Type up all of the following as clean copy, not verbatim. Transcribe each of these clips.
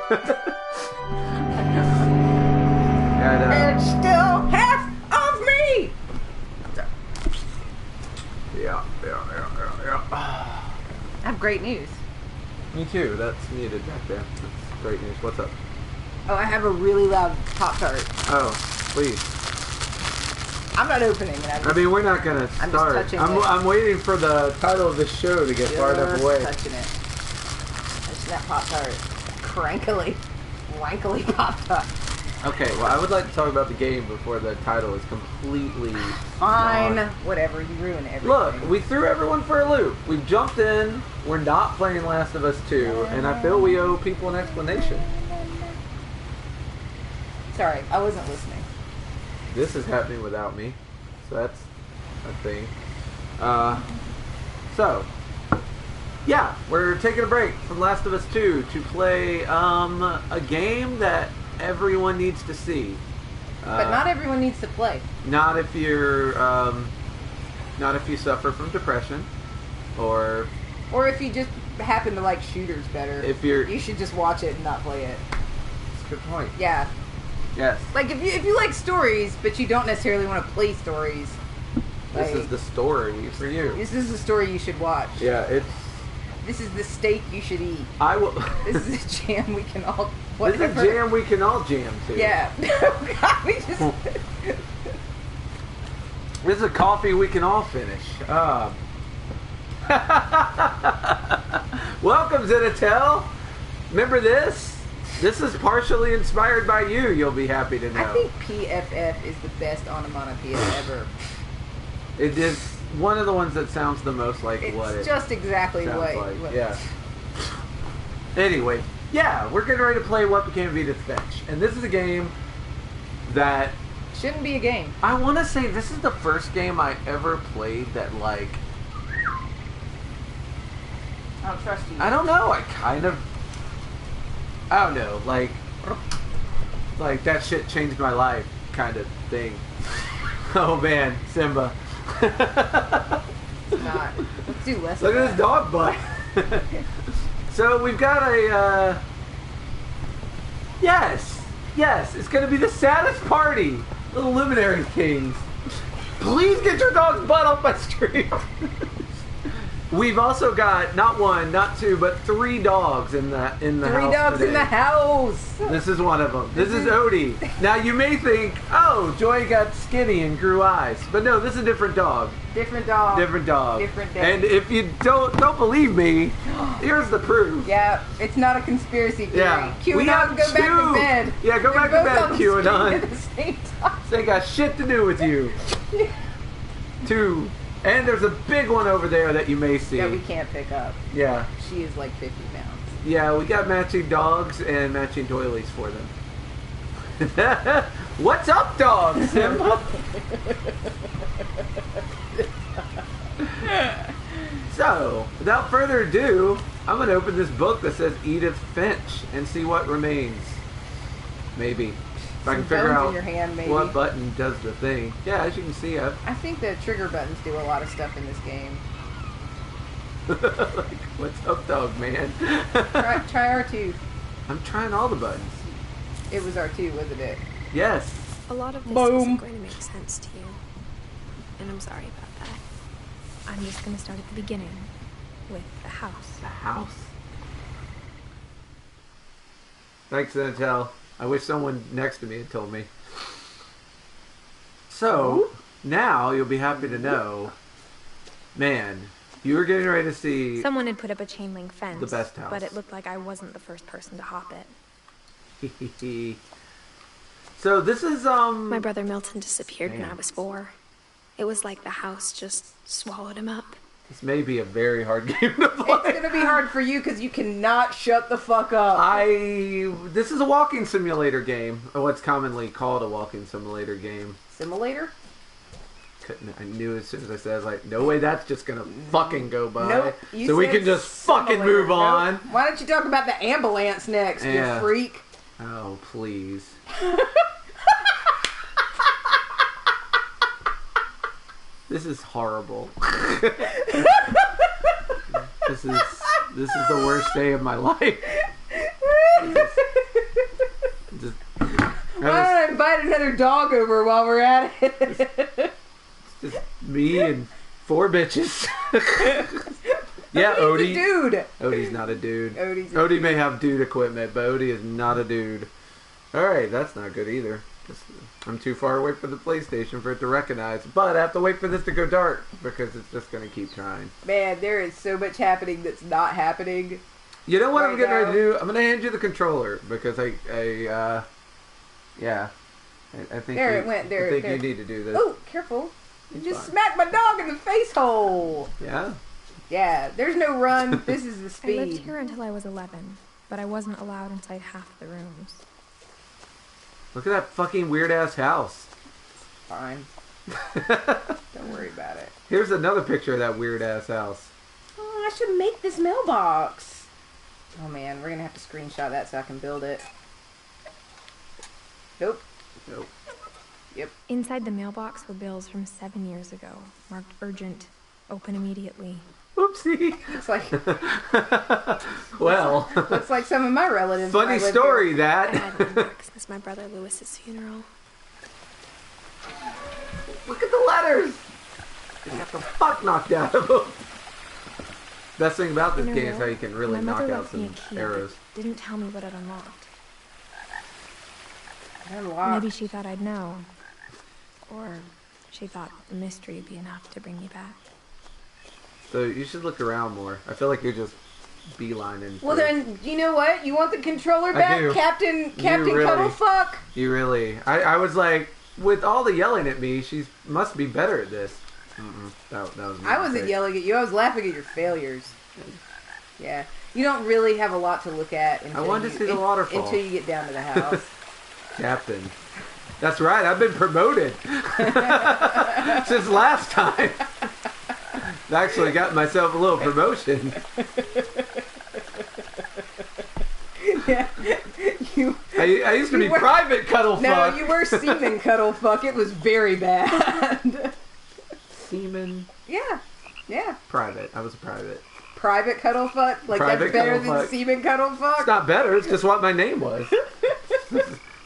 It's still half of me! Yeah. I have great news. Me too. That's muted back there. That's great news. What's up? Oh, I have a really loud Pop-Tart. Oh, please. I'm not opening it. I mean, we're not gonna I'm start. just touching it. I'm waiting for the title of the show to get far enough away. Touching it. Touching that Pop-Tart. Crankily. Wankily Pop-Tart. Okay, well, I would like to talk about the game before the title is completely Fine. gone. Whatever. You ruin everything. Look, we threw everyone for a loop. We've jumped in. We're not playing Last of Us 2, and I feel we owe people an explanation. Sorry, I wasn't listening. This is happening without me, so that's a thing. So, yeah, we're taking a break from Last of Us 2 to play a game that everyone needs to see. But not everyone needs to play. Not if you're, not if you suffer from depression, or if you just happen to like shooters better. If you're, you should just watch it and not play it. That's a good point. Yeah. Yes. Like if you like stories, but you don't necessarily want to play stories. This is the story for you. This is the story you should watch. Yeah, This is the steak you should eat. I will. This is a jam we can all. This is a jam we can all jam to. Yeah. God, we just. This is a coffee we can all finish. Welcome, Zenitel. Remember this? This is partially inspired by you, you'll be happy to know. I think PFF is the best onomatopoeia ever. It is one of the ones that sounds the most like what it It's just exactly sounds what. like. Yeah. Anyway, yeah, we're getting ready to play What Became of Edith Finch. And this is a game that... Shouldn't be a game. I want to say this is the first game I ever played that, like... I don't trust you. I don't know, I don't know, like that shit changed my life kind of thing. Oh man, Simba. It's not. Let's do less Look of at this dog butt. So we've got a, yes, it's gonna be the saddest party. Little Luminary Kings. Please get your dog's butt off my street. We've also got not one, not two, but 3 dogs in the house. 3 dogs today. in the house. This is one of them. This is Odie. Now you may think, oh, Joy got skinny and grew eyes, but no, this is a different dog. Different dog. Different dog. Different dog. And if you don't believe me, here's the proof. Yeah, it's not a conspiracy theory. Yeah. We have QAnon, go back to bed. Yeah, go back to bed, on the screen QAnon. at the same time. They got shit to do with you. 2. And there's a big one over there that you may see. Yeah, we can't pick up. Yeah. She is like 50 pounds. Yeah, we got matching dogs and matching doilies for them. What's up, dog, Simba? So, without further ado, I'm going to open this book that says Edith Finch and see what remains. Maybe. If I can figure out in your hand, maybe. what button does the thing. Yeah, as you can see, I think the trigger buttons do a lot of stuff in this game. like, what's up, dog, man? Try R2. I'm trying all the buttons. It was R2, wasn't it? Yes. A lot of this Boom. isn't going to make sense to you. And I'm sorry about that. I'm just going to start at the beginning with the house. The house? Thanks, Intel. I wish someone next to me had told me. So, now you'll be happy to know, man, you were getting ready to see Someone had put up a chain link fence. the best house. But it looked like I wasn't the first person to hop it. So this is, My brother Milton disappeared when I was 4. It was like the house just swallowed him up. This may be a very hard game to play. It's going to be hard for you because you cannot shut the fuck up. This is a walking simulator game, or what's commonly called a walking simulator game. Simulator? I knew as soon as I said it, I was like, no way that's just going to fucking go by. Nope. So we can just fucking move on. Nope. Why don't you talk about the ambulance next, you freak? Oh, please. This is horrible. This is the worst day of my life. another dog over while we're at it. Just me and 4 bitches. Yeah, Odie. Dude. Odie's not a dude. Odie may have dude equipment, but Odie is not a dude. Alright, that's not good either. I'm too far away from the PlayStation for it to recognize. But I have to wait for this to go dark because it's just going to keep trying. Man, there is so much happening that's not happening. You know what right I'm getting now? ready to do? I'm going to hand you the controller because I think There it went. There. I think you need to do this. Oh, careful. You just fine. smacked my dog in the face hole. Yeah? Yeah, there's no run. This is the speed. I lived here until I was 11, but I wasn't allowed inside half the rooms. Look at that fucking weird-ass house. Fine. Don't worry about it. Here's another picture of that weird-ass house. Oh, I should make this mailbox. Oh, man. We're going to have to screenshot that so I can build it. Nope. Nope. Yep. Inside the mailbox were bills from 7 years ago, marked urgent, open immediately. Oopsie. Looks like Well. looks like some of my relatives. Funny might live story, here. that. I had been back since my brother Lewis's funeral. Look at the letters. They got the fuck knocked out of them. Best thing about this In a game is how row, you can really my knock mother out left me some a key, arrows. but didn't tell me what it unlocked. Unlocked. Maybe she thought I'd know. Or she thought the mystery would be enough to bring me back. So you should look around more. I feel like you're just beelining. Well, through. then, you know what? You want the controller I back, do. Captain really- Cuddlefuck? You really... I was like, with all the yelling at me, she must be better at this. That was my I wasn't mistake. yelling at you. I was laughing at your failures. Yeah. You don't really have a lot to look at until, I wanted to see the waterfall. until you get down to the house. Captain. That's right, I've been promoted. Since last time. I actually got myself a little promotion. Yeah. I used to be Private Cuddlefuck. No, you were Seaman Cuddlefuck. It was very bad. Seaman. Yeah. Yeah. Private. I was a private. Private Cuddlefuck? Like, Private that's better Cuddlefuck. than Seaman Cuddlefuck? It's not better, it's just what my name was.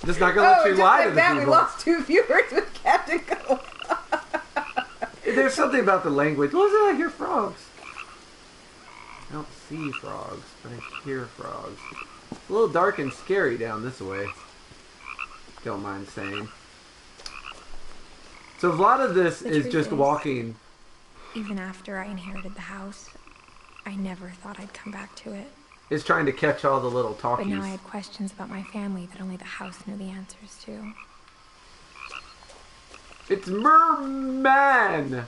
Just not gonna let you just lie like to the that, people. we lost 2 viewers with Captain Cuddlefuck. There's something about the language. What was it? I hear frogs. I don't see frogs, but I hear frogs. It's a little dark and scary down this way. Don't mind saying. So a lot of this The is truth just is, walking. Even after I inherited the house, I never thought I'd come back to it. Is trying to catch all the little But talkies. now I had questions about my family that only the house knew the answers to. It's merman.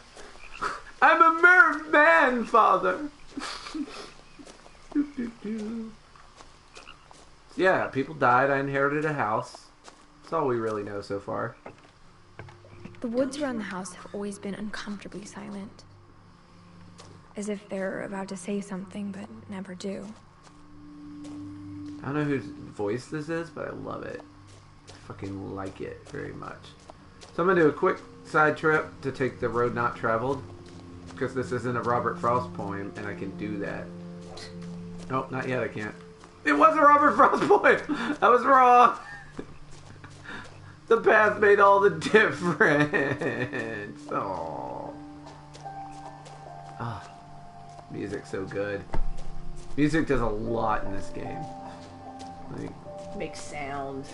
I'm a merman, father. Yeah, people died. I inherited a house. That's all we really know so far. The woods around the house have always been uncomfortably silent. As if they're about to say something, but never do. I don't know whose voice this is, but I love it. I fucking like it very much. So I'm going to do a quick side trip to take the road not traveled. Because this isn't a Robert Frost poem, and I can do that. Nope, not yet, I can't. It was a Robert Frost poem! I was wrong! The path made all the difference. Oh. Oh. Music's so good. Music does a lot in this game. Like, Makes sounds.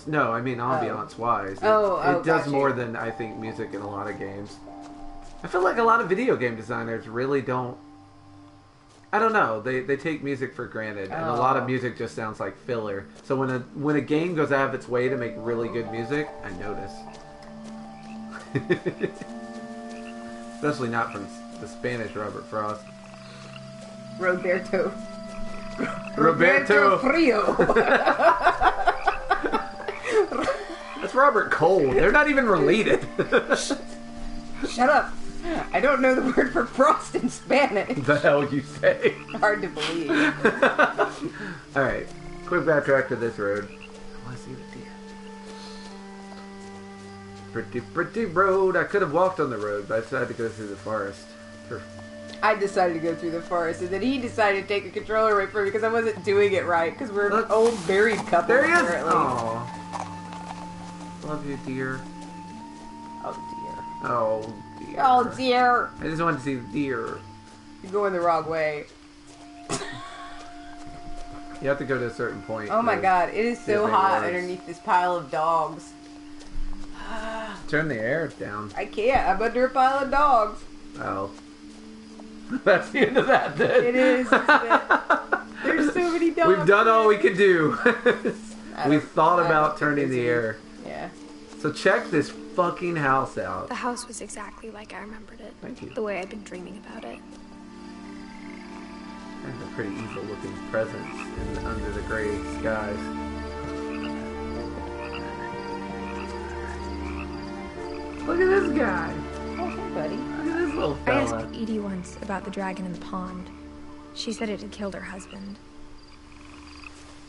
no, I mean ambiance-wise. Oh, it does gotcha. more than, I think, music in a lot of games. I feel like a lot of video game designers really don't... I don't know. They take music for granted, and a lot of music just sounds like filler. So when a game goes out of its way to make really good music, I notice. Especially not from the Spanish Robert Frost. Roberto Roberto. Frio. That's Robert Cole. They're not even related. Shut up. I don't know the word for frost in Spanish. The hell you say? Hard to believe. Alright. Quick backtrack to this road. I want to see the deer. Pretty road. I could have walked on the road, but I decided to go through the forest. I decided to go through the forest, and then he decided to take the controller away from me because I wasn't doing it right, because we're an old married couple. There he is! apparently. Aww. Love you, dear. Oh Oh, dear. dear. Oh dear. I just wanted to see the deer. You're going the wrong way. You have to go to a certain point. Oh my god, it is so Disney hot Worlds. underneath this pile of dogs. Turn the air down. I can't. I'm under a pile of dogs. Oh. That's the end of that, then. It is, isn't it? There's so many dogs. We've done all we could do. We thought I about don't turning think the there's air. Yeah. So check this fucking house out. The house was exactly like I remembered it. Thank you. The way I'd been dreaming about it. And a pretty evil-looking presence under the gray skies. Look at this guy. Oh, hey, buddy. Look at this little I fella. asked Edie once about the dragon in the pond. She said it had killed her husband.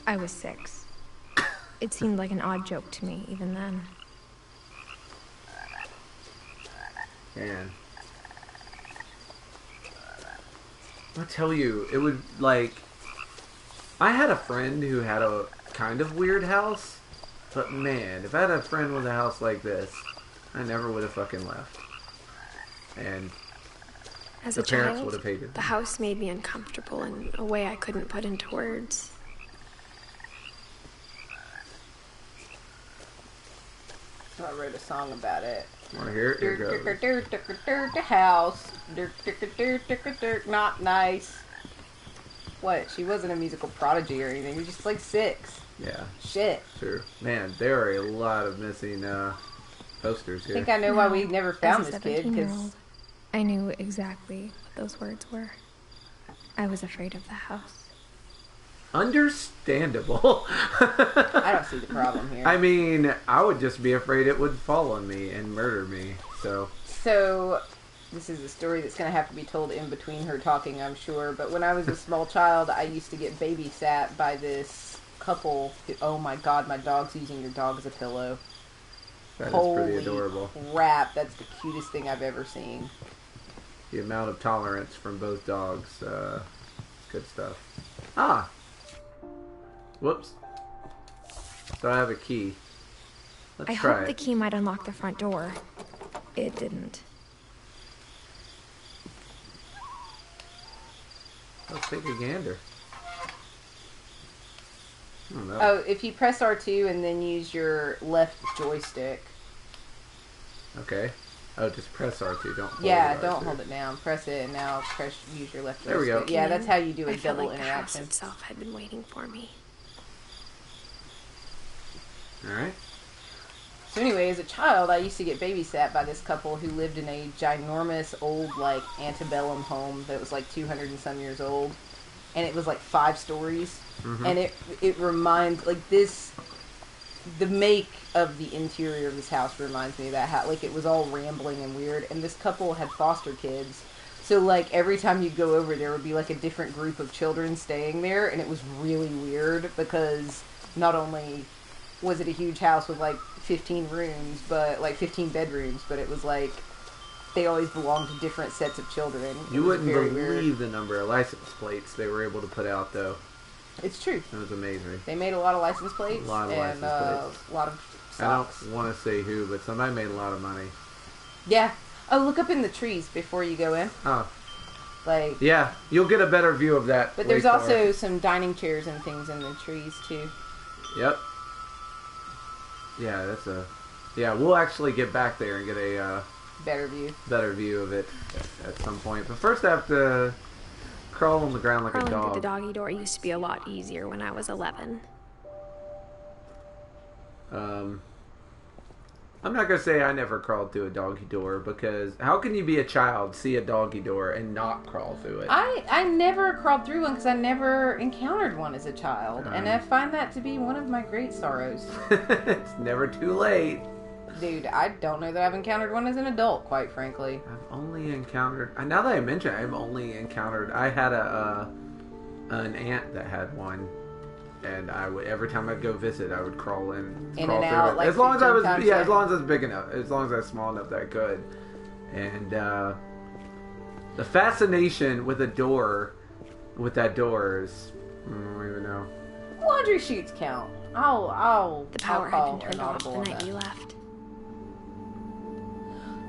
I was 6. It seemed like an odd joke to me, even then. Man. I'll tell you, it would, like... I had a friend who had a kind of weird house. But man, if I had a friend with a house like this, I never would have fucking left. And As the a parents child, would have hated the them. house made me uncomfortable in a way I couldn't put into words. I wrote a song about it. Want to hear it? Here it goes. The house. Not nice. What? She wasn't a musical prodigy or anything. She was just like 6. Yeah, Shit. sure. Man, there are a lot of missing posters I here. think I know why we never found As a this kid, because 17-year-old, I knew exactly what those words were. I was afraid of the house. Understandable. I don't see the problem here. I mean, I would just be afraid it would fall on me and murder me. So, This is a story that's going to have to be told in between her talking, I'm sure. But when I was a small child, I used to get babysat by this couple. Oh my god, my dog's using your dog as a pillow. that is Holy pretty adorable. crap, that's the cutest thing I've ever seen. The amount of tolerance from both dogs. Good stuff. Ah! Whoops. So I have a key. Let's I try hoped it. the key might unlock the front door. It didn't. Let's take a gander. Oh, no. Oh, if you press R2 and then use your left joystick. Okay. Oh, just press R2. Don't hold Yeah, it, don't R2. hold it down. Press it and now use your left joystick. There we go. Yeah, that's how you do a I felt double like the house interaction. itself had been waiting for me. Alright. So anyway, as a child, I used to get babysat by this couple who lived in a ginormous old, like, antebellum home that was like 200 and some years old. And it was like 5 stories. Mhm. And it reminds, like, this, the make of the interior of this house reminds me of that house. Like, it was all rambling and weird. And this couple had foster kids. So, like, every time you go over, there would be, like, a different group of children staying there. And it was really weird because not only was it a huge house with, like, 15 rooms, but, like, 15 bedrooms, but it was, like, they always belonged to different sets of children. You It was wouldn't very believe weird. the number of license plates they were able to put out, though. It's true. It was amazing. They made a lot of license plates. A lot of and, license plates. a lot of I socks. don't want to say who, but somebody made a lot of money. Yeah. Oh, look up in the trees before you go in. Oh, Like, yeah. You'll get a better view of that. but there's later. also some dining chairs and things in the trees, too. Yep. Yeah, that's a... Yeah, we'll actually get back there and get a Better view. better view of it at some point. But first I have to crawl on the ground like Crawling a through the dog. doggy door used to be a lot easier when I was 11. I'm not going to say I never crawled through a doggy door, because how can you be a child, see a doggy door, and not crawl through it? I never crawled through one because I never encountered one as a child. And I find that to be one of my great sorrows. It's never too late. Dude, I don't know that I've encountered one as an adult, quite frankly. I've only encountered... Now that I mention it, I've only encountered... I had an aunt that had one, and I would, every time I'd go visit, I would crawl In crawl and through out, it. like As long as I 15 was, times a yeah, day. as long as I was big enough, as long as I was small enough that I could. And the fascination with a door, with that door is, I don't even know. Laundry sheets count. The power I'll had been turned an off the audible on night that. you left.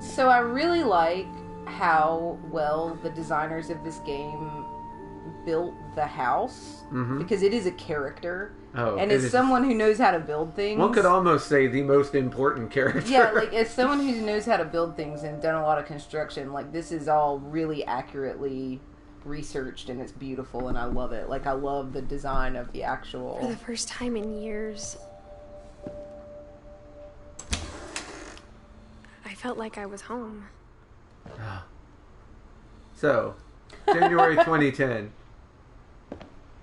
So I really like how well the designers of this game built the house, because it is a character, and as someone who knows how to build things, one could almost say the most important character. Yeah, like as someone who knows how to build things and done a lot of construction, like this is all really accurately researched and it's beautiful and I love it. Like I love the design of the actual. For the first time in years, I felt like I was home. So, January 2010.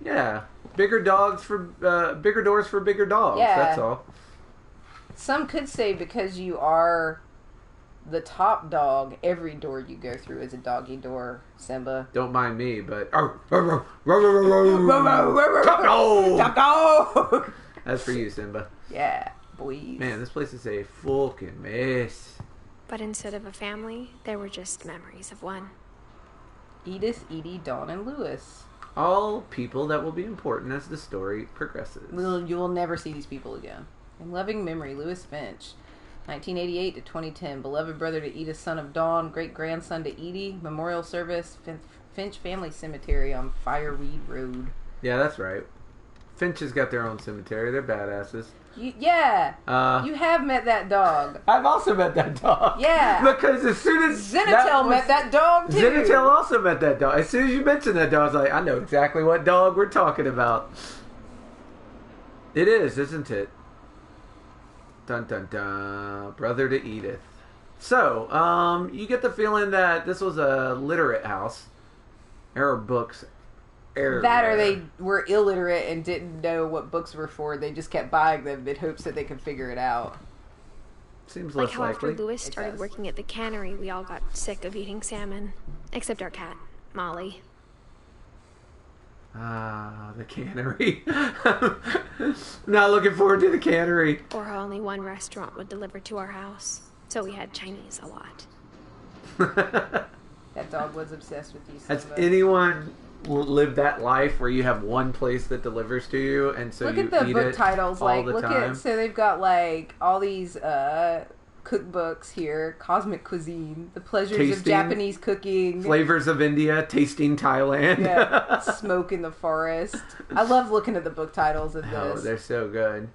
Yeah, bigger doors for bigger dogs. Yeah. That's all. Some could say because you are the top dog, every door you go through is a doggy door, Simba. Don't mind me, but top Top dog! That's for you, Simba. Yeah, boys. Man, this place is a fucking mess. But instead of a family, there were just memories of one. Edith, Edie, Dawn, and Lewis. All people that will be important as the story progresses. You will never see these people again. In loving memory, Lewis Finch. 1988 to 2010. Beloved brother to Edith, son of Dawn. Great-grandson to Edie. Memorial service. Finch Family Cemetery on Fireweed Road. Yeah, that's right. Finch has got their own cemetery. They're badasses. You have met that dog. I've also met that dog. Yeah. Because as soon as Zenithel met that dog too. Zenithel also met that dog. As soon as you mentioned that dog, I was like, I know exactly what dog we're talking about. It is, isn't it? Dun dun dun. Brother to Edith. So, you get the feeling that this was a literate house. There are books everywhere. That or they were illiterate and didn't know what books were for. They just kept buying them in hopes that they could figure it out. Seems Like less how likely. after Lewis started working at the cannery, we all got sick of eating salmon. Except our cat, Molly. Ah, the cannery. Not looking forward to the cannery. Or how only one restaurant would deliver to our house. So we had Chinese a lot. That dog was obsessed with you. Has Simba. anyone lived that life where you have one place that delivers to you, and so Look you at the eat book it titles. all Like, the look time? at so they've got like all these cookbooks here. Cosmic Cuisine, The Pleasures of Tasting. Japanese Cooking, Flavors of India, Tasting Thailand. yeah, Smoke in the Forest. I love looking at the book titles of Oh, this. they're so good.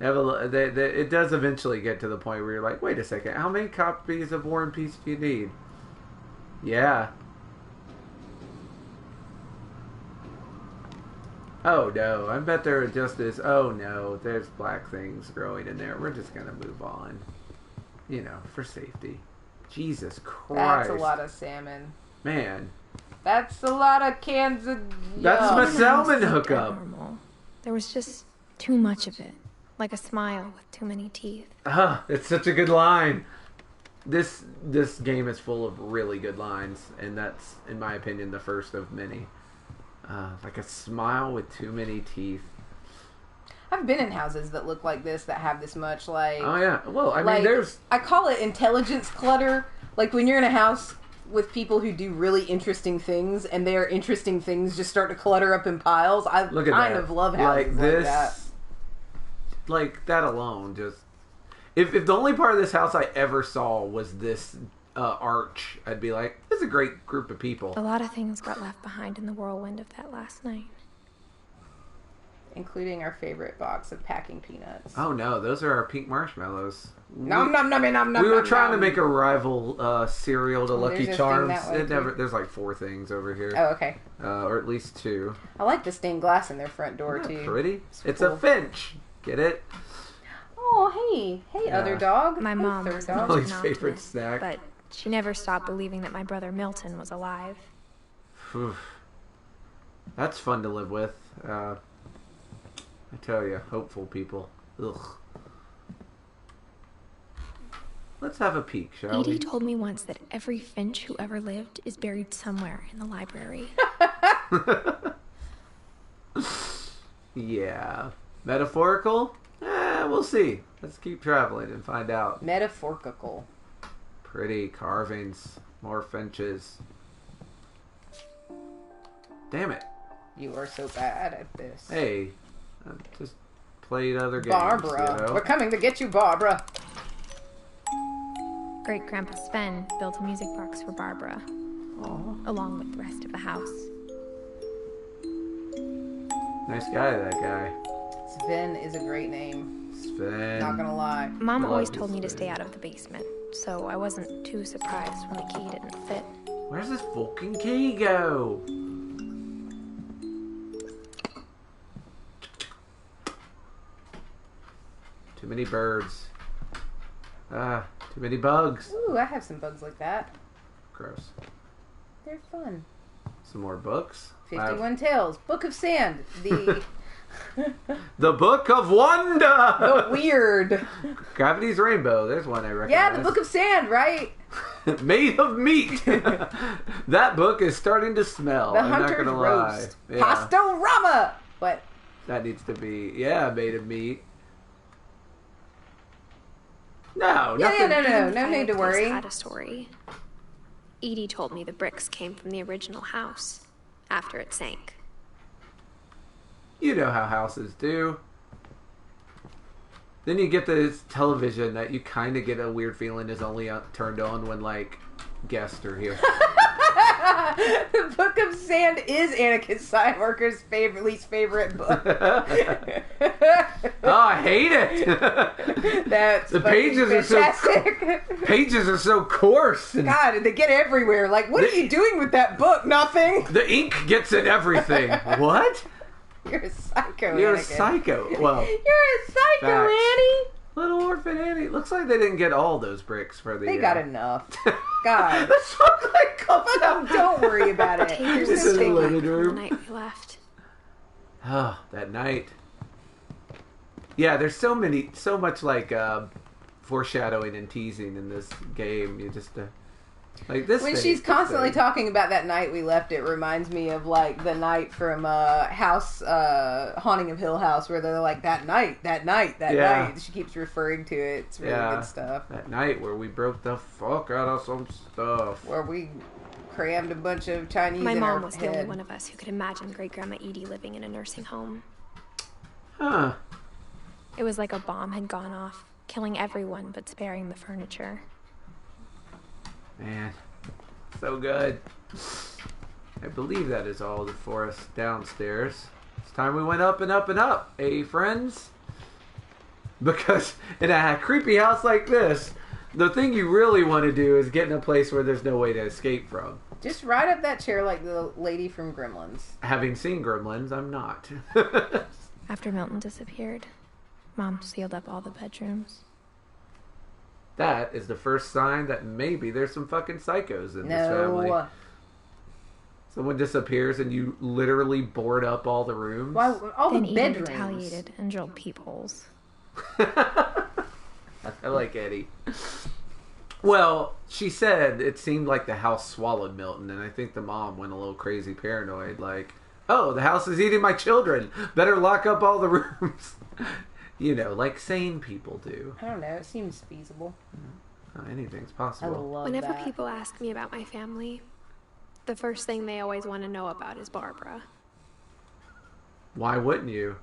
It does eventually get to the point where you're like, wait a second, how many copies of War and Peace do you need? Yeah. Oh no, I bet there are just this, oh no, there's black things growing in there. We're just going to move on. You know, for safety. Jesus Christ. That's a lot of salmon. Man. That's a lot of cans of. That's yum. my Even salmon when I was hookup. normal, there was just too much of it. Like a smile with too many teeth. It's such a good line. This game is full of really good lines, and that's, in my opinion, the first of many. Like a smile with too many teeth. I've been in houses that look like this that have this much like. Oh yeah. Well, I mean, like, there's. I call it intelligence clutter. Like when you're in a house with people who do really interesting things, and their interesting things just start to clutter up in piles. I Look at kind that. of love houses like this. like that. Like that alone, just. If the only part of this house I ever saw was this arch, I'd be like, this is a great group of people. A lot of things got left behind in the whirlwind of that last night. Including our favorite box of packing peanuts. Oh no, those are our pink marshmallows. Nom nom nom nom nom. We were nom, trying to nom. make a rival cereal to Lucky there's a thing Charms. that way, It never. too. There's like 4 things over here, Oh, okay. or at least 2. I like the stained glass in their front door Isn't that too. pretty. It's cool. a Finch. Get it? Oh, hey, Yeah. other dog. My Hey, mom third was dog. much Molly's an favorite optimist, snack. but she never stopped believing that my brother Milton was alive. Phew. That's fun to live with. I tell you, hopeful people. Ugh. Let's have a peek, shall Edie we? told me once that every Finch who ever lived is buried somewhere in the library. Yeah. Metaphorical? We'll see. Let's keep traveling and find out. Metaphorical. Pretty carvings. More finches. Damn it. You are so bad at this. Hey, just played other games. Barbara. You know? We're coming to get you, Barbara. Great-Grandpa Sven built a music box for Barbara, along with the rest of the house. Nice guy, that guy. Sven is a great name. Sven. Not gonna lie. Mom always Love told me to Sven. stay out of the basement, so I wasn't too surprised when the key didn't fit. Where's this fucking key go? Too many birds. Ah, too many bugs. Ooh, I have some bugs like that. Gross. They're fun. Some more books. 51 Tales. Book of Sand. The The Book of Wonder. the weird. Gravity's Rainbow. There's one I recognize. Yeah, the Book of Sand, right? Made of meat. That book is starting to smell. The I'm not Hunter's gonna lie. Roast. Yeah, Pastorama. What? that needs to be. Yeah, made of meat. No, nothing. No need to worry. Had a story. Edie told me the bricks came from the original house after it sank. You know how houses do. Then you get this television that you kind of get a weird feeling is only turned on when, like, guests are here. The Book of Sand is Anakin Skywalker's least favorite book. Oh, I hate it. That's The pages are so fantastic. pages are so coarse. And God, they get everywhere. Like, what are you doing with that book? Nothing. the ink gets in everything. What? You're a psycho, You're a Anakin. psycho. Well, You're a psycho, Facts. Annie. little orphan Annie. Looks like they didn't get all those bricks for the. They got enough. God. This looks like Fuck, don't worry about it. Papers This were is a still living left from the room. night we left. Oh, that night. Yeah, there's so much like foreshadowing and teasing in this game. You just like this. When thing, she's this constantly thing. talking about that night we left, it reminds me of like the night from Haunting of Hill House, where they're like that night. Yeah. She keeps referring to it. It's really Yeah. good stuff. That night where we broke the fuck out of some stuff. Where we crammed a bunch of Chinese. My in mom our was the only head. one of us who could imagine Great-Grandma Edie living in a nursing home. Huh. It was like a bomb had gone off, killing everyone but sparing the furniture. Man, so good. I believe that is all for us downstairs. It's time we went up and up and up, eh, friends? Because in a creepy house like this, the thing you really want to do is get in a place where there's no way to escape from. Just ride up that chair like the lady from Gremlins. Having seen Gremlins, I'm not. After Milton disappeared, Mom sealed up all the bedrooms. That is the first sign that maybe there's some fucking psychos in this family. No. Someone disappears and you literally board up all the rooms. Why all Then the Edie bedrooms? retaliated and drilled peepholes. I like Eddie. Well, she said it seemed like the house swallowed Milton, and I think the mom went a little crazy paranoid, like, oh, the house is eating my children. Better lock up all the rooms. You know, like sane people do. I don't know. It seems feasible. Anything's I possible. love Whenever that. people ask me about my family, the first thing they always want to know about is Barbara. Why wouldn't you?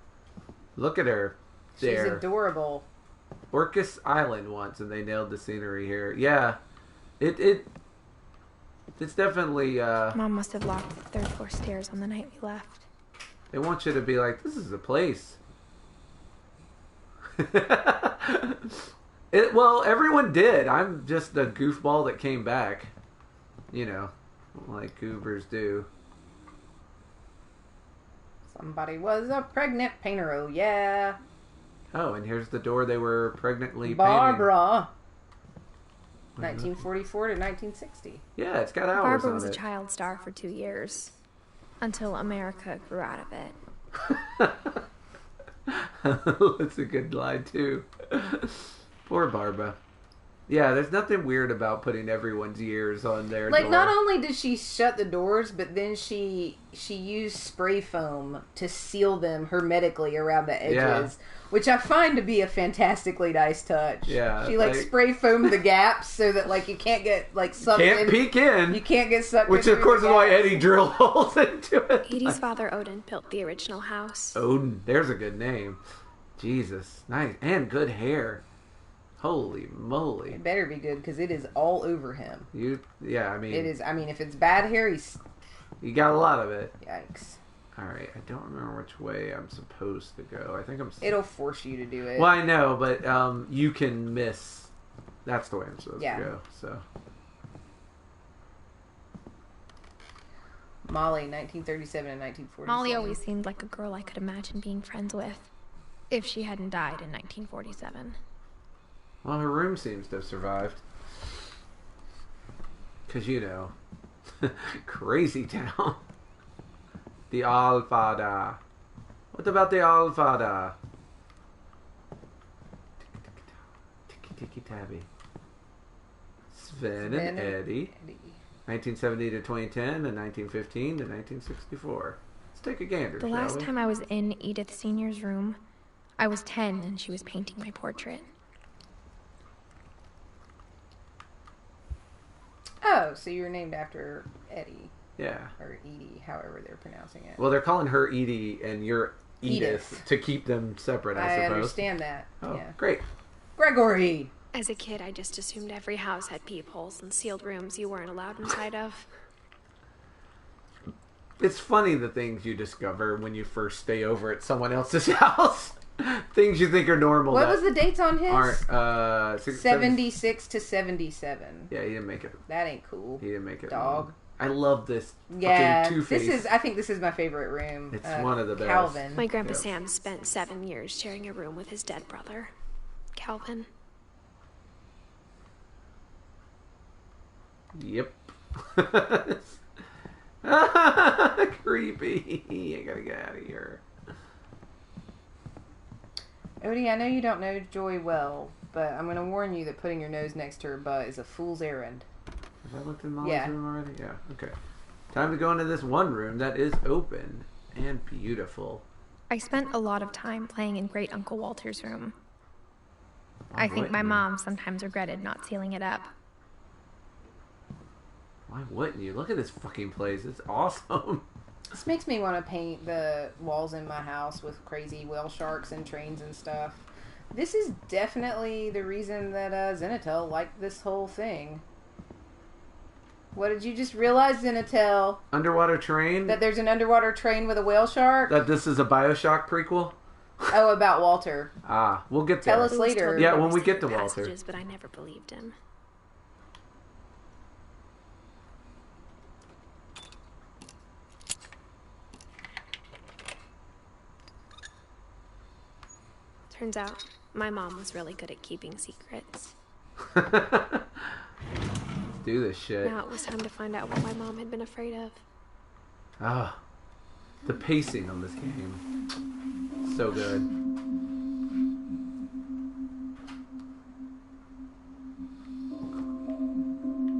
Look at her. She's There. adorable. Orcas Island once, and they nailed the scenery here. Yeah. It's definitely, Mom must have locked the third floor stairs on the night we left. they want you to be like, this is a place. Well, everyone did. I'm just a goofball that came back. You know, like goobers do. Somebody was a pregnant painter. Oh, yeah. Oh, and here's the door they were pregnantly Barbara. 1944 to 1960. painting. Yeah, it's got hours Barbara on was a it. child star for 2 years, until America grew out of it. That's a good line, too. Poor Barbara. Yeah, there's nothing weird about putting everyone's years on their Like, door. not only did she shut the doors, but then she used spray foam to seal them hermetically around the edges, which I find to be a fantastically nice touch. Yeah, she like spray foamed the gaps so that like you can't get like sucked in. Can't peek in. You can't get sucked in. Which of course is why Eddie drilled holes into it. Edie's father Odin built the original house. Odin, there's a good name. Jesus, nice and good hair. Holy moly! It better be good because it is all over him. Yeah, I mean, it is. I mean, if it's bad hair, you got a lot of it. Yikes! All right, I don't remember which way I'm supposed to go. I think It'll force you to do it. Well, I know, but you can miss. That's the way I'm supposed to go. So, Molly, 1937 and 1947. Molly always seemed like a girl I could imagine being friends with, if she hadn't died in 1947. Well, her room seems to have survived. Because, you know, crazy town. The Alfada. What about the Alfada? Tiki Tabby. Sven and Eddie. 1970 to 2010 and 1915 to 1964. Let's take a gander, The shall last we? time I was in Edith Senior's room, I was 10 and she was painting my portrait. Oh, so you were named after Eddie. Yeah. Or Edie, however they're pronouncing it. Well, they're calling her Edie and you're Edith to keep them separate, I suppose. I understand that. Oh, yeah. Great. Gregory! As a kid, I just assumed every house had peepholes and sealed rooms you weren't allowed inside of. It's funny the things you discover when you first stay over at someone else's house. Things you think are normal. What was the dates on his? Aren't 76 to 77. Yeah, he didn't make it. That ain't cool. He didn't make it. Dog. Long. I love this. Yeah, fucking Two-Face. I think this is my favorite room. It's one of the best. Calvin. My Grandpa Sam spent 7 years sharing a room with his dead brother, Calvin. Yep. Creepy. I gotta get out of here. Odie, I know you don't know Joy well, but I'm going to warn you that putting your nose next to her butt is a fool's errand. Have I looked in Molly's room already? Yeah, okay. Time to go into this one room that is open and beautiful. I spent a lot of time playing in Great Uncle Walter's room. Why I think my wouldn't you? mom sometimes regretted not sealing it up. Why wouldn't you? Look at this fucking place. It's awesome. This makes me want to paint the walls in my house with crazy whale sharks and trains and stuff. This is definitely the reason that Zenatel liked this whole thing. What did you just realize, Zenatel? Underwater train? That there's an underwater train with a whale shark? That this is a Bioshock prequel? Oh, about Walter. Ah, we'll get there. Tell us later. Yeah, when we get to Walter. Passages, but I never believed him. Turns out, my mom was really good at keeping secrets. Let's do this shit. Now it was time to find out what my mom had been afraid of. Ah, the pacing on this game. So good.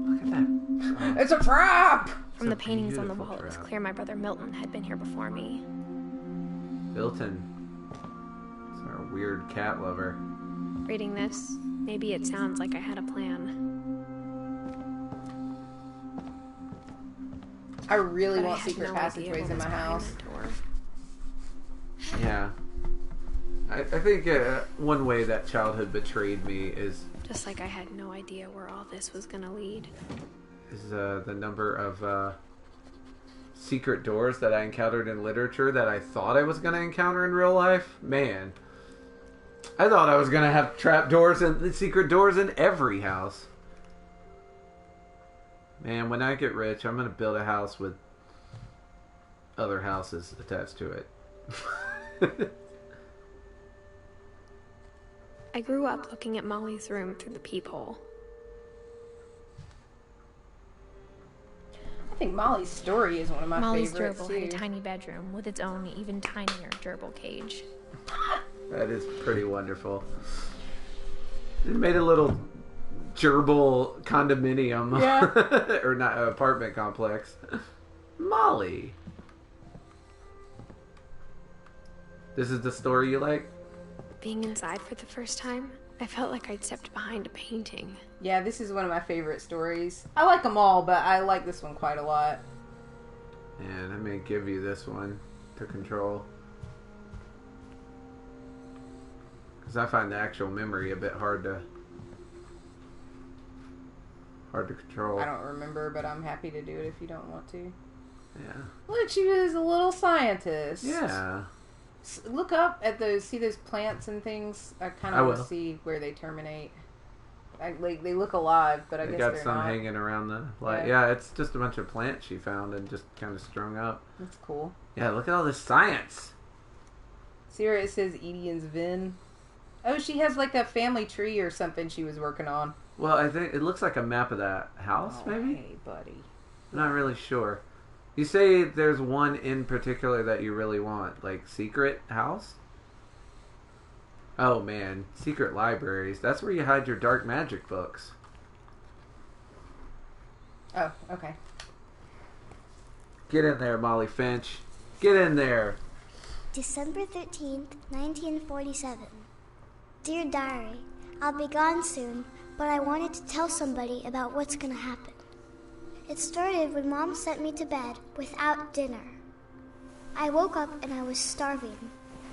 Look at that. Oh, It's a trap! From a the paintings on the beautiful wall, it was trap. clear my brother Milton had been here before me. Bilton. It's our weird cat lover. Reading this, maybe it sounds like I had a plan. I really But I want had secret no idea passageways what in was my behind house. that door. Yeah. I think one way that childhood betrayed me is Just like I had no idea where all this was gonna lead. the number of secret doors that I encountered in literature that I thought I was going to encounter in real life. Man, I thought I was going to have trap doors and secret doors in every house. Man, when I get rich, I'm going to build a house with other houses attached to it. I grew up looking at Molly's room through the peephole. I think Molly's story is one of my Molly's favorites, gerbil too. had a tiny bedroom with its own even tinier gerbil cage. That is pretty wonderful. It made a little gerbil condominium. Yeah. Or not, apartment complex. Molly. This is the story you like? Being inside for the first time, I felt like I'd stepped behind a painting. Yeah, this is one of my favorite stories. I like them all, but I like this one quite a lot. And I may give you this one to control. Because I find the actual memory a bit hard to control. I don't remember, but I'm happy to do it if you don't want to. Yeah. Look, she was a little scientist. Yeah. Look up at those, see those plants and things? I kind of want to see where they terminate. They look alive, but I guess they're not. They got some hanging around the light. Yeah, it's just a bunch of plants she found and just kind of strung up. That's cool. Yeah, look at all this science. See where it says Edian's Vin? Oh, she has like a family tree or something she was working on. Well, I think it looks like a map of that house, maybe? Hey, buddy. I'm not really sure. You say there's one in particular that you really want, like secret house? Oh man, secret libraries. That's where you hide your dark magic books. Oh, okay. Get in there, Molly Finch. Get in there. December 13th, 1947. Dear Diary, I'll be gone soon, but I wanted to tell somebody about what's gonna happen. It started when Mom sent me to bed without dinner. I woke up and I was starving,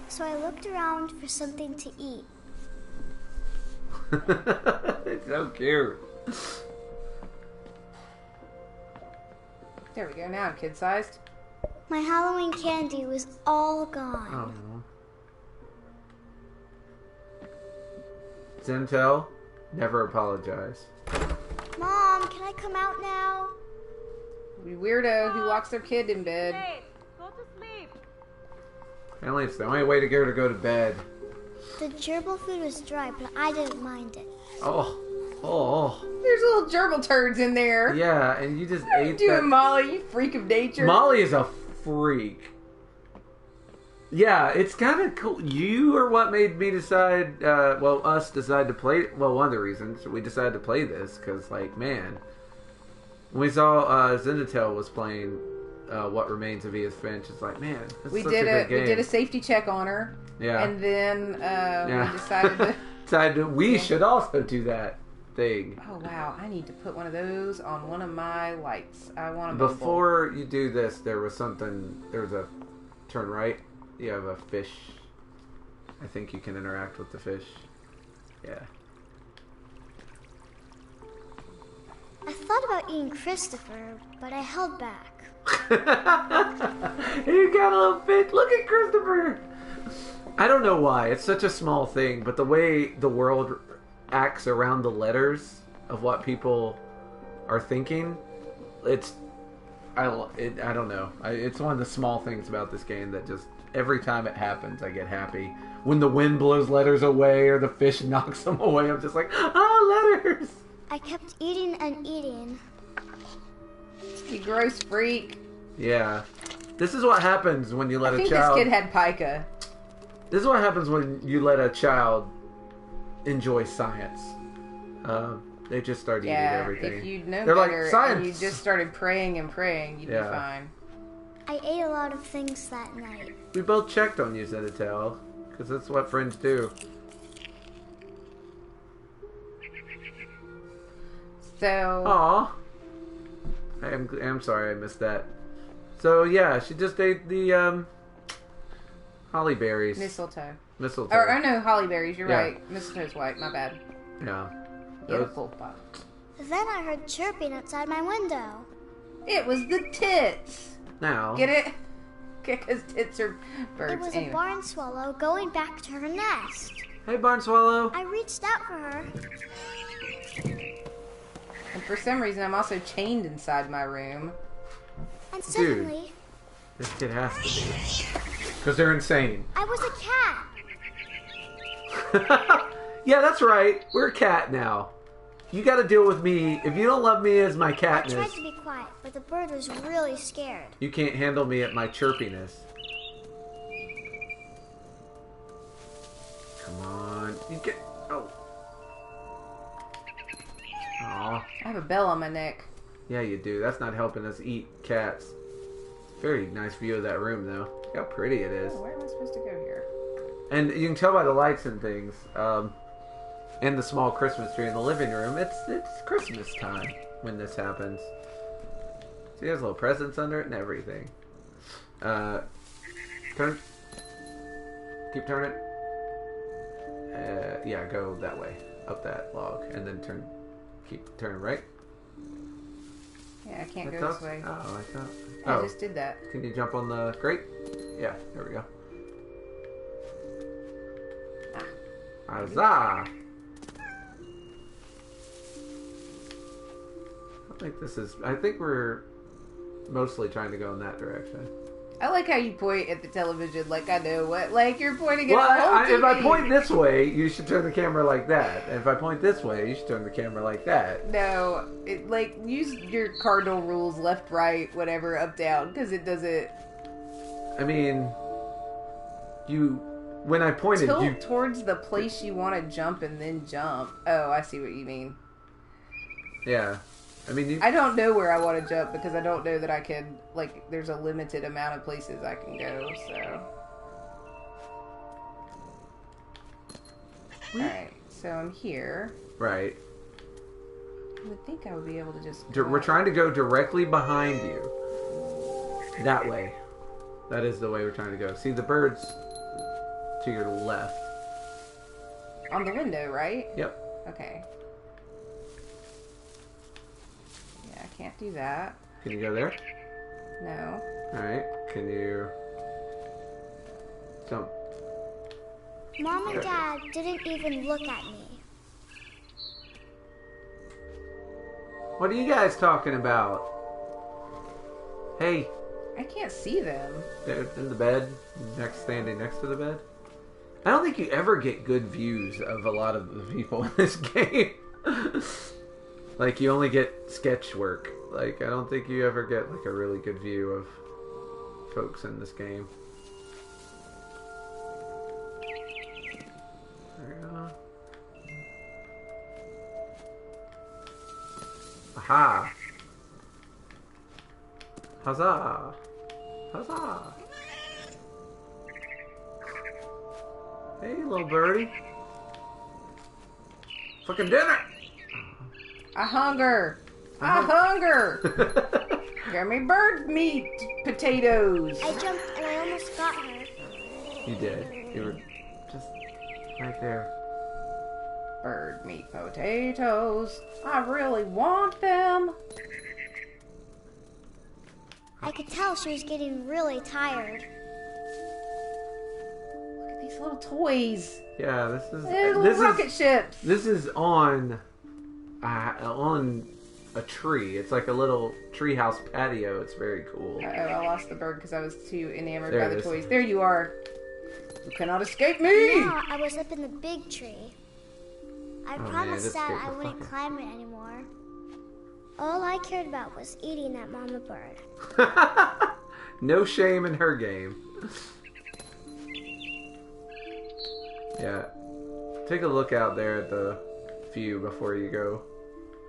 so I looked around for something to eat. It's so cute. There we go, now I'm kid-sized. My Halloween candy was all gone. Oh. Zentel, never apologize. Mom, can I come out now? You weirdo who locks their kid in bed. Hey, go to sleep. Apparently it's the only way to get her to go to bed. The gerbil food was dry, but I didn't mind it. Oh. There's little gerbil turds in there. Yeah, and you just What are you doing, Molly? You freak of nature. Molly is a freak. Yeah, it's kind of cool. You are what made me decide, us decide to play, one of the reasons we decided to play this, because, like, man, when we saw Zendatel was playing What Remains of Edith Finch, it's like, man, this is such a good game. We did a safety check on her. Yeah. And then we decided to... we should also do that thing. Oh, wow. I need to put one of those on one of my lights. I want a Before you do this, there was a turn right. You have a fish. I think you can interact with the fish. Yeah. I thought about eating Christopher, but I held back. You got a little fish. Look at Christopher. I don't know why. It's such a small thing, but the way the world acts around the letters of what people are thinking, I don't know. It's one of the small things about this game that just every time it happens, I get happy. When the wind blows letters away or the fish knocks them away, I'm just like, letters! I kept eating and eating. You gross freak. Yeah. This is what happens when you let a child... I think this kid had pica. This is what happens when you let a child enjoy science. They just start eating everything. If you'd known They're better like, science! and you just started praying and praying, you'd be fine. I ate a lot of things that night. We both checked on you, Zendatel, because that's what friends do. So... Aw. I'm sorry I missed that. So, yeah, she just ate the, holly berries. Mistletoe. Mistletoe. No, holly berries, you're right. Mistletoe's white, my bad. Yeah. Beautiful. Then I heard chirping outside my window. It was the tits. Now. Get it? Because tits are birds. It was a barn swallow going back to her nest. Hey, barn swallow. I reached out for her. And for some reason, I'm also chained inside my room. And suddenly... Dude, this kid has to be. Because they're insane. I was a cat. Yeah, that's right. We're a cat now. You gotta deal with me. If you don't love me as my catness... I tried to be quiet, but the bird was really scared. You can't handle me at my chirpiness. Come on. You get... Oh. bell on my neck. Yeah, you do. That's not helping us eat cats. Very nice view of that room, though. Look how pretty it is. Where am I supposed to go here? And you can tell by the lights and things, and the small Christmas tree in the living room. It's Christmas time when this happens. See, there's little presents under it and everything. Turn. Keep turning. Yeah, go that way, up that log, and then turn. Keep turning right. Yeah, I can't go this way. Oh, I thought. I just did that. Can you jump on the grate? Yeah, there we go. Huzzah! I think we're mostly trying to go in that direction. I like how you point at the television like I know what. Like you're pointing at if I point this way, you should turn the camera like that. And if I point this way, you should turn the camera like that. No, use your cardinal rules, left, right, whatever, up, down, because it doesn't. I mean, when I pointed, tilt towards the place you want to jump and then jump. Oh, I see what you mean. Yeah. I mean, I don't know where I want to jump because I don't know that I can, there's a limited amount of places I can go, so. Alright, so I'm here. Right. I would think I would be able to just... We're trying to go directly behind you. That way. That is the way we're trying to go. See the birds to your left. On the window, right? Yep. Okay. Yeah, I can't do that. Can you go there? No. Alright. Can you jump? Mom and Dad didn't even look at me. What are you guys talking about? Hey. I can't see them. They're in the bed, standing next to the bed. I don't think you ever get good views of a lot of the people in this game. You only get sketch work. I don't think you ever get, a really good view of folks in this game. There we go. Aha! Huzzah! Huzzah! Hey, little birdie. Fucking dinner! I hunger! I hunger! Give me bird meat potatoes! I jumped and I almost got her. You did. You were just right there. Bird meat potatoes. I really want them. I could tell she was getting really tired. Look at these little toys. Yeah, this is little rocket ships. This is on a tree. It's like a little treehouse patio. It's very cool. Uh-oh, I lost the bird because I was too enamored There by it the is. toys. There you are. You cannot escape me. Now I was up in the big tree. I promised Dad I wouldn't climb it anymore. All I cared about was eating that mama bird. No shame in her game. Yeah. Take a look out there at the view before you go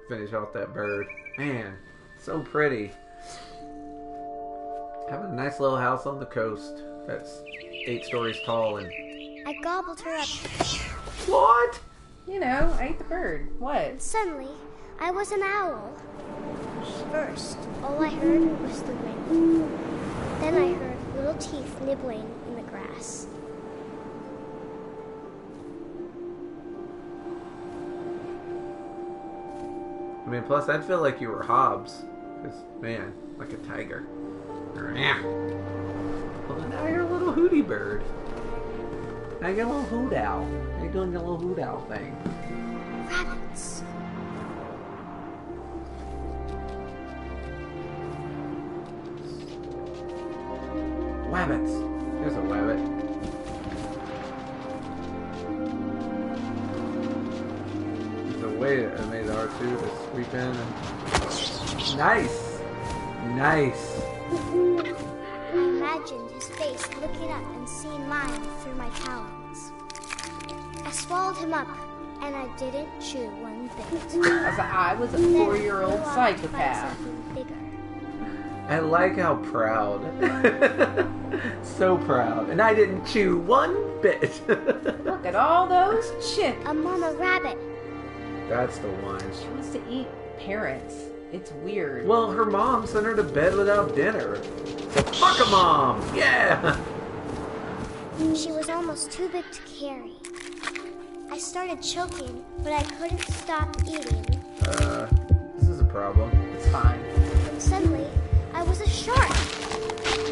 finish off that bird. Man, so pretty. Having a nice little house on the coast that's 8 stories tall and... I gobbled her up. What? You know, I ate the bird. What? Suddenly, I was an owl. First, all I heard was the wind. Then I heard little teeth nibbling in the grass. I mean, plus I'd feel like you were Hobbs. Because, man, like a tiger. Well, now you're a little hootie bird. Now you're a little hoot owl. Now you're doing your little hoot owl thing. Rabbits. Wabbits. There's a wabbit. There's a way I made the R2 to sweep in and... Nice! Nice! I imagined his face looking up and seeing mine through my talons. I swallowed him up and I didn't chew one bit. I was a Then 4-year-old I flew off to find psychopath. something bigger. I like how proud. So proud. And I didn't chew one bit. Look at all those chicks. A mama rabbit. That's the one. She wants to eat parents. It's weird. Well, her mom sent her to bed without dinner. So fuck a mom! Yeah! She was almost too big to carry. I started choking, but I couldn't stop eating. This is a problem. It's fine. And suddenly, I was a shark.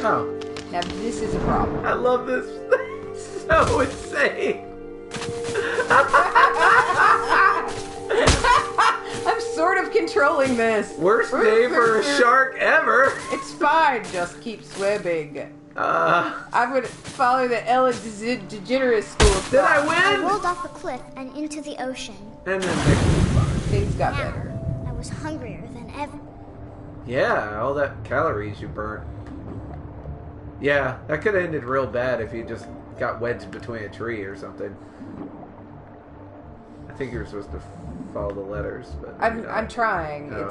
Oh. Now this is a problem. I love this. So insane. I'm sort of controlling this. Worst day for a shark ever. It's fine. Just keep swimming. I would follow the Ellen DeGeneres school. Did I I win? rolled off a cliff and into the ocean. And then next was fine. Things got Now, better. I was hungrier than ever. Yeah, all that calories you burnt. Yeah, that could have ended real bad if you just got wedged between a tree or something. I think you were supposed to follow the letters, but I'm trying. Oh.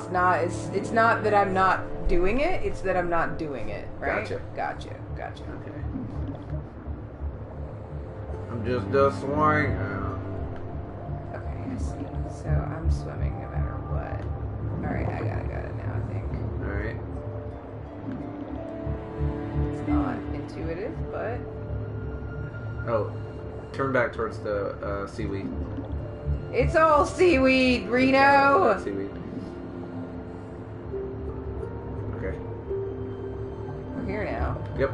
It's not that I'm not doing it. It's that I'm not doing it. Right? Gotcha. Gotcha. Okay. I'm just a swing. Okay, I see. So I'm swimming no matter what. All right, I gotta go now. I think Alright. it's not intuitive, but Oh, turn back towards the seaweed. it's all seaweed, Reno. Seaweed. Okay. We're here now. Yep.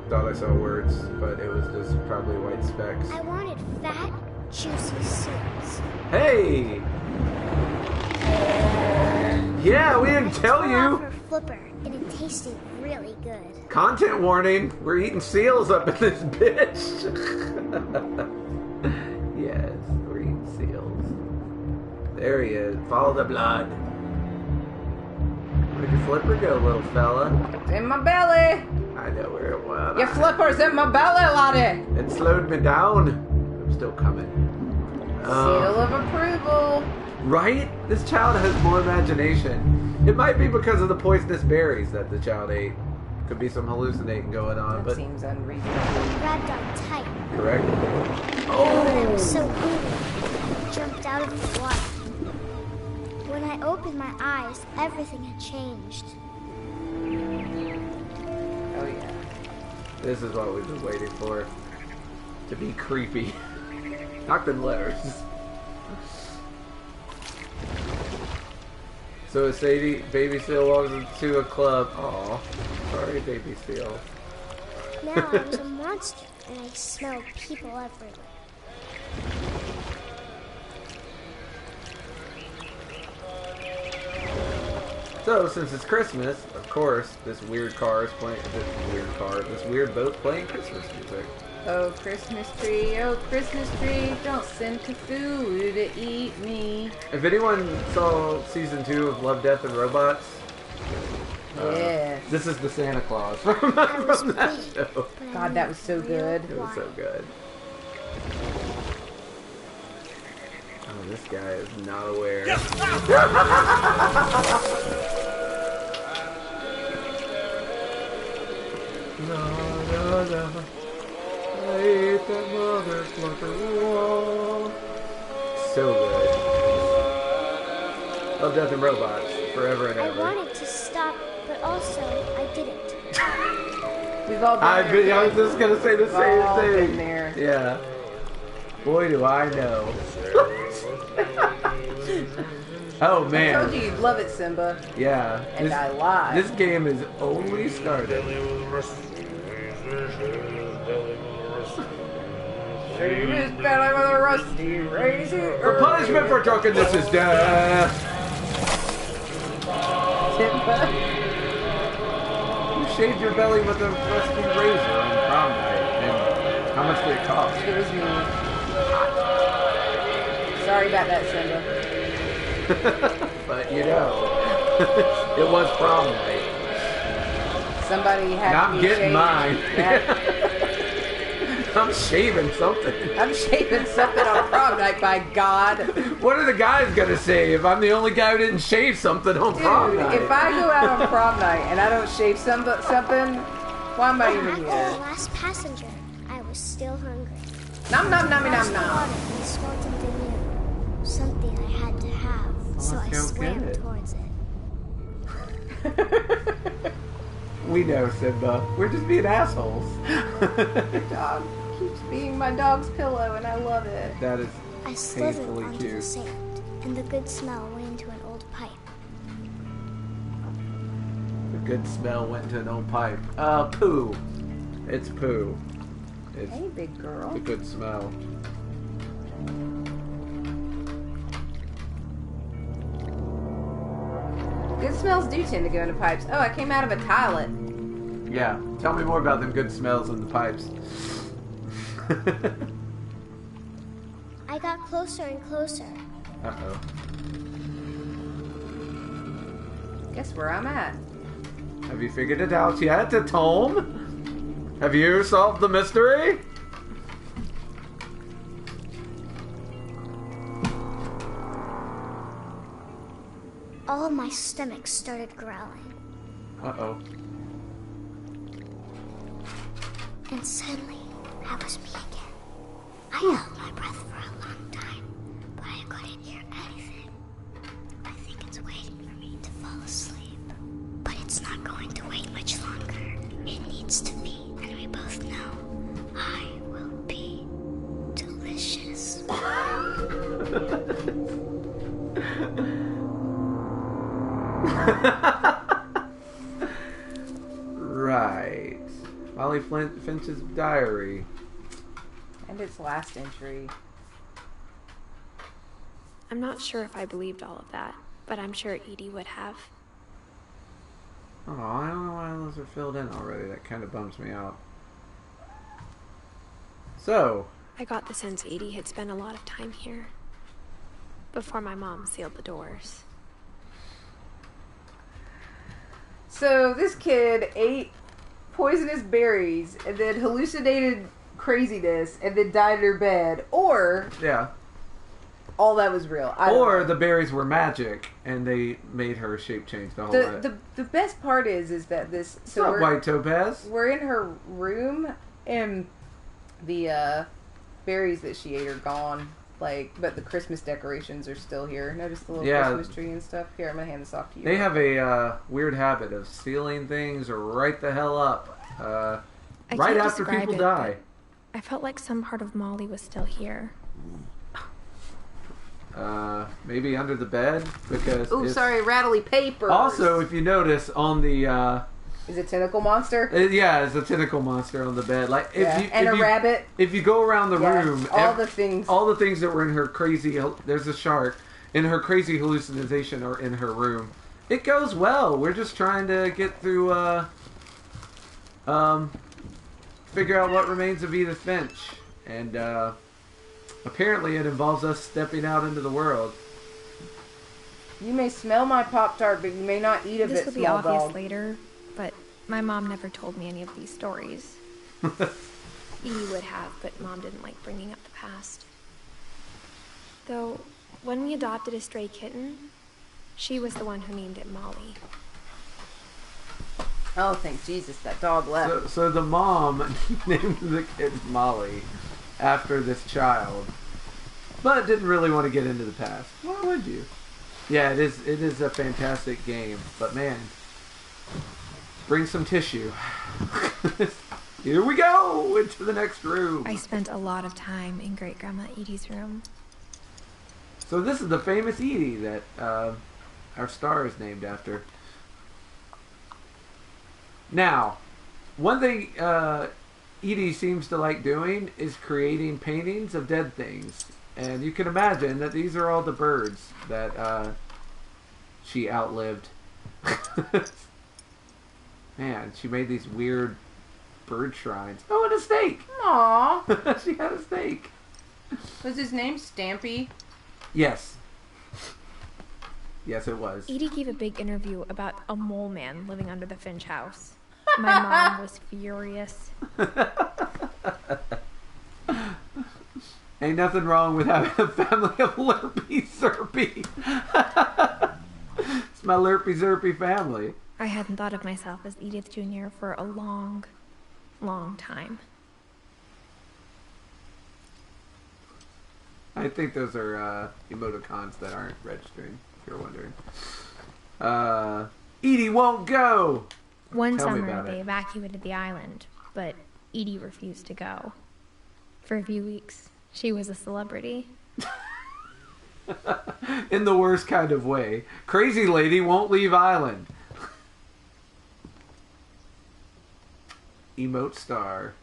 Thought I saw words, but it was just probably white specks. I wanted fat, juicy seals. Hey! Yeah, we didn't tell Tore off you! her flipper, and it tasted really good. Content warning, we're eating seals up in this bitch! Yes, we're eating seals. There he is. Follow the blood. Where'd your flipper go, little fella? It's in my belly. I know where it went. Your flipper's in my belly, laddie. It slowed me down. I'm still coming. Seal of approval. Right? This child has more imagination. It might be because of the poisonous berries that the child ate. Could be some hallucinating going on, That but seems unreasonable. Grabbed on tight. correct. I Oh! was so hungry. I jumped out of the water. When I opened my eyes, everything had changed. Oh yeah. This is what we've been waiting for. To be creepy. Not them letters. So Sadie, Baby Seal walks into a club. Aw, sorry, Baby Seal. Now I was a monster, and I smelled people everywhere. So, since it's Christmas, of course, this weird car is playing. This weird boat playing Christmas music. Oh Christmas tree, don't send Cthulhu to eat me. If anyone saw season 2 of Love, Death, and Robots, Yes. this is the Santa Claus from that show. But I God, that was so good. It was so good. Oh, this guy is not aware. I hate that motherfucker wall. So good. Love, Death, and Robots. Forever and I ever. wanted to stop, but also I didn't. We've all been I there. was just gonna say the We've all same been thing. there. Yeah. Boy, do I know. Oh I man. told you you'd love it, Simba. Yeah. And I lied. This game is only started. Shave his belly with a rusty razor. The punishment for drunkenness is death. Simba. You shaved your belly with a rusty razor on prom night. And how much did it cost? It was me. Sorry about that, Simba. But you know, it was prom night. Somebody had And to I'm be getting shaved. mine. Yeah. I'm shaving something. I'm shaving something on prom night, by God. What are the guys gonna say if I'm the only guy who didn't shave something on prom night? If I go out on prom night and I don't shave something, why am I even After the here? last passenger, I was still hungry. Nom nom nom nom Water nom. and swelled into you. Something I had to have, so I let's go swam get it. towards it. We know, Simba. We're just being assholes. Your dog keeps being my dog's pillow, and I love it. That is I slithered painfully onto the cute. sand, and the good smell went into an old pipe. The good smell went to an old pipe. Poo. It's poo. It's Hey, big girl. the good smell. Good smells do tend to go into pipes. Oh, I came out of a toilet. Yeah. Tell me more about them good smells in the pipes. I got closer and closer. Uh-oh. Guess where I'm at? Have you figured it out yet, Tom? Have you solved the mystery? All my stomach started growling, Uh-oh. and suddenly I was me again. I held my breath for a long time, but I couldn't hear anything. I think it's waiting for me to fall asleep. But it's not going to wait much longer. It needs to be, and we both know I will be delicious. Right. Molly Finch's diary. And its last entry. I'm not sure if I believed all of that, but I'm sure Edie would have. Oh, I don't know why those are filled in already. That kind of bums me out. So, I got the sense Edie had spent a lot of time here before my mom sealed the doors. So this kid ate poisonous berries and then hallucinated craziness and then died in her bed, or yeah. all that was real. I don't Or know. the berries were magic and they made her shape change the whole way. The best part is that this It's not white topaz. we're in her room and the berries that she ate are gone. Like, but the Christmas decorations are still here. Notice the little Yeah. Christmas tree and stuff. Here, I'm gonna hand this off to you. They have a weird habit of sealing things right the hell up. I Right can't after describe people it, die. but I felt like some part of Molly was still here. Maybe under the bed because. Ooh, sorry, rattly paper. Also, if you notice on the is it tentacle monster? yeah, it's a tentacle monster on the bed. Like if Yeah, you and if a you, rabbit. If you go around the Yes, room, all the things. all the things that were in her crazy. There's a shark in her crazy hallucination or in her room. It goes well. We're just trying to get through. Figure out what remains of Edith Finch, and apparently it involves us stepping out into the world. You may smell my Pop-Tart, but you may not eat of This it, will be small obvious dog. later, but my mom never told me any of these stories. Edie would have, but Mom didn't like bringing up the past. Though, when we adopted a stray kitten, she was the one who named it Molly. Oh, thank Jesus, that dog left. So the mom named the kid Molly after this child, but didn't really want to get into the past. Why would you? Yeah, it is a fantastic game, but man, bring some tissue. Here we go into the next room. I spent a lot of time in Great Grandma Edie's room. So this is the famous Edie that our star is named after. Now, one thing Edie seems to like doing is creating paintings of dead things. And you can imagine that these are all the birds that she outlived. Man, she made these weird bird shrines. Oh, and a snake! Aww. She had a snake. Was his name Stampy? Yes. Yes, it was. Edie gave a big interview about a mole man living under the Finch house. My mom was furious. Ain't nothing wrong with having a family of Lurpy Zerpy. It's my Lurpy Zerpy family. I hadn't thought of myself as Edith Jr. for a long, long time. I think those are emoticons that aren't registering, if you're wondering. Edie won't go! One Tell me summer, about they it. evacuated the island, but Edie refused to go. For a few weeks, she was a celebrity. In the worst kind of way. Crazy lady won't leave island. Emote star.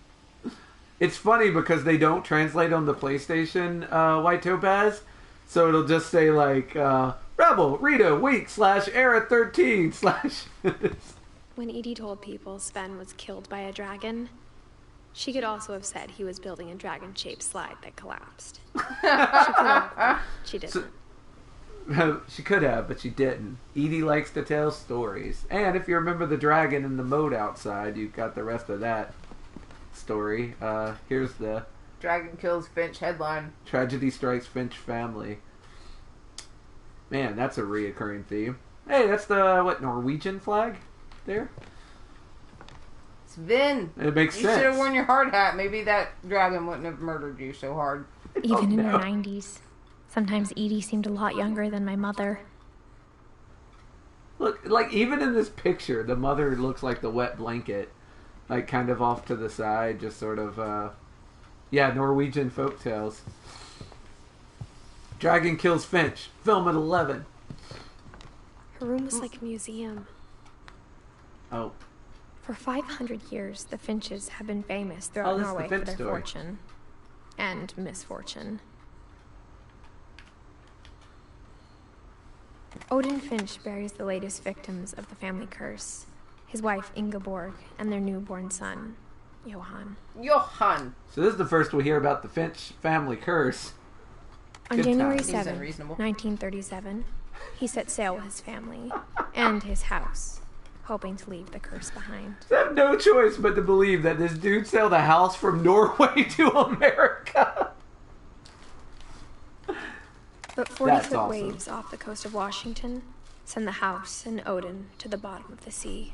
It's funny because they don't translate on the PlayStation, White Topaz. So it'll just say like, Rebel, Rita, Week, /Era 13, / When Edie told people Sven was killed by a dragon, she could also have said he was building a dragon-shaped slide that collapsed. She could have, but she didn't. She could have, but she didn't. Edie likes to tell stories. And if you remember the dragon in the moat outside, you've got the rest of that story. Here's the Dragon kills Finch headline. Tragedy strikes Finch family. Man, that's a reoccurring theme. Hey, that's the, Norwegian flag? There? Sven. It makes You sense. should have worn your hard hat. Maybe that dragon wouldn't have murdered you so hard. Even in no. her 90s. Sometimes Edie seemed a lot younger than my mother. Look, like, even in this picture, the mother looks like the wet blanket. Like, kind of off to the side, just sort of, Norwegian folktales. Dragon kills Finch. Film at 11. Her room was like a museum. Oh. For 500 years, the Finches have been famous throughout this is the Norway Finch for their story. fortune and misfortune. Odin Finch buries the latest victims of the family curse, his wife Ingeborg and their newborn son, Johan. Johan. So this is the first we hear about the Finch family curse. On Good January times. Seems 7, unreasonable. 1937, he set sail with his family and his house, hoping to leave the curse behind. I have no choice but to believe that this dude sailed a house from Norway to America. But That's 40-foot awesome. waves off the coast of Washington send the house and Odin to the bottom of the sea.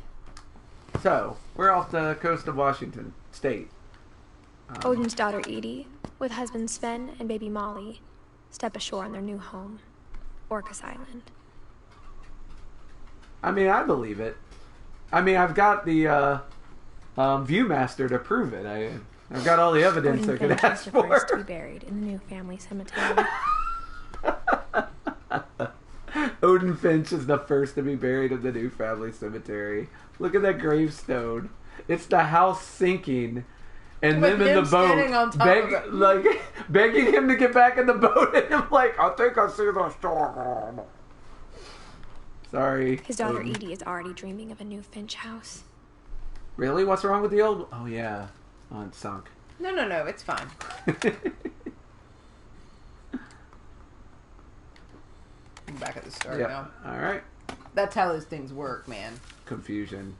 So, we're off the coast of Washington State. Odin's daughter Edie, with husband Sven and baby Molly, step ashore on their new home, Orcas Island. I mean, I believe it. I mean, I've got the Viewmaster to prove it. I've got all the evidence I Odin could Finch ask is the first to be for. buried in the new family cemetery. Odin Finch is the first to be buried in the new family cemetery. Look at that gravestone. It's the house sinking, and With them in him the boat, standing on top of it. begging him to get back in the boat, and I'm like, I think I see the storm. Sorry. His daughter Odin. Edie is already dreaming of a new Finch house. Really? What's wrong with the old? Oh yeah, oh, it's sunk. No, it's fine. I'm back at the start now. All right. That's how those things work, man. Confusion.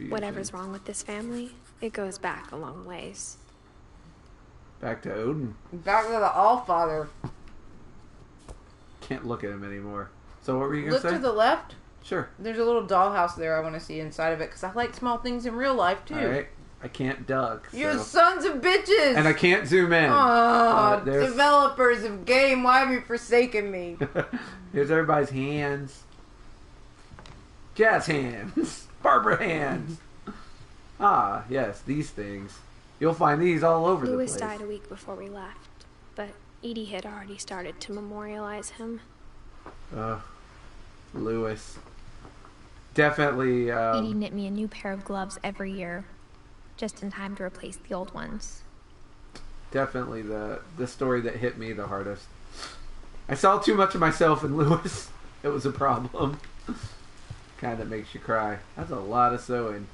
Whatever's wrong with this family, it goes back a long ways. Back to Odin. Back to the Allfather. Can't look at him anymore. So what were you gonna Look say? to the left. Sure. There's a little dollhouse there I want to see inside of it because I like small things in real life too. All right. I can't duck. You so- sons of bitches! And I can't zoom in. Oh, there's- developers of game, why have you forsaken me? Here's everybody's hands. Jazz hands. Barbara hands. Ah, yes, these things. You'll find these all over Louis the place. died a week before we left, but Edie had already started to memorialize him. Louis. Definitely, Edie knit me a new pair of gloves every year, just in time to replace the old ones. definitely the story that hit me the hardest. I saw too much of myself in Louis. It was a problem. Kind of makes you cry. That's a lot of sewing.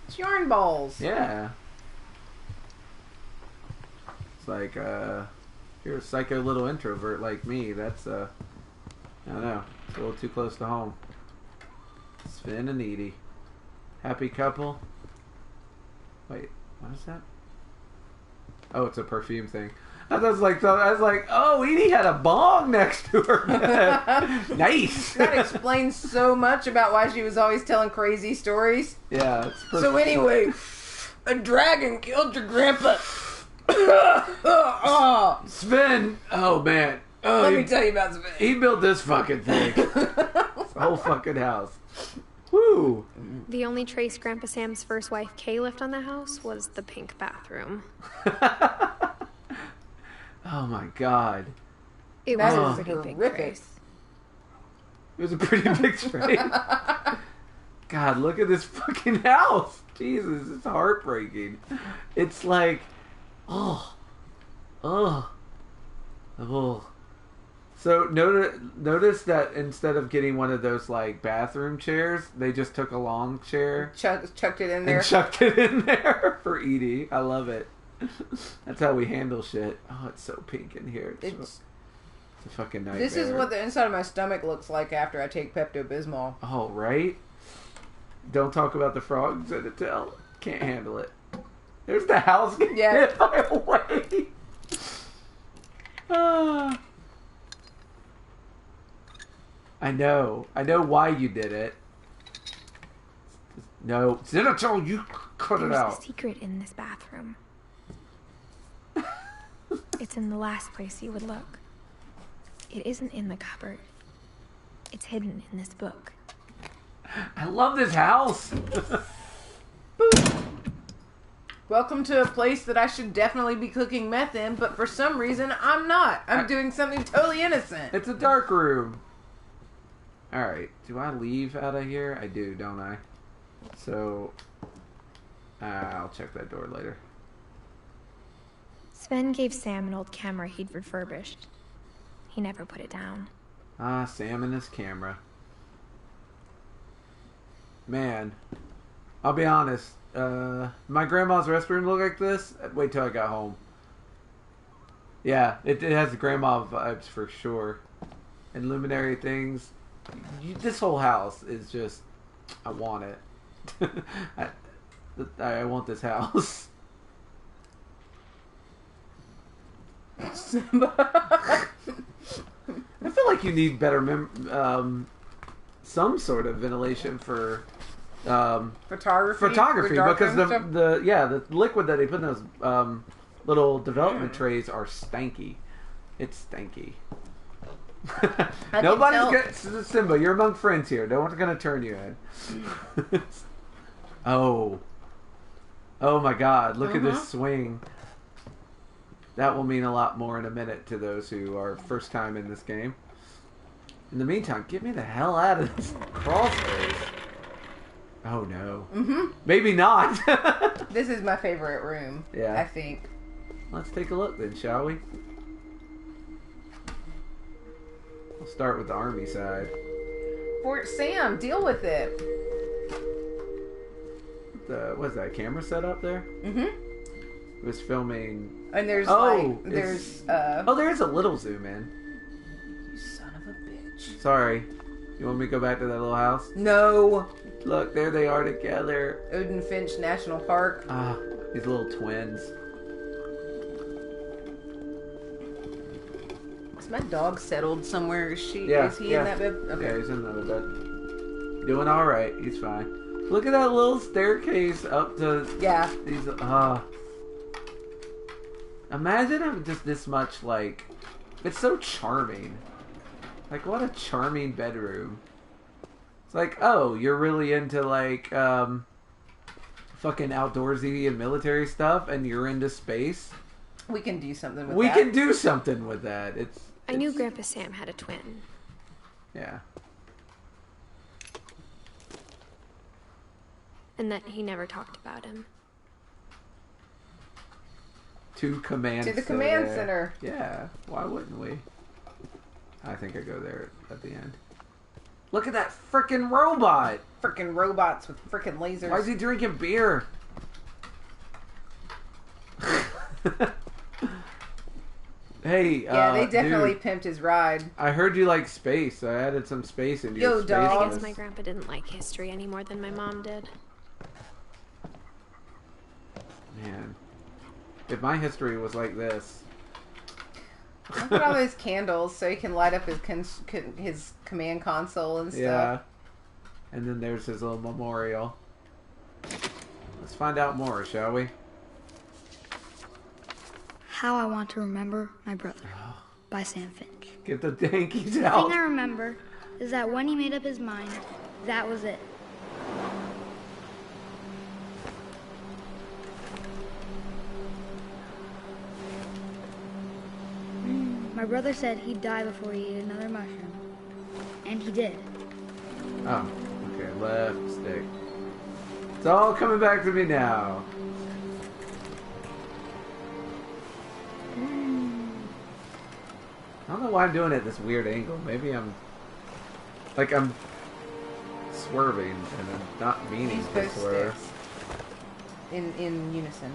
It's yarn balls. Yeah. It's like, you're a psycho little introvert like me. That's, I don't know. It's a little too close to home. Sven and Edie. Happy couple. Wait, what is that? Oh, it's a perfume thing. I was like, oh, Edie had a bong next to her bed. Nice. That explains so much about why she was always telling crazy stories. Yeah, it's perfect. So anyway, a dragon killed your grandpa. Sven, oh man. Oh, Let me tell you about Sven. He built this fucking thing. This whole fucking house. Woo. The only trace Grandpa Sam's first wife Kay left on the house was the pink bathroom. Oh my god. It was That a is pretty big horrific. trace. It was a pretty big train. God, look at this fucking house. Jesus, it's heartbreaking. It's like, oh. So notice that instead of getting one of those like bathroom chairs, they just took a long chair, Chucked it in there. and chucked it in there for Edie. I love it. That's how we handle shit. Oh, it's so pink in here. It's a fucking nightmare. This is what the inside of my stomach looks like after I take Pepto-Bismol. Oh, right? Don't talk about the frogs in the tail. Can't handle it. There's the house getting hit by a wave. I know why you did it. No, Zenitol, you cut it There's out. a secret in this bathroom. It's in the last place you would look. It isn't in the cupboard. It's hidden in this book. I love this house. Welcome to a place that I should definitely be cooking meth in, but for some reason I'm not. I'm doing something totally innocent. It's a dark room. Alright, do I leave out of here? I do, don't I? So, I'll check that door later. Sven gave Sam an old camera he'd refurbished. He never put it down. Ah, Sam and his camera. Man, I'll be honest. My grandma's restroom looked like this. Wait till I got home. Yeah, it has grandma vibes for sure. And luminary things. This whole house is just... I want it. I want this house. I feel like you need better some sort of ventilation for Photography because the liquid that they put in those little development trays are stanky. It's stanky. Nobody's gonna... Simba, you're among friends here. No one's gonna turn you in. Oh my god, look at this swing. That will mean a lot more in a minute to those who are first time in this game. In the meantime, get me the hell out of this crawl space. Oh no. Maybe not. This is my favorite room. Yeah. I think. Let's take a look then, shall we? We'll start with the army side. Fort Sam, deal with it. What's that, camera set up there? It was filming... And there's there's a little zoom in. You son of a bitch. Sorry. You want me to go back to that little house? No. Look, there they are together. Edith Finch National Park. Ah, these little twins. Is my dog settled somewhere? Is he in that bed? Okay. Yeah, he's in another bed. Doing alright. He's fine. Look at that little staircase up to... Yeah. These... Imagine having just this much, like... It's so charming. Like, what a charming bedroom. It's like, oh, you're really into, like, fucking outdoorsy and military stuff, and you're into space? We can do something with that. We can do something with that. I knew Grandpa Sam had a twin. Yeah. And that he never talked about him. To the command center. Yeah, why wouldn't we? I think I go there at the end. Look at that frickin' robot! Frickin' robots with frickin' lasers. Why is he drinking beer? Hey, yeah, they definitely dude, pimped his ride. I heard you like space. I added some space into your space dog. I guess my grandpa didn't like history any more than my mom did. Man. If my history was like this, Look at all those candles so he can light up his command console and stuff. Yeah. And then there's his little memorial. Let's find out more, shall we? How I Want to Remember My Brother by Sam Finch. Get the Yankees The out. thing I remember is that when he made up his mind, that was it. My brother said he'd die before he ate another mushroom. And he did. Oh, okay, left stick. It's all coming back to me now. I don't know why I'm doing it at this weird angle. Maybe I'm swerving and I'm not meaning These to both swerve. sticks. In unison.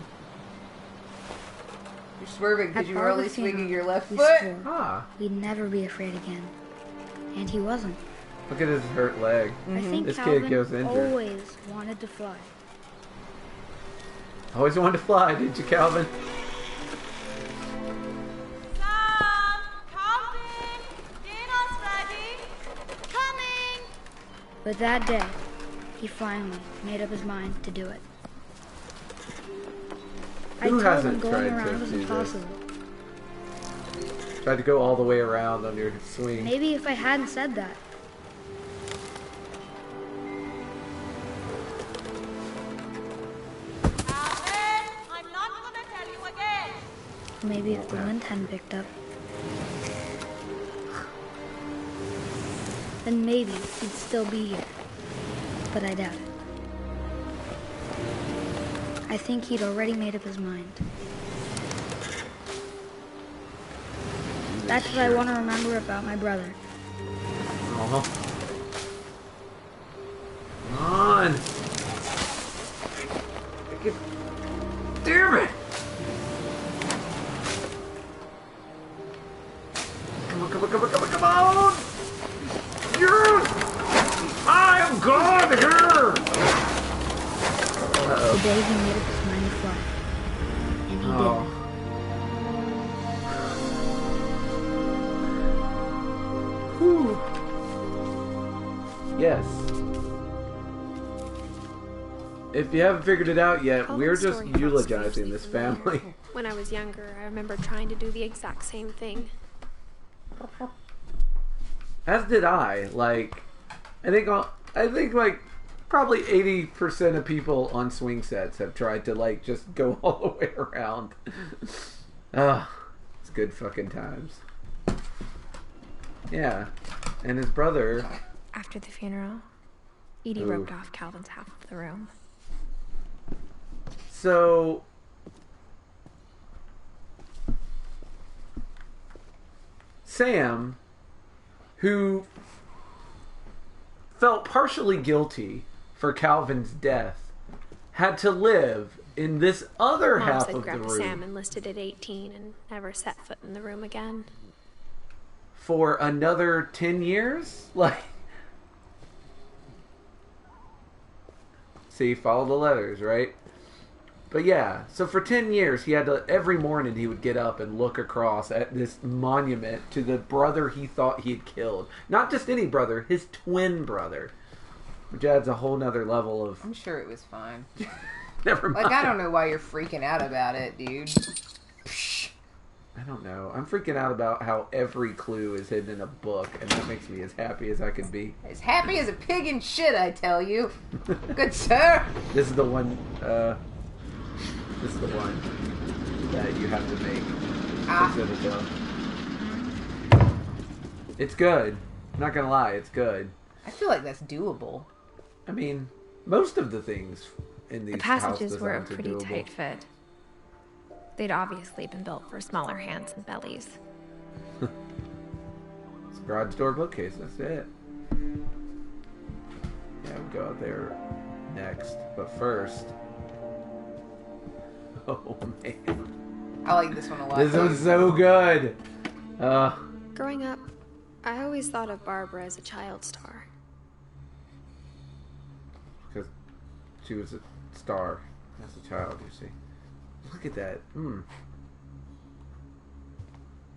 You're swerving because At you were only Barbara's swinging funeral, your left we foot. swore Ah, we'd never be afraid again. And he wasn't. look at his hurt leg. I think This kid Calvin goes injured. always wanted to fly. Always wanted to fly, didn't you, Calvin? Sam! Calvin! Dinner's ready! Coming! But that day, he finally made up his mind to do it. I Who told hasn't him going tried to around was do this? impossible. Tried to go all the way around on your swing. Maybe if I hadn't said that, Calvin! I'm not gonna tell you again! maybe if the wind hadn't picked up, then maybe he'd still be here. But I doubt it. I think he'd already made up his mind. That's what I want to remember about my brother. Oh. Come on. Damn it! Come on, come on, come on, come on, come on! Yes! I am God here! The day he made up his mind to fly. And he Oh. Whew. Yes. If you haven't figured it out yet, Calvin's we're just story felt eulogizing strangely this familiar. family. When I was younger, I remember trying to do the exact same thing. As did I. Like, I think like probably 80% of people on swing sets have tried to like just go all the way around. It's good fucking times. Yeah, and his brother. After the funeral, Edie Ooh. roped off Calvin's half of the room. So, Sam, who felt partially guilty for Calvin's death, had to live in this other Mom half said of the Grandpa room Sam enlisted at 18 and never set foot in the room again. for another 10 years? Like, see, follow the letters, right? But yeah, so for 10 years, he had to, every morning he would get up and look across at this monument to the brother he thought he had killed. Not just any brother, his twin brother. Which adds a whole nother level of, I'm sure it was fine. never mind. Like, I don't know why you're freaking out about it, dude. I don't know. I'm freaking out about how every clue is hidden in a book, and that makes me as happy as I can be. As happy as a pig in shit, I tell you. Good sir. This is the one, this is the one that you have to make. It's good. I'm not gonna lie, it's good. I feel like that's doable. I mean, most of the things in these The passages house were a designs are pretty doable. tight fit. They'd obviously been built for smaller hands and bellies. It's a garage door bookcase, that's it. Yeah, we'll go out there next. But first... Oh, man. I like this one a lot. This one's so good! Growing up, I always thought of Barbara as a child star. Because she was a star as a child, you see. Look at that.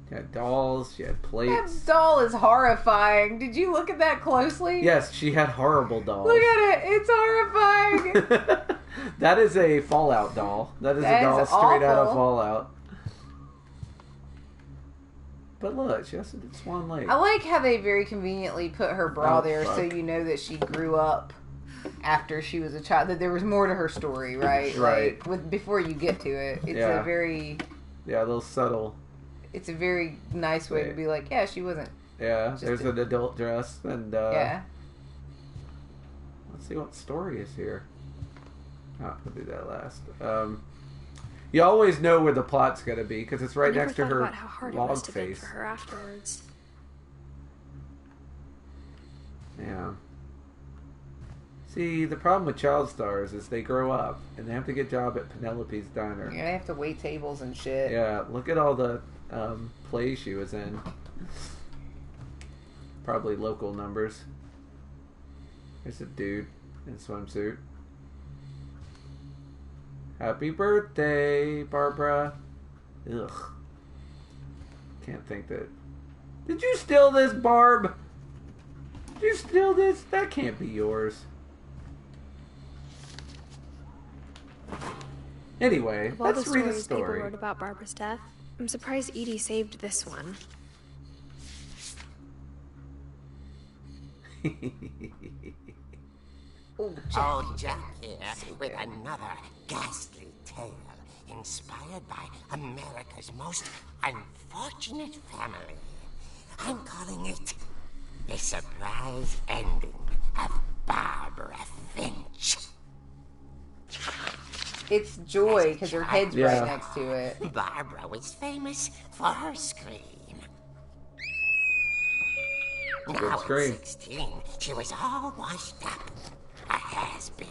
She had dolls. She had plates. That doll is horrifying. Did you look at that closely? Yes, she had horrible dolls. Look at it. It's horrifying. That is a Fallout doll. That is That a doll is straight out of awful. Fallout. But look, she also did Swan Lake. I like how they very conveniently put her bra there so fuck. you know that she grew up after she was a child. That there was more to her story, right? Right. Like, before you get to it. It's Yeah. a very... Yeah, a little subtle. It's a very nice way to be like, yeah, she wasn't... Yeah, Just there's an adult dress, and yeah. let's see what story is here. Oh, we'll do that last. You always know where the plot's gonna be because it's right I never next to thought her about how hard it log must have been face. for her afterwards. Yeah. See, the problem with child stars is they grow up and they have to get a job at Penelope's Diner. You're gonna have to wait tables and shit. Yeah, look at all the plays she was in. Probably local numbers. There's a dude in a swimsuit. Happy birthday, Barbara. Ugh. Can't think that... Did you steal this, Barb? Did you steal this? That can't be yours. Anyway, Of all the let's read a stories people story. wrote about Barbara's death, I'm surprised Edie saved this one. Oh, Jack here with another ghastly tale inspired by America's most unfortunate family. I'm calling it The Surprise Ending of Barbara Finch. It's Joy, because her head's Yeah. right next to it. Barbara was famous for her scream. Now at scream. 16, she was all washed up. A has-been.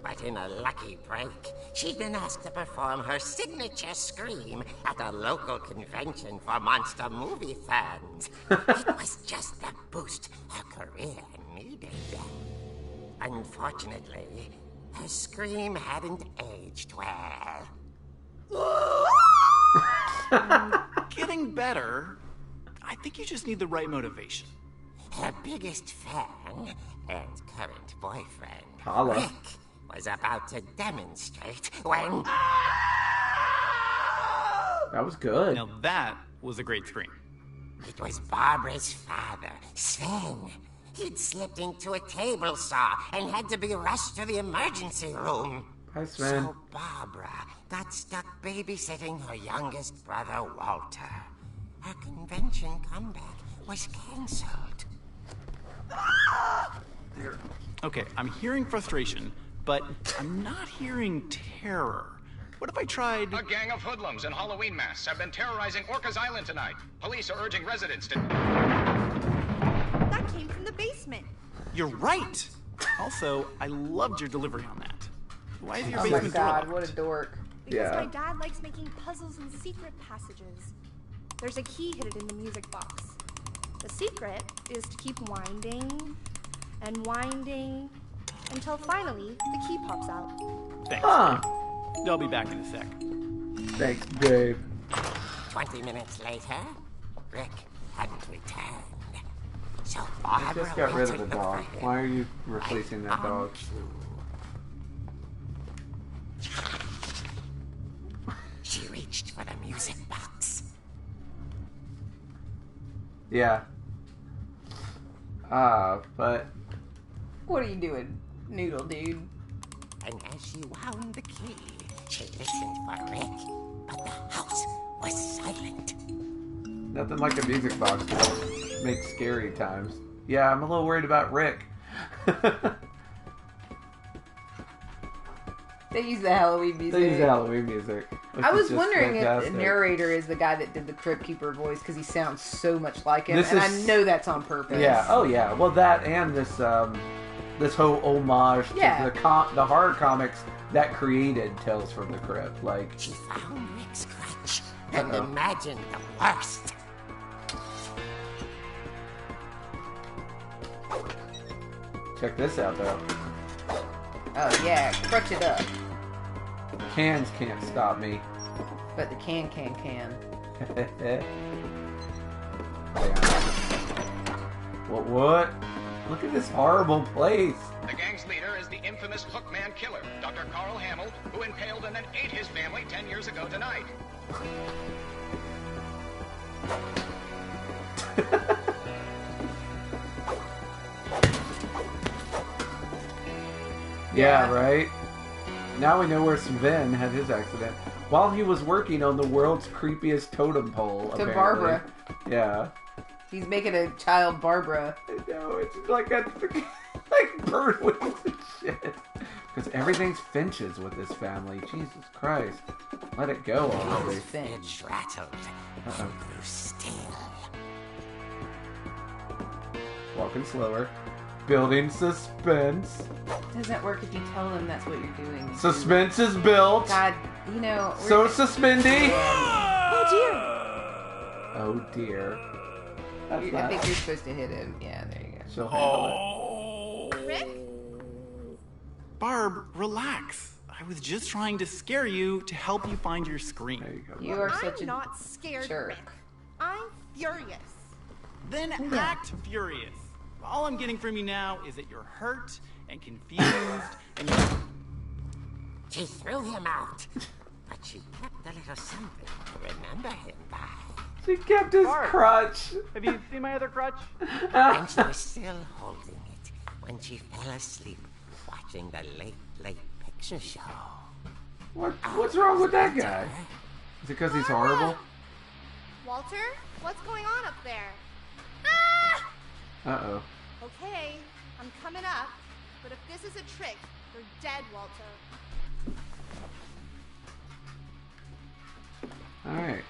But in a lucky break, she'd been asked to perform her signature scream at a local convention for monster movie fans. It was just the boost her career needed. Unfortunately, her scream hadn't aged well. Getting better. I think you just need the right motivation. Her biggest fan and current boyfriend, Holla. Rick, was about to demonstrate when... That was good. Now that was a great scream. It was Barbara's father, Sven. He'd slipped into a table saw and had to be rushed to the emergency room. Hi, Sven. So Barbara got stuck babysitting her youngest brother, Walter. Her convention comeback was cancelled. Okay, I'm hearing frustration, but I'm not hearing terror. What if I tried... A gang of hoodlums in Halloween masks have been terrorizing Orcas Island tonight. Police are urging residents to... That came from the basement. You're right! Also, I loved your delivery on that. Why is your Oh my basement door god, locked? what a dork. Because Yeah. my dad likes making puzzles and secret passages. There's a key hidden in the music box. The secret is to keep winding and winding until finally the key pops out. Thanks. Huh. I'll be back in a sec. Thanks, babe. 20 minutes later, Rick hadn't returned. So I Barbara just got rid went of to the look dog. for him. Why are you replacing that On dog? cue. She reached for the music box. Yeah. But What are you doing, noodle dude? And as she wound the key, she listened for Rick, but the house was silent. nothing like a music box to make scary times. Yeah, I'm a little worried about Rick. They use the Halloween music. They use Halloween music. which I is was just wondering fantastic. if the narrator is the guy that did the Crypt Keeper voice because he sounds so much like him, This and is- I know that's on purpose. Yeah. Oh, yeah. Well, that and this this whole homage to Yeah. the horror comics that created Tales from the Crypt. Like, She found Rick's crutch and Uh-oh. imagined the worst. check this out though. Oh yeah, crutch it up. Cans can't stop me. But the can. What? Look at this horrible place. The gang's leader is the infamous Hookman killer, Dr. Carl Hamill, who impaled and then ate his family 10 years ago tonight. Yeah, right? Now we know where Sven had his accident. While he was working on the world's creepiest totem pole, To apparently. Barbara. Yeah. He's making a child Barbara. I know, it's like a like bird wings and shit. Because everything's Finches with this family. Jesus Christ. Let it go already. Finch rattled. Uh-oh. Grew still. Walking slower. Building suspense. Doesn't work if you tell them that's what you're doing. Suspense is built. God, you know. So suspendy. Oh dear. Oh dear. That's I think you're supposed to hit him. Yeah, there you go. She'll handle it. Rick? Barb, relax. I was just trying to scare you to help you find your screen. There you go. You are such I'm a not scared, jerk. Rick. I'm furious. Then act furious. All I'm getting from you now is that you're hurt and confused and you're... She threw him out, but she kept a little something to remember him by. She kept his crutch. Have you seen my other crutch? And she was still holding it when she fell asleep watching the Late Picture Show. What's wrong with that guy? Is it because he's horrible? Walter, what's going on up there? Uh-oh. Okay, I'm coming up, but if this is a trick, you're dead, Walter. Alright.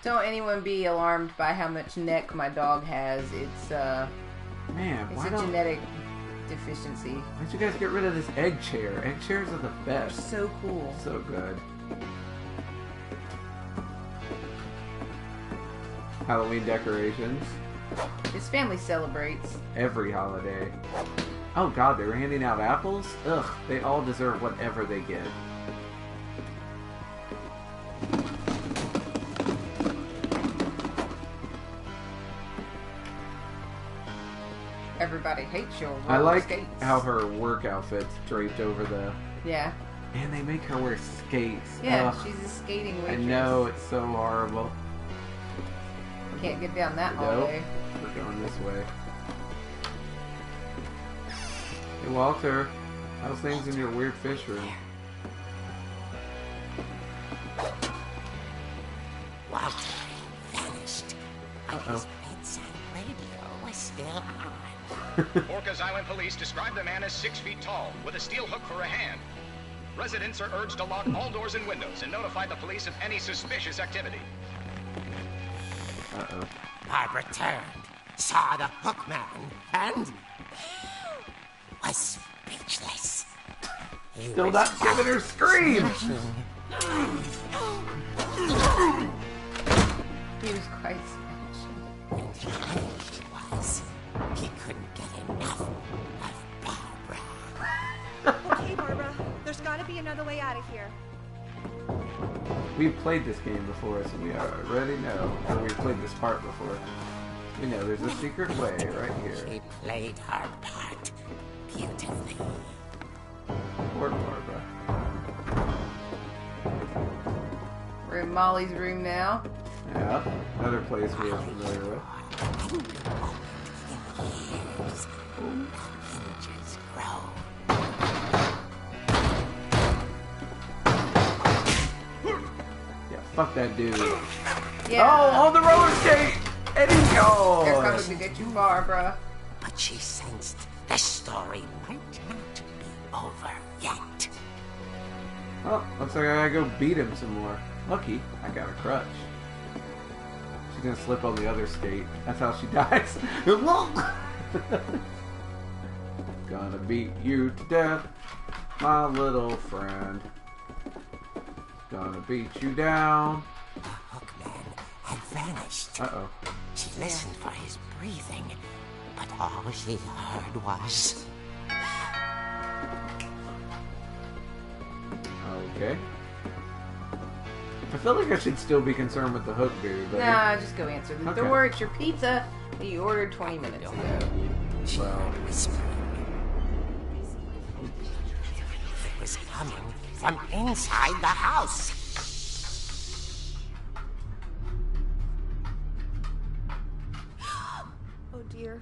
Don't anyone be alarmed by how much neck my dog has. It's Man, it's why a don't genetic deficiency. why'd you guys get rid of this egg chair? Egg chairs are the They're best. so cool. So good. Halloween decorations. His family celebrates. Every holiday. Oh god, they were handing out apples? Ugh, they all deserve whatever they get. Everybody hates your roller I like skates. how her work outfit's draped over the... Yeah. And they make her wear skates. Yeah, Ugh, she's a skating I waitress. know, it's so horrible. Can't get down that Nope. hallway. We're going this way. Hey Walter, how's things in your weird fish room? Walter vanished, but Uh-oh. his bedside radio was still on. Orcas Island police describe the man as 6 feet tall, with a steel hook for a hand. Residents are urged to lock all doors and windows and notify the police of any suspicious activity. Uh-oh. Barbara turned, saw the hook man, and was speechless. He Still was not giving her scream! He was quite smashing. And he was. He couldn't get enough of Barbara. Okay, Barbara, there's gotta be another way out of here. We've played this game before, so we already know. Or we've played this part before. We know there's a secret way right here. She played her part beautifully. Poor Barbara. We're in Molly's room now. Yeah, another place we're familiar with. Years, hinges grow. Yeah, fuck that dude. Yeah. Oh, on the roller skate! Eddie, They're oh! coming to get you, Barbara. But she sensed the story might not be over yet. Oh, looks like I gotta go beat him some more. Lucky, I got a crutch. She's gonna slip on the other skate. That's how she dies. Gonna beat you to death, my little friend. Gonna beat you down. The hookman had vanished. Uh-oh. She listened for his breathing, but all she heard was... Okay. I feel like I should still be concerned with the hook dude. But Nah, just go answer the Okay. door. It's your pizza that you ordered 20 minutes ago. Well, It was coming from inside the house. Oh dear.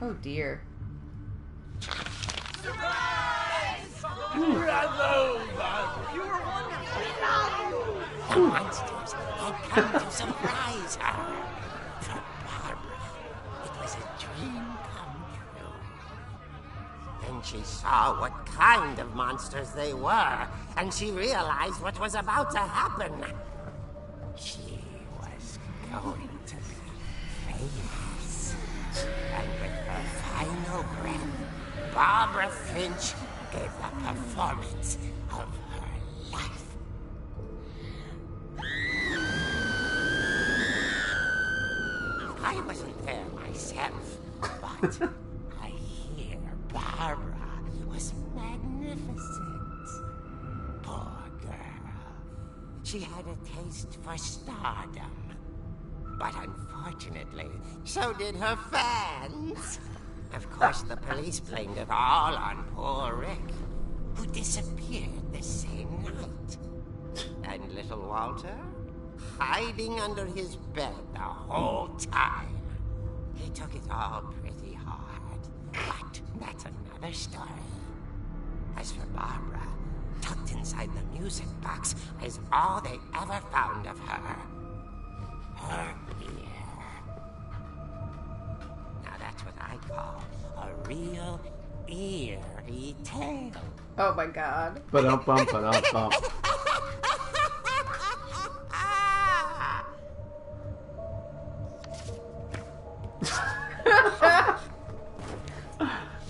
Oh dear. The monsters had come to surprise her. For Barbara, it was a dream come true. Then she saw what kind of monsters they were, and she realized what was about to happen. She was going to be famous. And with her final breath, Barbara Finch gave the performance of her life. I wasn't there myself, but I hear Barbara was magnificent. Poor girl. She had a taste for stardom. But unfortunately, so did her fans. Of course, the police blamed it all on poor Rick, who disappeared the same night. And little Walter? Hiding under his bed the whole time. He took it all pretty hard. But that's another story. As for Barbara, tucked inside the music box is all they ever found of her. Her ear. Now that's what I call a real eerie tale. Oh my god. ba-dum-bump, ba-dum-bump.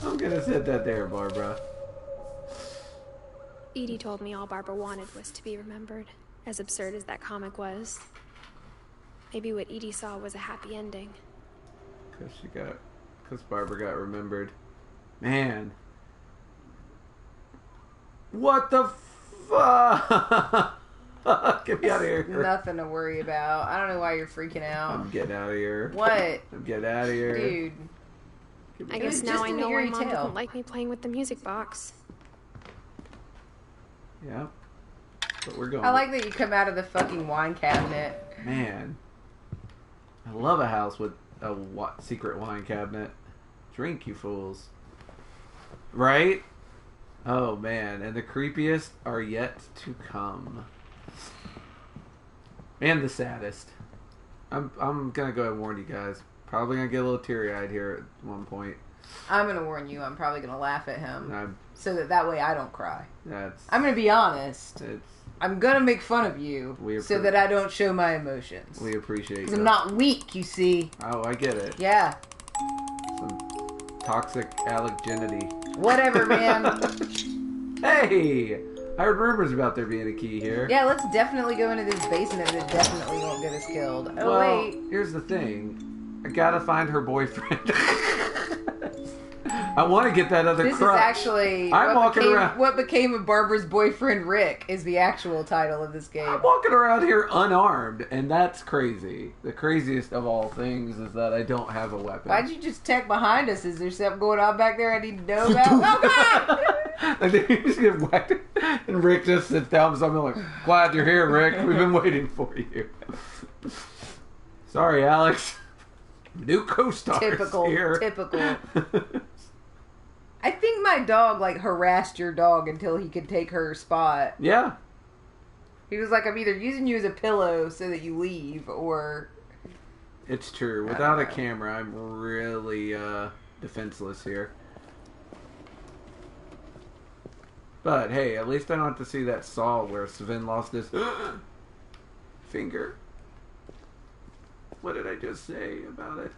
I'm gonna set that there, Barbara. Edie told me all Barbara wanted was to be remembered, as absurd as that comic was. Maybe what Edie saw was a happy ending. Cause Barbara got remembered. Man. What the fuck? Get me out of here. Nothing to worry about. I don't know why you're freaking out. I'm getting out of here. What? I'm getting out of here. Dude. I guess now I know why Mom didn't like me playing with the music box. Yeah. But we're going. I like that you come out of the fucking wine cabinet. Man. I love a house with a secret wine cabinet. Drink, you fools. Right? Oh, man. And the creepiest are yet to come. And the saddest. I'm gonna go ahead and warn you guys. Probably gonna get a little teary-eyed here at one point. I'm gonna warn you. I'm probably gonna laugh at him. So that way I don't cry. That's. I'm gonna be honest. It's. I'm gonna make fun of you so that I don't show my emotions. We appreciate it. Because I'm not weak, you see. Oh, I get it. Yeah. Some toxic allergenity. Whatever, man. Hey! I heard rumors about there being a key here. Yeah, let's definitely go into this basement that definitely won't get us killed. Oh, well, wait. Here's the thing. I gotta find her boyfriend. I want to get that other This crutch. is actually what became of Barbara's boyfriend Rick is the actual title of this game. I'm walking around here unarmed, and that's crazy. The craziest of all things is that I don't have a weapon. Why'd you just check behind us? Is there something going on back there I need to know about? Oh, God! And then you just get whacked, and Rick just sits down beside me like, glad you're here, Rick. We've been waiting for you. Sorry, Alex. New co-stars here. Typical. I think my dog, harassed your dog until he could take her spot. Yeah. He was like, I'm either using you as a pillow so that you leave, or... It's true. Without a camera, I'm really defenseless here. But, hey, at least I don't have to see that saw where Sven lost his finger. What did I just say about it?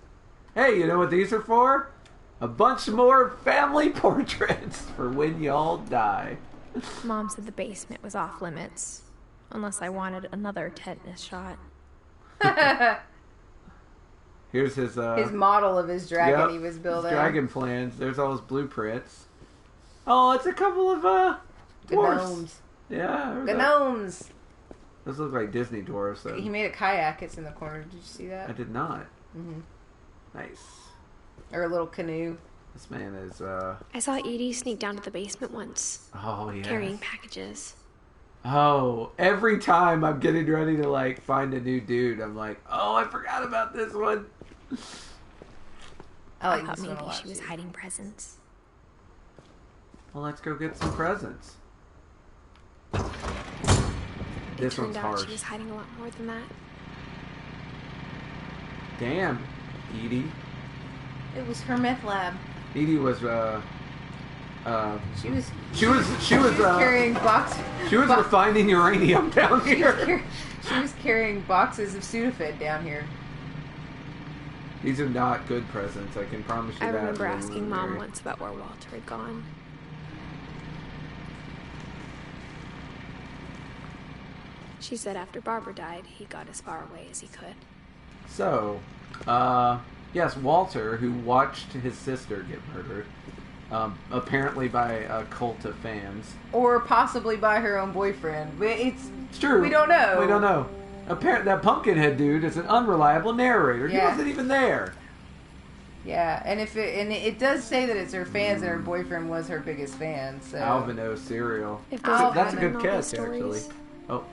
Hey, you know what these are for? A bunch more family portraits for when y'all die. Mom said the basement was off limits, unless I wanted another tetanus shot. Here's his model of his dragon he was building. His dragon plans. There's all his blueprints. Oh, it's a couple of dwarves. Gnomes. Yeah. Gnomes. Those look like Disney dwarves, though. He made a kayak. It's in the corner. Did you see that? I did not. Mm-hmm. Nice. Or a little canoe. This man is, I saw Edie sneak down to the basement once. Oh, yeah. Carrying packages. Oh, every time I'm getting ready to, like, find a new dude, I'm like, oh, I forgot about this one. I thought maybe she was hiding presents. Well, let's go get some presents. It turned out she was hiding a lot more than that. Damn, Edie. It was her meth lab. Edie was, She was carrying boxes. She was refining uranium down here. She was carrying boxes of Sudafed down here. These are not good presents, I can promise you I that. remember asking Mom once about where Walter had gone. She said after Barbara died, he got as far away as he could. So, yes, Walter, who watched his sister get murdered, apparently by a cult of fans. Or possibly by her own boyfriend. It's true. We don't know. We don't know. That Pumpkinhead dude is an unreliable narrator. Yeah. He wasn't even there. Yeah, and it does say that it's her fans and her boyfriend was her biggest fan. So Alvino cereal. That's a good catch, actually. Oh.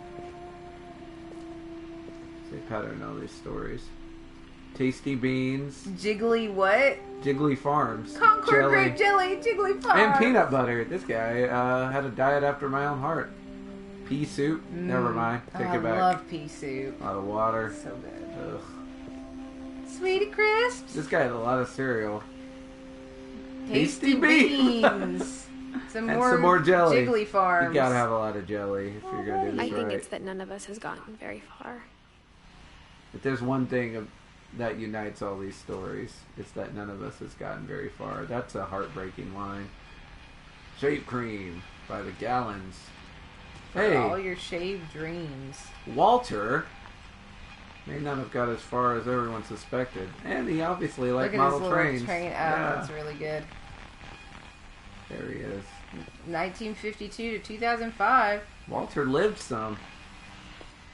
They pattern all these stories. Tasty beans. Jiggly what? Jiggly Farms. Concord grape jelly, Jiggly Farms. And peanut butter. This guy had a diet after my own heart. Pea soup. Never mind. Take it back. I love pea soup. A lot of water. So good. Ugh. Sweetie Crisps. This guy had a lot of cereal. Tasty beans. Some more jelly. Jiggly Farms. You gotta have a lot of jelly if you're gonna do this I think right. it's that none of us has gotten very far. If there's one thing that unites all these stories, it's that none of us has gotten very far. That's a heartbreaking line. Shave cream by the gallons. Hey, for all your shaved dreams. Walter may not have got as far as everyone suspected, and he obviously liked model trains. Train. Oh, yeah. That's really good. There he is. 1952 to 2005. Walter lived some.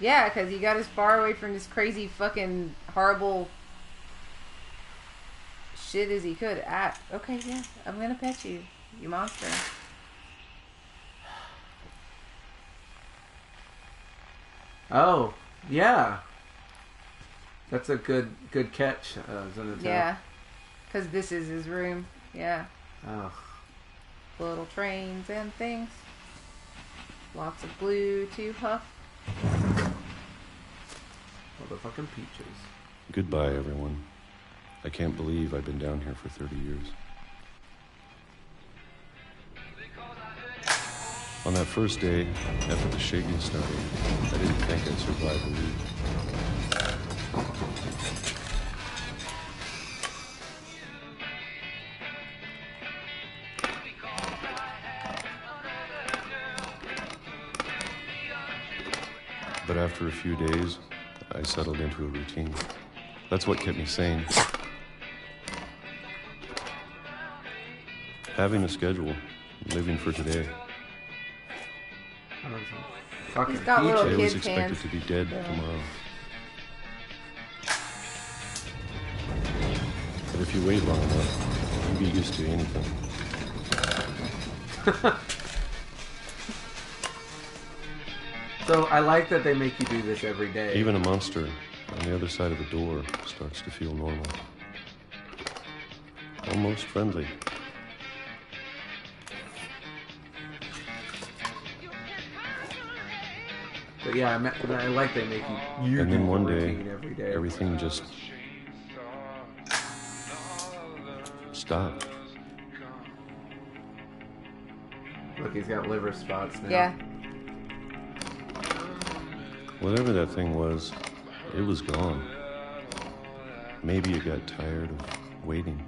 Yeah, because he got as far away from this crazy fucking horrible shit as he could. Okay, yeah, I'm gonna pet you, you monster. Oh, yeah. That's a good catch, Zenithal. Yeah, because this is his room. Yeah. Oh. Little trains and things. Lots of glue to huff. Motherfucking peaches. Goodbye, everyone. I can't believe I've been down here for 30 years. On that first day, after the shaking started, I didn't think I'd survive a week. But after a few days, I settled into a routine. That's what kept me sane. Having a schedule, living for today. Fucking He's got little I was kid expected hands. to be dead tomorrow. But if you wait long enough, you get used to anything. So I like that they make you do this every day. Even a monster on the other side of the door starts to feel normal. Almost friendly. But yeah, I like they make you And do then one the day, routine every day. everything just stopped. Look, he's got liver spots now. Yeah. Whatever that thing was, it was gone. Maybe it got tired of waiting.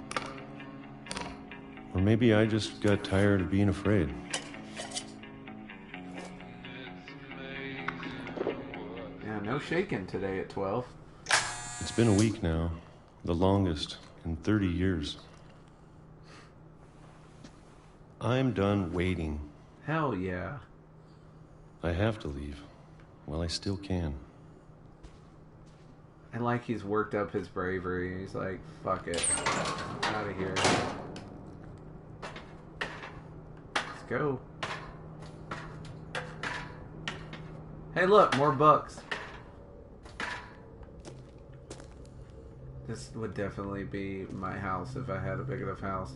Or maybe I just got tired of being afraid. Yeah, no shaking today at 12. It's been a week now, the longest in 30 years. I'm done waiting. Hell yeah. I have to leave. while I still can. And like he's worked up his bravery. He's like, fuck it. I'm out of here. Let's go. Hey, look, more books. This would definitely be my house if I had a big enough house.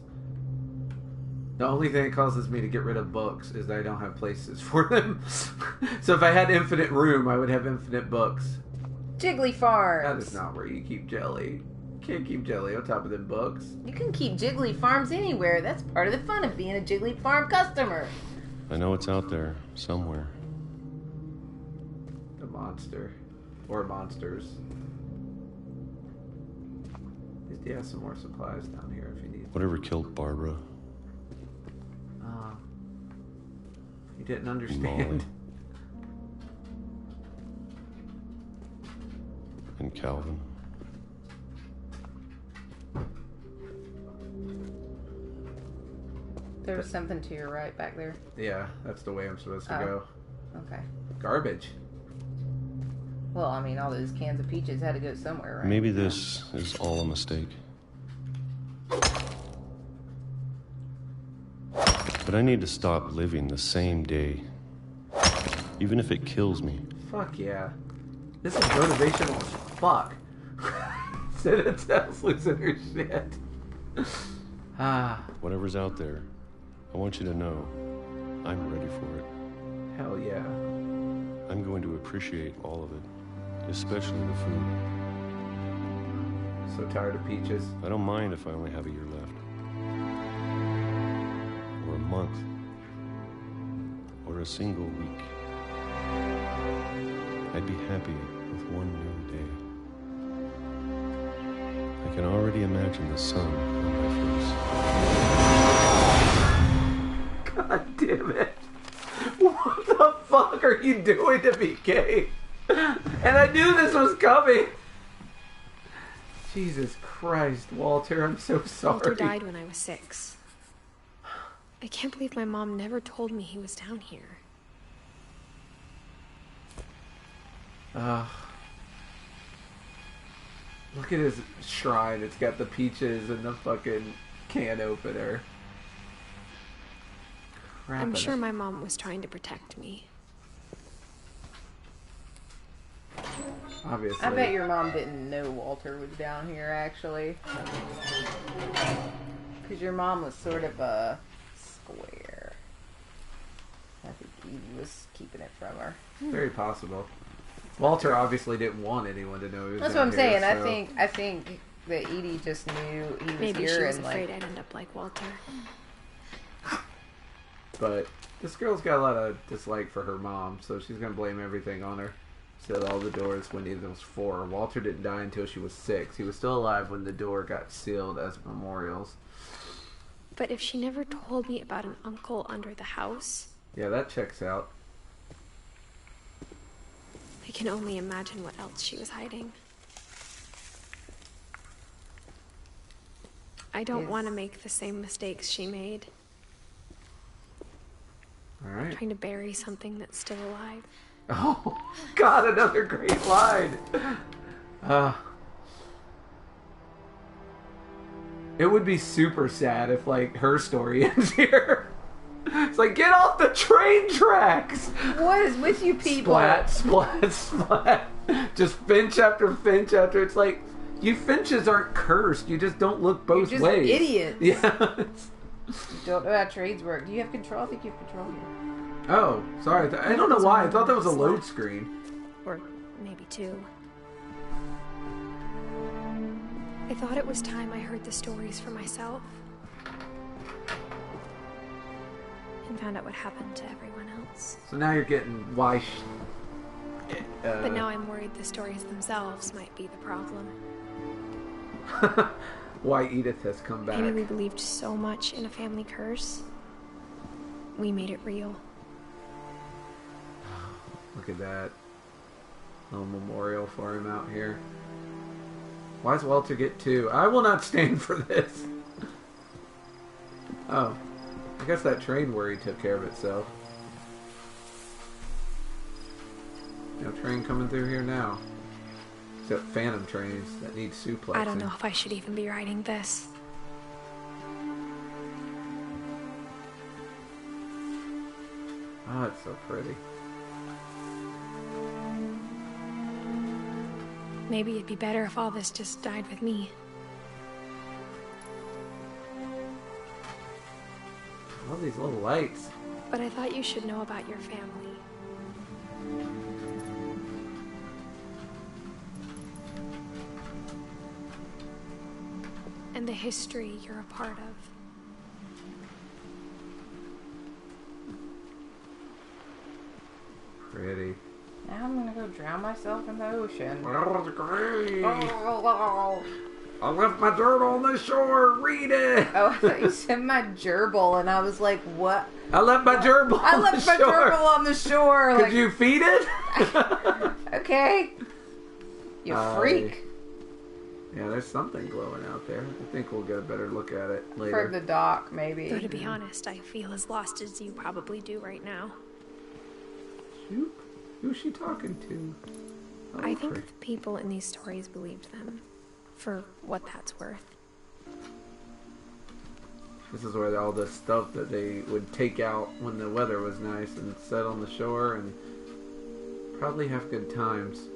The only thing that causes me to get rid of books is that I don't have places for them. So if I had infinite room, I would have infinite books. Jiggly Farms. That is not where you keep jelly. You can't keep jelly on top of them books. You can keep Jiggly Farms anywhere. That's part of the fun of being a Jiggly Farm customer. I know it's out there, somewhere. A monster. Or monsters. He has some more supplies down here if you need. Whatever killed Barbara. You didn't understand. Molly. And Calvin. There was something to your right back there. Yeah, that's the way I'm supposed to go. Okay. Garbage. Well, I mean, all those cans of peaches had to go somewhere, right? Maybe this is all a mistake. But I need to stop living the same day. Even if it kills me. Fuck yeah. This is motivational as fuck. Citadel's losing her shit. Whatever's out there, I want you to know I'm ready for it. Hell yeah. I'm going to appreciate all of it, especially the food. So tired of peaches. I don't mind if I only have a year left. Or a month. Or a single week. I'd be happy with one new day. I can already imagine the sun on my face. God damn it. What the fuck are you doing to me, Kay? And I knew this was coming. Jesus Christ, Walter, I'm so sorry. Walter died when I was 6. I can't believe my mom never told me he was down here. Look at his shrine. It's got the peaches and the fucking can opener. Crap, I'm sure my mom was trying to protect me. Obviously. I bet your mom didn't know Walter was down here, actually. Because your mom was sort of a square. I think Edie was keeping it from her. Very possible. Walter obviously didn't want anyone to know he was That's down what I'm saying. here, so. I think that Edie just knew he was Maybe here she was and afraid like. I'd end up like Walter. But this girl's got a lot of dislike for her mom, so she's gonna blame everything on her. Sealed all the doors when Edith was 4. Walter didn't die until she was 6. He was still alive when the door got sealed as memorials. But if she never told me about an uncle under the house, Yeah, that checks out. I can only imagine what else she was hiding. I don't want to make the same mistakes she made. Alright. Trying to bury something that's still alive. Oh, God, another great line. It would be super sad if, like, her story ends here. It's like, get off the train tracks! What is with you people? Splat, splat, splat. Just Finch after Finch after. It's like, you Finches aren't cursed. You just don't look both You're just ways. idiots. Yeah. You don't know how trades work. Do you have control? I think you have control here. Oh, sorry. I don't know why. I thought that was a load screen. Or maybe 2. I thought it was time I heard the stories for myself. And found out what happened to everyone else. So now you're getting why. But now I'm worried the stories themselves might be the problem. Why Edith has come back. Maybe we believed so much in a family curse. We made it real. Look at that. Little memorial for him out here. Why does Walter get 2? I will not stand for this. Oh. I guess that train worry took care of itself. No No train coming through here now. Except phantom trains that need suplexing. I don't know if I should even be writing this. Oh, it's so pretty. Maybe it'd be better if all this just died with me. All these little lights. But I thought you should know about your family. And the history you're a part of. Pretty. Now I'm gonna go drown myself in the ocean. Oh, great. I left my dirt on the shore. Read it. Oh, I thought you said my gerbil, and I was like, what? I left my gerbil I on left the my shore. gerbil on the shore. Could like, you feed it? Okay. You freak. Yeah, there's something glowing out there. I think we'll get a better look at it later. For the dock, maybe. Though to be honest, I feel as lost as you probably do right now. Shoot. Who's she talking to? Oh, I think the people in these stories believed them. For what that's worth. This is where all the stuff that they would take out when the weather was nice and set on the shore and probably have good times.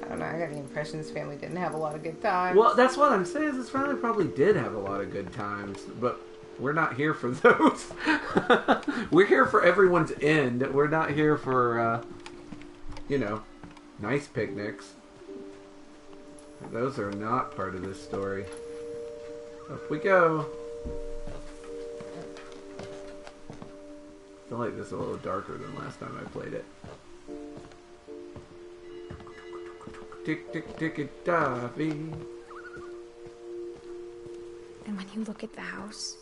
I don't know, I got the impression this family didn't have a lot of good times. Well, that's what I'm saying. Is this family probably did have a lot of good times, but we're not here for those. We're here for everyone's end. We're not here for, nice picnics. Those are not part of this story. Up we go. I feel like this is a little darker than last time I played it. Tick, tick, tick, it, Davy. And when you look at the house,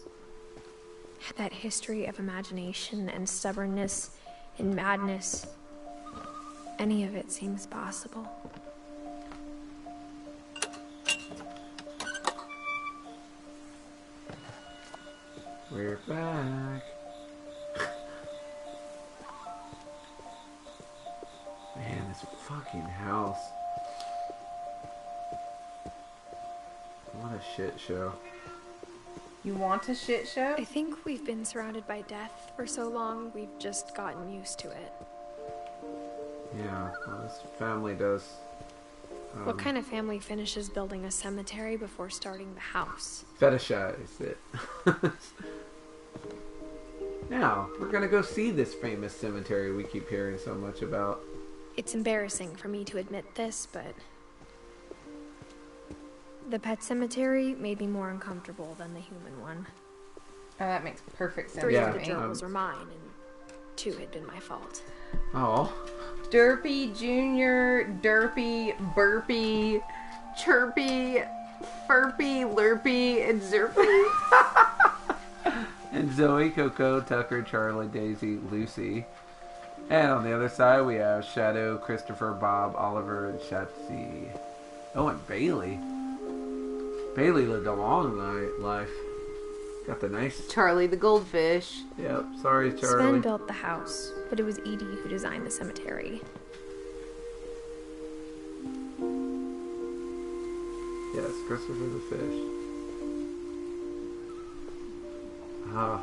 that history of imagination and stubbornness and madness, any of it seems possible. We're back. Man, this fucking house. What a shit show. You want a shit show? I think we've been surrounded by death for so long, we've just gotten used to it. Yeah, well, this family does. What kind of family finishes building a cemetery before starting the house? Fetishize it. Now, we're gonna go see this famous cemetery we keep hearing so much about. It's embarrassing for me to admit this, but the pet cemetery made me more uncomfortable than the human one. Oh, that makes perfect sense. 3 Yeah, of the gerbils were mine, and 2 had been my fault. Oh. Derpy Jr., Derpy, Burpy, Chirpy, Furpy, Lurpy, and Zerpy. And Zoe, Coco, Tucker, Charlie, Daisy, Lucy. And on the other side we have Shadow, Christopher, Bob, Oliver, and Shatsy. Oh, and Bailey. Bailey lived a long life. Got the nice... Charlie the goldfish. Yep, sorry Charlie. Sven built the house, but it was Edie who designed the cemetery. Yes, Christopher the fish. Ah.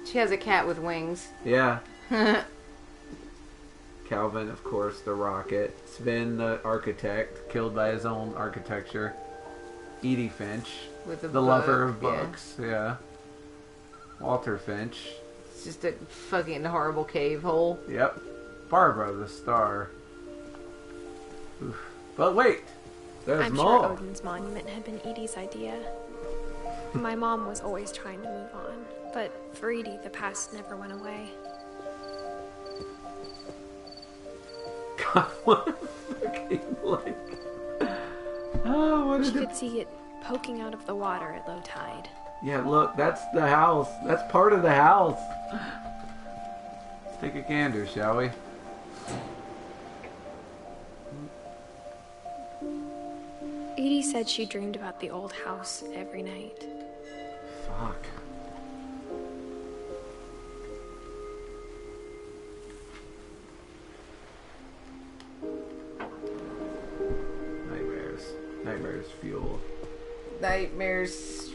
She has a cat with wings. Yeah. Calvin, of course, the rocket. Sven, the architect, killed by his own architecture. Edie Finch, with the lover of books. Yeah. Walter Finch. It's just a fucking horrible cave hole. Yep. Barbara, the star. Oof. But wait, there's I'm more. sure Odin's monument had been Edie's idea. My mom was always trying to move on, but for Edie, the past never went away. God, what a fucking like. Oh, what is She it? could see it poking out of the water at low tide. Yeah, look, that's the house. That's part of the house. Let's take a gander, shall we? Edie said she dreamed about the old house every night. Fuck. nightmares fuel. Nightmares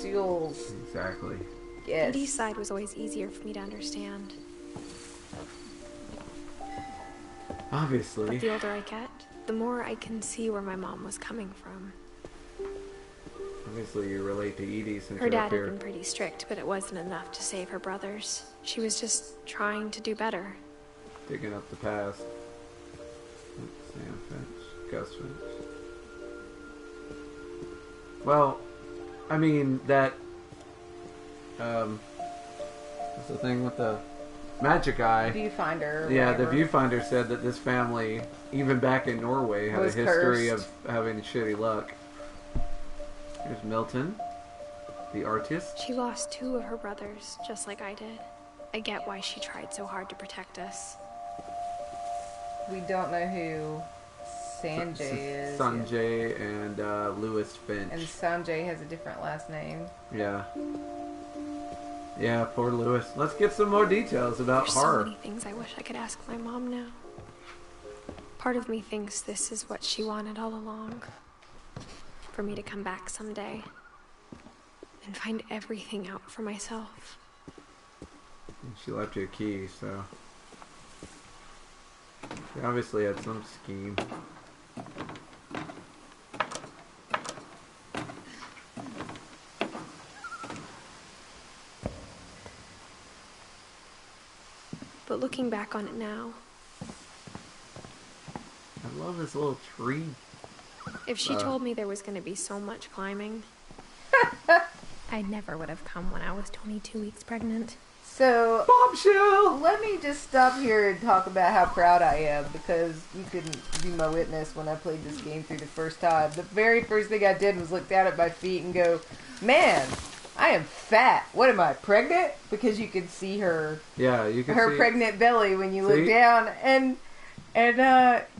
fuels. Exactly. Yes. Edie's side was always easier for me to understand. Obviously. But the older I get, the more I can see where my mom was coming from. Obviously, you relate to Edie since her dad had been pretty strict, but it wasn't enough to save her brothers. She was just trying to do better. Digging up the past. Sam Finch, Gus Finch. Well, I mean that. What's the thing with the magic eye? Viewfinder. Yeah, whatever. the viewfinder said that this family, even back in Norway, had a history of having shitty luck. Here's Milton, the artist. She lost 2 of her brothers, just like I did. I get why she tried so hard to protect us. We don't know who Sanjay is. Sanjay and Louis Finch. And Sanjay has a different last name. Yeah. Yeah, poor Louis. Let's get some more details about There's horror. so many things I wish I could ask my mom now. Part of me thinks this is what she wanted all along. For me to come back someday and find everything out for myself. She left you a key, so she obviously had some scheme. But looking back on it now, I love this little tree. If she told me there was going to be so much climbing, I never would have come when I was 22 weeks pregnant. So, bombshell! Let me just stop here and talk about how proud I am, because you couldn't be my witness when I played this game through the first time. The very first thing I did was look down at my feet and go, man, I am fat. What am I, pregnant? Because you could see her, yeah, you could her see pregnant belly when you look down, and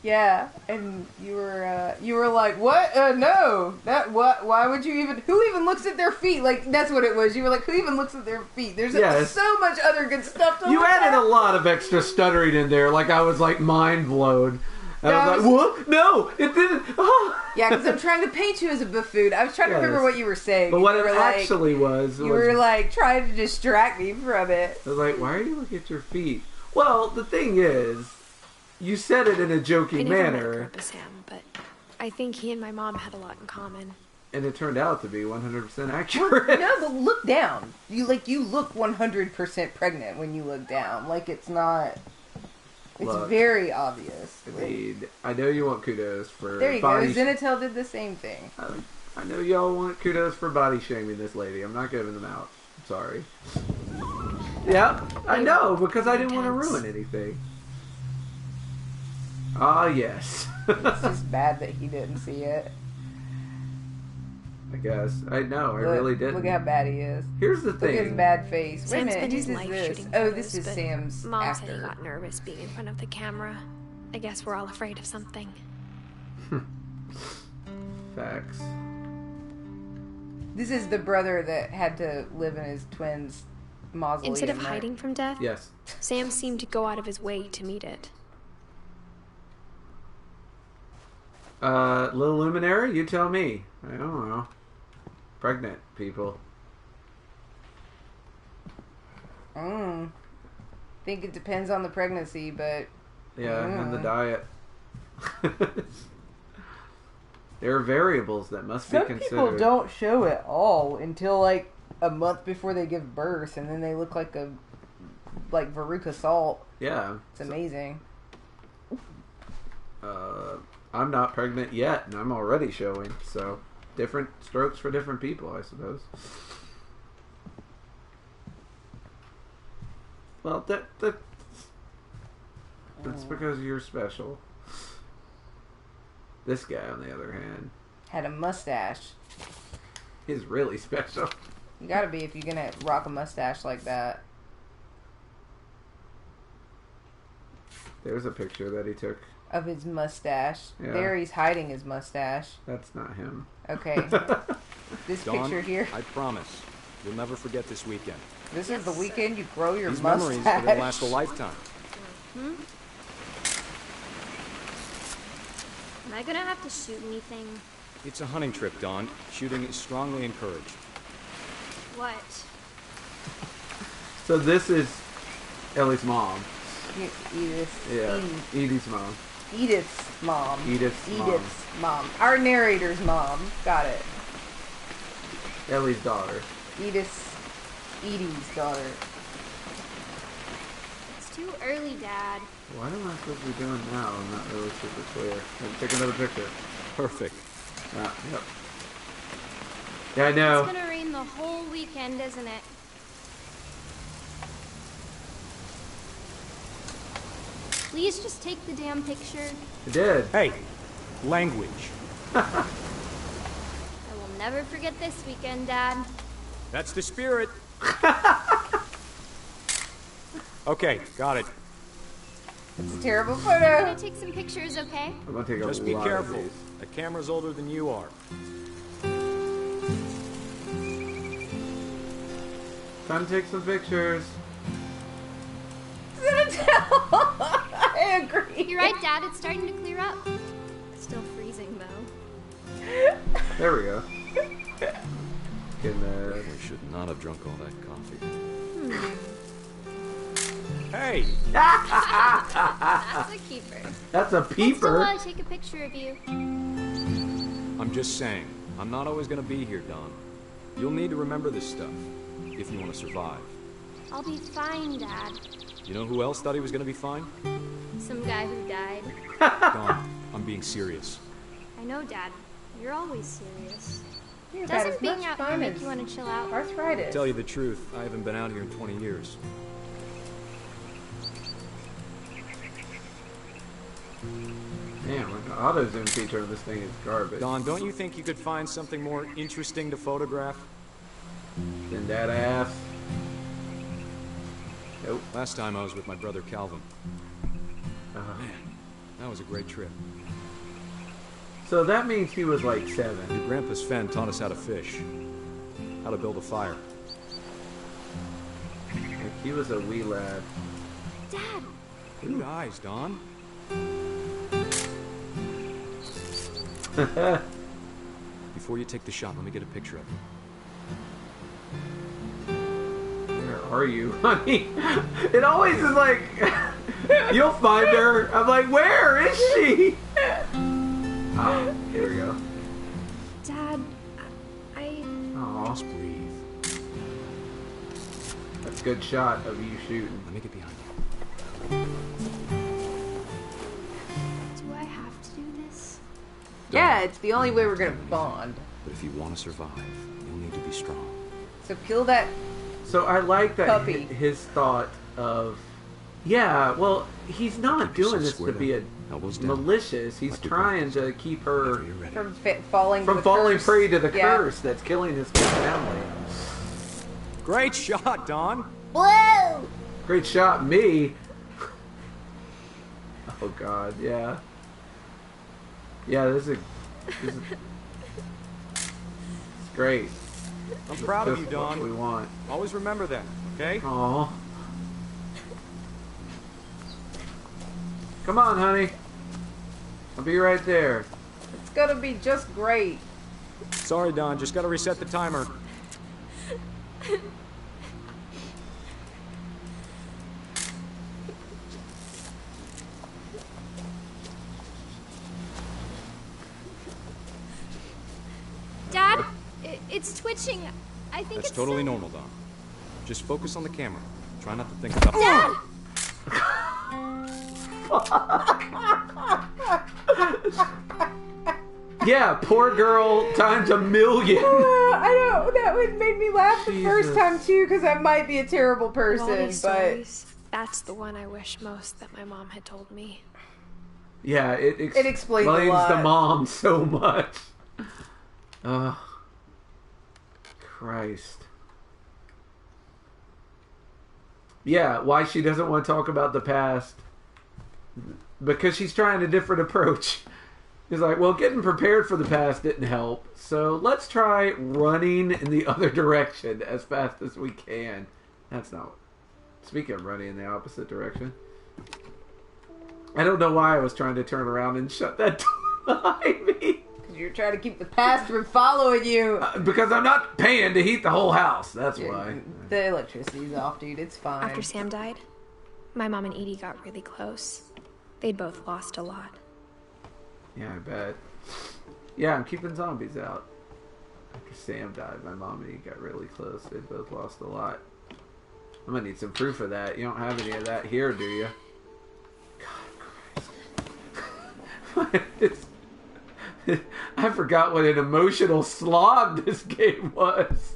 yeah, and you were like, what? No, that what? Why would you even? Who even looks at their feet? Like that's what it was. You were like, who even looks at their feet? There's so much other good stuff to you look at. added a lot of extra stuttering in there. Like I was like mind blown. I was like, what? No, it didn't. Oh. Yeah, because I'm trying to paint you as a buffoon. I was trying to remember what you were saying. But what it actually was, you were like trying to distract me from it. I was like, why are you looking at your feet? Well, the thing is, you said it in a joking manner. Grandpa Sam, but I think he and my mom had a lot in common. And it turned out to be 100% accurate. No, but look down. You look 100% pregnant when you look down. Like it's not. It's very obvious. I know you want kudos for there you go. Zenitel did the same thing. I know y'all want kudos for body shaming this lady. I'm not giving them out. I'm sorry. Yeah, I know, because I didn't want to ruin anything. Ah, yes. It's just bad that he didn't see it. I guess. I know, I really didn't. Look how bad he is. Here's the thing. Look at his bad face. Wait a minute, whose whose life is this? shooting Oh, photos, this is but Sam's Mom actor. said he got nervous being in front of the camera. I guess we're all afraid of something. Facts. This is the brother that had to live in his twins' mausoleum. Instead of hiding from death, yes, Sam seemed to go out of his way to meet it. Little Luminary, you tell me. I don't know. Pregnant people. Think it depends on the pregnancy, but yeah, and the diet. There are variables that must be considered. Some people don't show it all until like a month before they give birth, and then they look like Veruca Salt. Yeah, it's amazing. I'm not pregnant yet, and I'm already showing. So, different strokes for different people, I suppose. Well, that's because you're special. This guy, on the other hand, had a mustache. He's really special. You gotta be if you're gonna rock a mustache like that. There's a picture that he took. Of his mustache. Yeah. There he's hiding his mustache. That's not him. Okay. This Dawn, picture here. I promise. You'll never forget this weekend. This is the weekend you grow your These mustache. memories are gonna last a lifetime. Am I gonna have to shoot anything? It's a hunting trip, Dawn. Shooting is strongly encouraged. What? So this is Ellie's mom. Edith. Yeah, Edie's mom. Edith's mom. Edith's mom. Our narrator's mom. Got it. Ellie's daughter. Edith's daughter. It's too early, Dad. What am I supposed to be doing now? I'm not really super clear. Take another picture. Perfect. Ah, yep. Yeah, I know. It's gonna rain the whole weekend, isn't it? Please just take the damn picture. I did. Hey, language. I will never forget this weekend, Dad. That's the spirit. Okay, got it. It's a terrible I'm photo. gonna take some pictures, okay? I'm gonna take a Just be lot careful. of these. The camera's older than you are. Time to take some pictures. I agree. You're right, Dad. It's starting to clear up. Still freezing, though. There we go. Getting there. I should not have drunk all that coffee. Hey! That's a keeper. That's a peeper. I'll still take a picture of you. I'm just saying, I'm not always gonna be here, Dawn. You'll need to remember this stuff, if you want to survive. I'll be fine, Dad. You know who else thought he was gonna be fine? Some guy who died. Dawn, I'm being serious. I know, Dad. You're always serious. You've had Doesn't as being much out here fun make as you want to chill out? arthritis. To tell you the truth, I haven't been out here in 20 years. Damn, like the auto zoom feature of this thing is garbage. Dawn, don't you think you could find something more interesting to photograph? Than that ass. Nope. Last time I was with my brother Calvin. Man, that was a great trip. So that means he was like 7. Your grandpa Sven taught us how to fish, how to build a fire. Like he was a wee lad. Dad! Good eyes, Dawn. Before you take the shot, let me get a picture of you. Where are you, honey? It always is like, you'll find her. I'm like, where is she? Oh, here we go. Dad, I... Aw. Just breathe. That's a good shot of you shooting. Let me get behind you. Do I have to do this? Yeah, it's the only way we're gonna bond. But if you want to survive, you'll need to be strong. So kill that. So I like that Puppy. his thought of, yeah, well, he's not Keep yourself doing this to squared be up. Elbows down. malicious. He's Like your trying to keep her After you're ready. From falling. to from the falling curse. prey to the Yeah. curse that's killing his whole family. Great shot, Dawn. Whoa! Great shot, me. Oh God, yeah. Yeah, this is it's great. I'm proud of you, Just what Dawn. we want. Always remember that, okay? Aw. Come on, honey. I'll be right there. It's gonna be just great. Sorry, Dawn. Just gotta reset the timer. Dad, it's twitching. I think That's it's totally normal, Dawn. Just focus on the camera. Try not to think about. Dad! Yeah, poor girl times a million. I know that made me laugh the first Jesus. time too, because I might be a terrible Of all person, these but stories, that's the one I wish most that my mom had told me. Yeah, it explains a the lot. mom so much. Christ. Yeah, why she doesn't want to talk about the past. Because she's trying a different approach. He's like, well, getting prepared for the past didn't help. So let's try running in the other direction as fast as we can. That's not... Speaking of running in the opposite direction. I don't know why I was trying to turn around and shut that door behind me. You're trying to keep the past from following you. Because I'm not paying to heat the whole house. That's why. The electricity's off, dude. It's fine. After Sam died, my mom and Edie got really close. They'd both lost a lot. Yeah, I bet. Yeah, I'm keeping zombies out. After Sam died, my mom and Edie got really close. They both lost a lot. I'm gonna need some proof of that. You don't have any of that here, do you? God Christ. I forgot what an emotional slog this game was.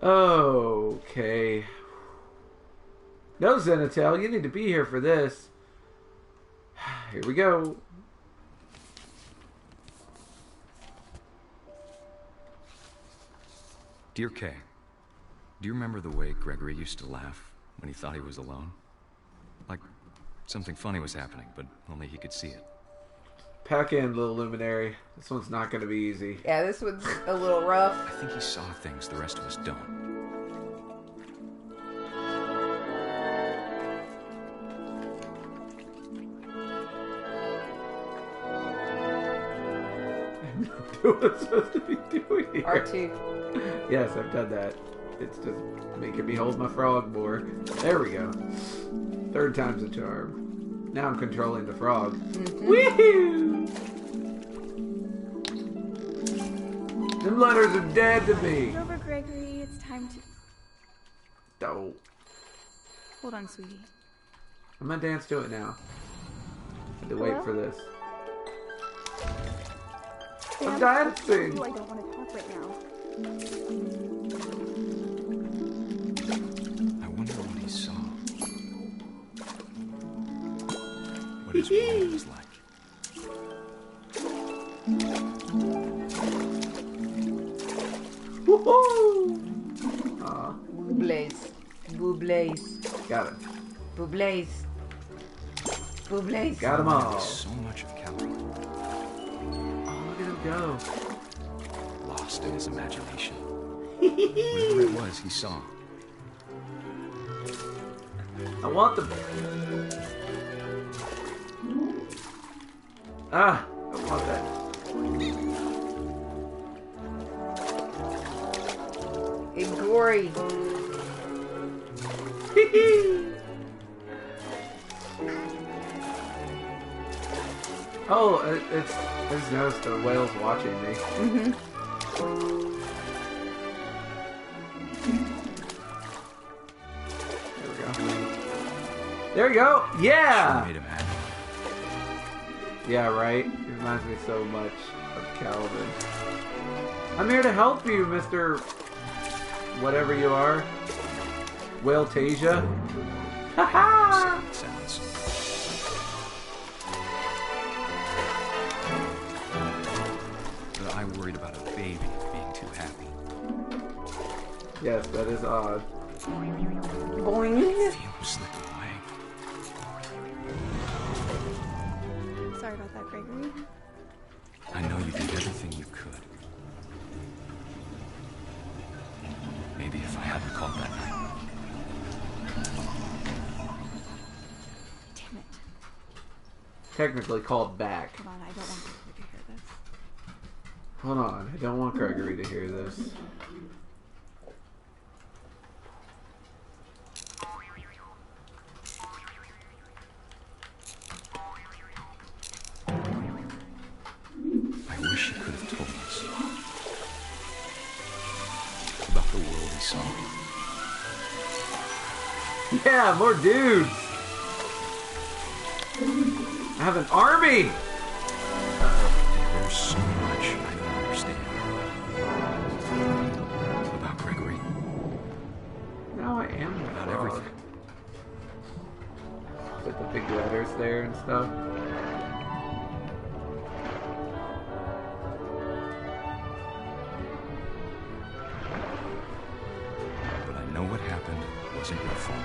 Okay. No, Zenatel, you need to be here for this. Here we go. Dear Kay, do you remember the way Gregory used to laugh when he thought he was alone? Like something funny was happening, but only he could see it. Pack in, little luminary. This one's not going to be easy. Yeah, this one's a little rough. I think he saw things the rest of us don't. What I'm supposed to be doing here. R2. Yes, I've done that. It's just making me hold my frog more. There we go. Third time's a charm. Now I'm controlling the frog. Mm-hmm. Woohoo! Them letters are dead to me. It's over, Gregory. It's time to... Don't. Hold on, sweetie. I'm gonna dance to it now. I had to wait for this. I'm dancing. I don't want to talk right now. I wonder what he saw. What his world was like. Woohoo! Boobles. Boobles. Got it. Boobles. Boobles. Got them all. So much of Calvary. Go. Lost in his imagination. Whatever it was he saw. I want them. Ah, I want that. It's gory. Oh, it's. I just noticed the whale's watching me. Mm-hmm. There we go. There you go. Yeah. Sure made him happy. Yeah, right. It reminds me so much of Calvin. I'm here to help you, Mr. Whatever you are. Whale Tasia. Ha Sounds. I worried about a baby being too happy. Yes, that is odd. Boing. Feel him slip away. Sorry about that, Gregory. I know you did everything you could. Maybe if I hadn't called that night. Damn it. Technically called back. Hold on, I don't want Gregory to hear this. Hold on, I don't want Gregory to hear this. I wish he could have told us about the world he saw. Yeah, more dudes! I have an army! There's so much I don't understand about Gregory. Now I am the About frog. everything. Put the big letters there and stuff. But I know what happened wasn't your fault.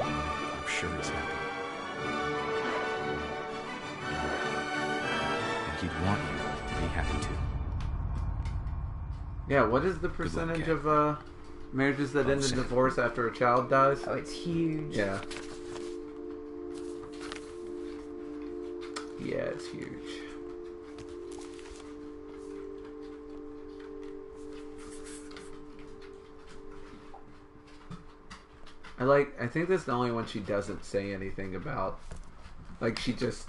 I'm sure he's happy. And he'd want you to be happy too. Yeah, what is the percentage of Marriages that end in divorce after a child dies. Oh, it's huge. Yeah. Yeah, it's huge. I think this is the only one she doesn't say anything about. Like, she just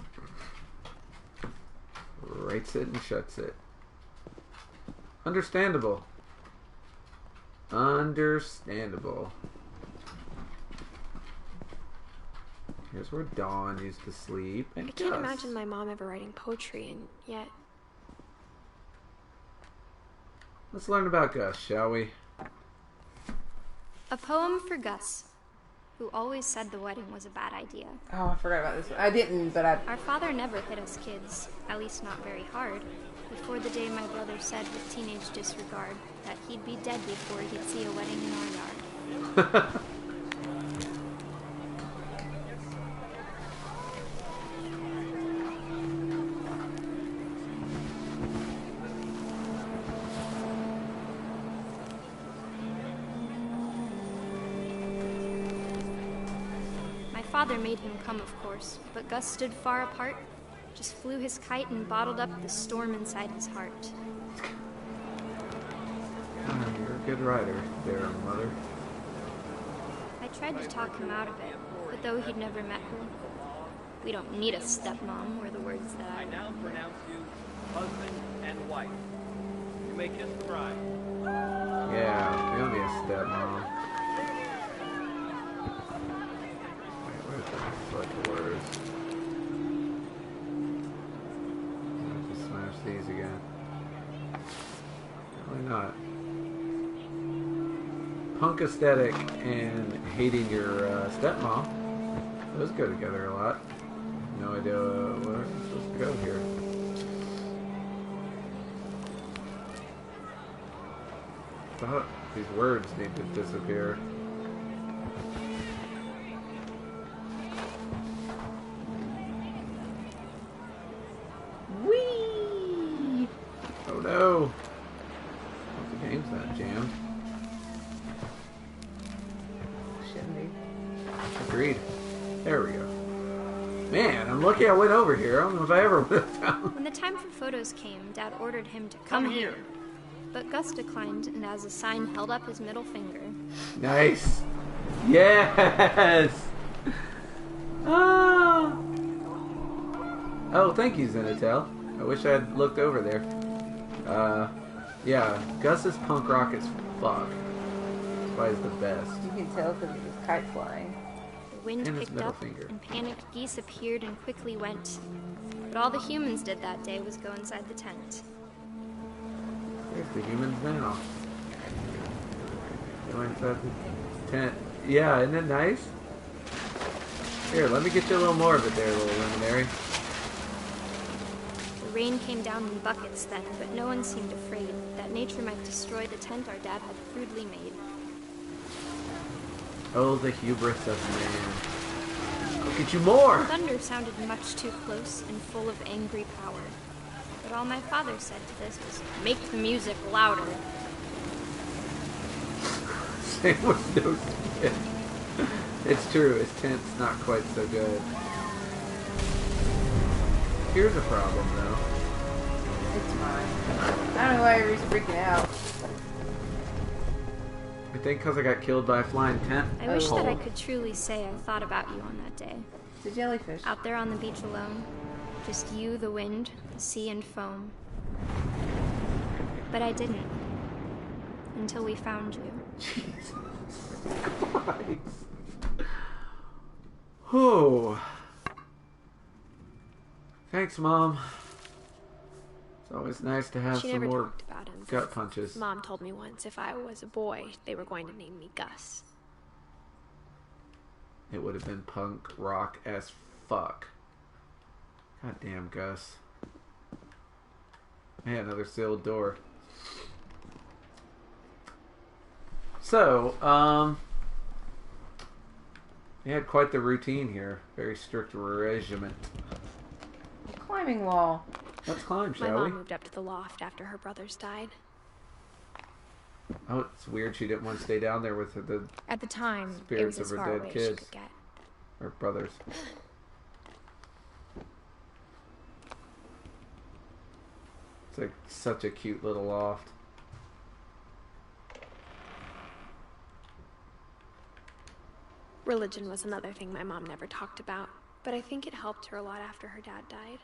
writes it and shuts it. Understandable. Understandable. Here's where Dawn used to sleep. And I can't Gus. imagine my mom ever writing poetry, and yet... Let's learn about Gus, shall we? A poem for Gus, who always said the wedding was a bad idea. Oh, I forgot about this one. I didn't, but I... Our father never hit us kids, at least not very hard, before the day my brother said with teenage disregard that he'd be dead before he'd see a wedding in our yard. My father made him come, of course, but Gus stood far apart, just flew his kite and bottled up the storm inside his heart. You're a good writer there, Mother. I tried to talk him out of it, but though he'd never met her, we don't need a stepmom, were the words that I now pronounce you husband and wife. You may kiss the bride. Yeah, we don't need a stepmom. Wait, where's the select words? I have to smash these again. Probably not. Punk aesthetic and hating your stepmom. Those go together a lot. No idea where I'm supposed to go here. Thought these words need to disappear. Whee! Oh no! The game's not jammed. Shouldn't be. Agreed. There we go. Man, I'm lucky I went over here. I don't know if I ever would have found. When the time for photos came, Dad ordered him to come here. But Gus declined, and as a sign held up his middle finger. Nice. Yes. Ah. Oh, thank you, Zenitel. I wish I had looked over there. Yeah, Gus is punk rock as fuck. That's why he's the best. You can tell because of his kite flying. The wind And his picked middle up, finger. and panicked geese appeared and quickly went. But all the humans did that day was go inside the tent. Here's the humans now. Go inside the tent. Yeah, isn't it nice? Here, let me get you a little more of it there, little luminary. The rain came down in buckets then, but no one seemed afraid that nature might destroy the tent our dad had crudely made. Oh, the hubris of man. I'll get you more! Thunder sounded much too close and full of angry power. But all my father said to this was, make the music louder. Same with no skin. It's true, his tent's not quite so good. Here's a problem, though. It's fine. I don't know why everybody's freaking out. I think because I got killed by a flying tent. I wish that I could truly say I thought about you on that day. The jellyfish. Out there on the beach alone. Just you, the wind, the sea, and foam. But I didn't. Until we found you. Jesus Christ. Oh. Thanks, Mom. It's always nice to have She some never more talked about him. gut punches. Mom told me once if I was a boy, they were going to name me Gus. It would have been punk rock as fuck. God damn, Gus. Man, another sealed door. So, they had quite the routine here. Very strict regiment. Climbing wall. Let's climb, My shall we? mom moved up to the loft after her brothers died. Oh, it's weird she didn't want to stay down there with the At the time, it spirits was as of her far dead away as she kids. could get. Or brothers. It's like such a cute little loft. Religion was another thing my mom never talked about, but I think it helped her a lot after her dad died.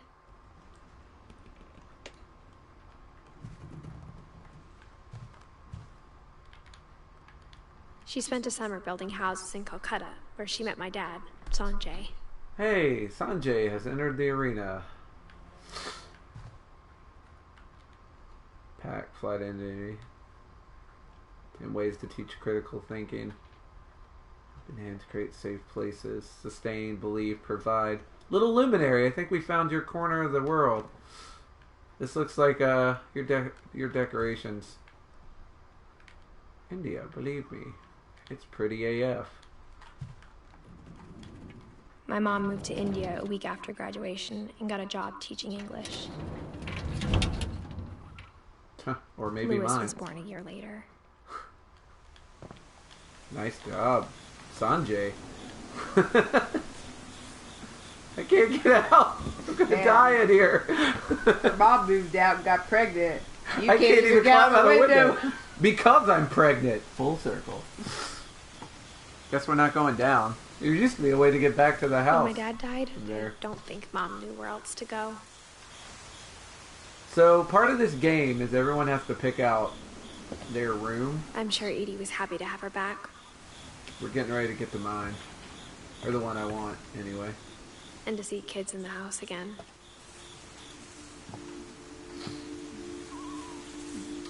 She spent a summer building houses in Calcutta, where she met my dad, Sanjay. Hey, Sanjay has entered the arena. Pack, flight engineering. And ways to teach critical thinking. Enhance, create safe places. Sustain, believe, provide. Little luminary, I think we found your corner of the world. This looks like your decorations. India, believe me. It's pretty AF. My mom moved to India a week after graduation and got a job teaching English. Or maybe Louis mine. was born a year later. Nice job, Sanjay. I can't get out. I'm gonna die in here. Her mom moved out and got pregnant. You I can't even get out climb out the a window because I'm pregnant. Full circle. Guess we're not going down. There used to be a way to get back to the house. When my dad died, There. I don't think Mom knew where else to go. So part of this game is everyone has to pick out their room. I'm sure Edie was happy to have her back. We're getting ready to get to mine. Or the one I want, anyway. And to see kids in the house again.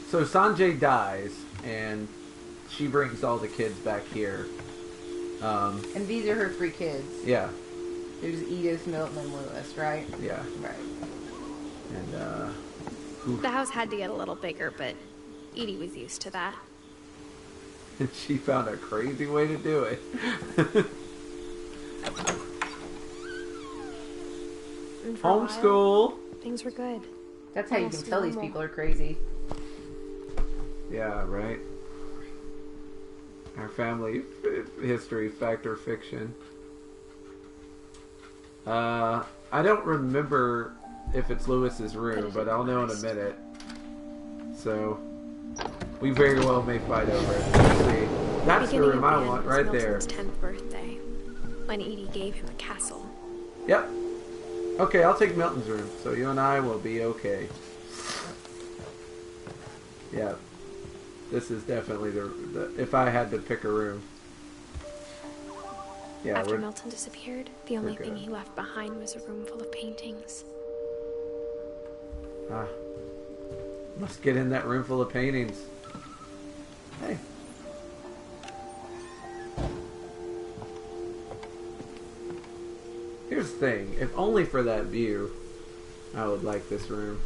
So Sanjay dies, and she brings all the kids back here. And these are her 3 kids. Yeah. There's Edith, Milton, and Lewis, right? Yeah. Right. And, The house had to get a little bigger, but Edie was used to that. and she found a crazy way to do it. And for a while, Homeschool. things were good. That's how you can Almost tell these normal. people are crazy. Yeah, right. Our family history, fact or fiction. I don't remember if it's Lewis's room, but I'll know in a minute. So, we very well may fight over it. Let's see. That's the Beginning room of I the want, end was right there. Milton's 10th birthday, when Edie gave him a castle. Yep. Okay, I'll take Milton's room, so you and I will be okay. Yeah. This is definitely the if I had to pick a room. Yeah, After Milton disappeared, the only thing he left behind was a room full of paintings. Must get in that room full of paintings. Hey. Here's the thing. If only for that view, I would like this room.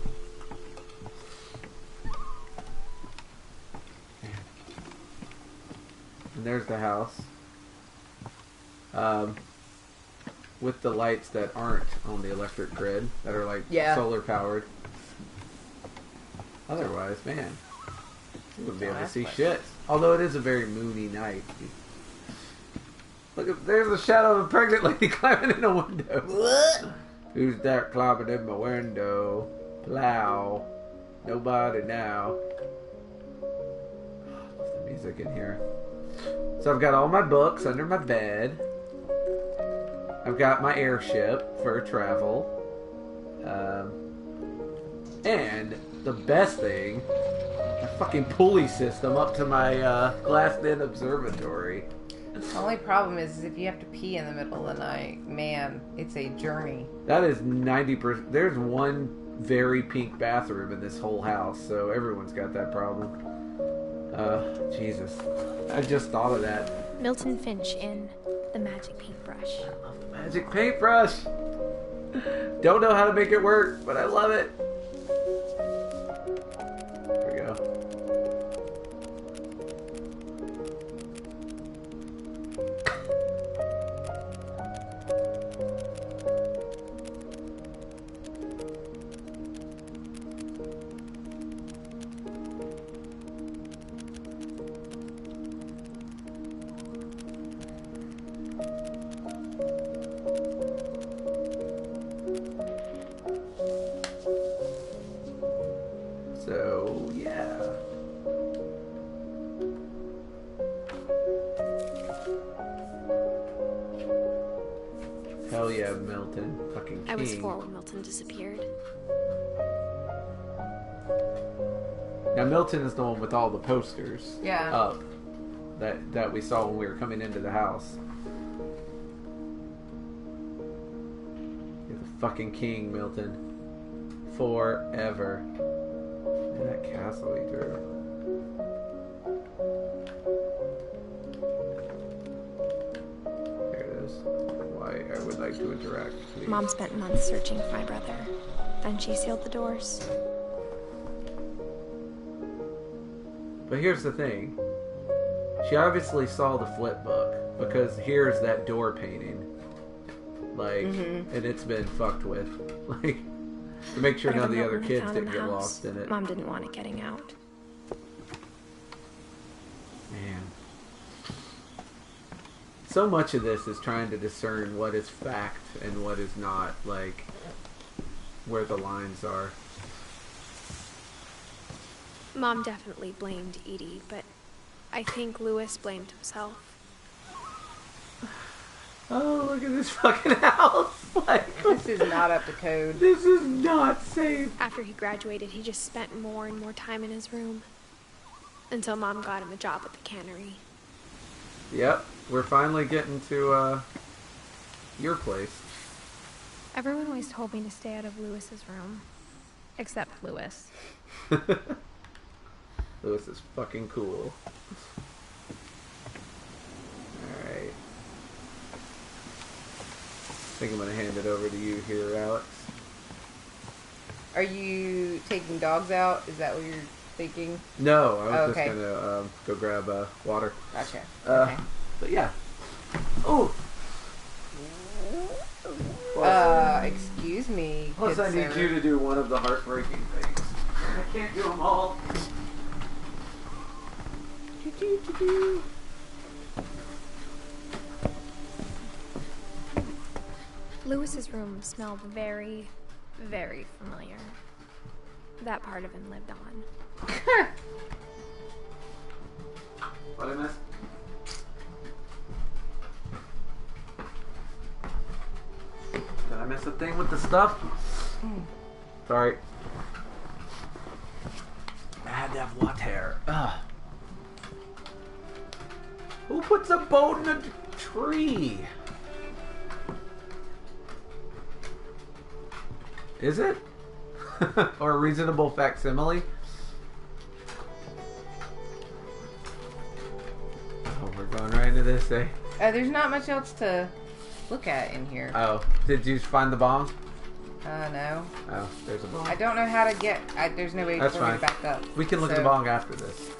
And there's the house. With the lights that aren't on the electric grid, that are like solar powered. Otherwise, man, you wouldn't be able to see shit. Although it is a very moony night. Look, there's the shadow of a pregnant lady climbing in a window. Who's that climbing in my window? Plow. Nobody now. I love the music in here. So I've got all my books under my bed. I've got my airship for travel. And the best thing, a fucking pulley system up to my glassed-in observatory. The only problem is if you have to pee in the middle of the night, man, it's a journey. That is 90%. There's one very pink bathroom in this whole house, so everyone's got that problem. Jesus. I just thought of that. Milton Finch in The Magic Paintbrush. I love the magic paintbrush. Don't know how to make it work, but I love it. There we go. yeah, Milton. Fucking king. I was 4 when Milton disappeared. Now Milton is the one with all the posters. Yeah. Up. That we saw when we were coming into the house. You're the fucking king, Milton. Forever. Look at that castle he drew. There it is. Why I would like to interact, please. Mom spent months searching for my brother. Then she sealed the doors. But here's the thing. She obviously saw the flip book, because here's that door painting. Like, and it's been fucked with. Like, to make sure none of the other kids didn't get lost in it. Mom didn't want it getting out. Man. So much of this is trying to discern what is fact and what is not, like, where the lines are. Mom definitely blamed Edie, but I think Louis blamed himself. Oh, look at this fucking house! Like, this is not up to code. This is not safe. After he graduated, he just spent more and more time in his room. Until Mom got him a job at the cannery. Yep, we're finally getting to, your place. Everyone always told me to stay out of Louis's room. Except Louis. Louis is fucking cool. Alright. I think I'm gonna hand it over to you here, Alex. Are you taking dogs out? Is that what you're thinking? No, I was okay. just gonna go grab water. Gotcha. Okay. But yeah. Oh! Excuse me. Plus I need you to do one of the heartbreaking things. I can't do them all. Louis's room smelled very, very familiar. That part of him lived on. What I missed? Did I miss a thing with the stuff? Sorry. I had to have water. Ugh. Who puts a boat in a tree? Is it? Or a reasonable facsimile? Oh, we're going right into this, eh? There's not much else to look at in here. Oh, did you find the bomb? No. Oh, there's a bong. I don't know how to get... there's no way for me to back up. We can look at the bong after this.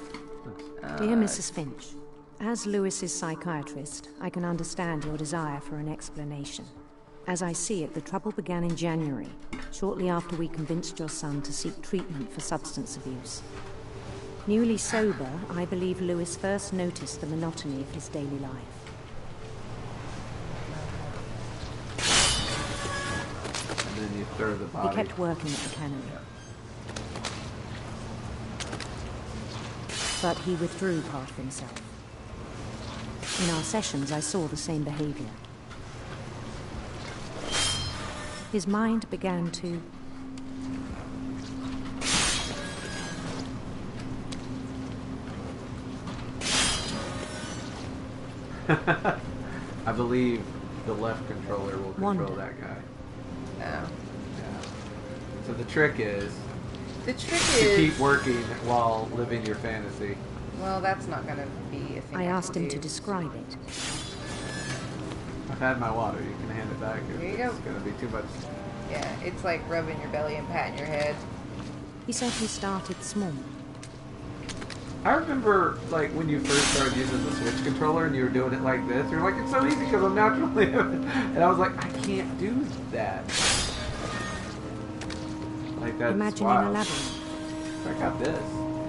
Dear Mrs. Finch, as Louis's psychiatrist, I can understand your desire for an explanation. As I see it, the trouble began in January, shortly after we convinced your son to seek treatment for substance abuse. Newly sober, I believe Louis first noticed the monotony of his daily life. And then you throw the body. He kept working at the cannery. But he withdrew part of himself. In our sessions, I saw the same behavior. His mind began to... I believe the left controller will control Wonder. that guy. No. Yeah. So the trick is... The trick to is... keep working while living your fantasy. Well, that's not going to be a thing. I asked him to describe it. I've had my water. You can hand it back. Here you go. It's going to be too much. Yeah, it's like rubbing your belly and patting your head. He said he started small. I remember, like, when you first started using the Switch controller and you were doing it like this. You're like, it's so easy because I'm naturally... and I was like, I can't do that. Like, that's Imagining wild. a labyrinth. I got this.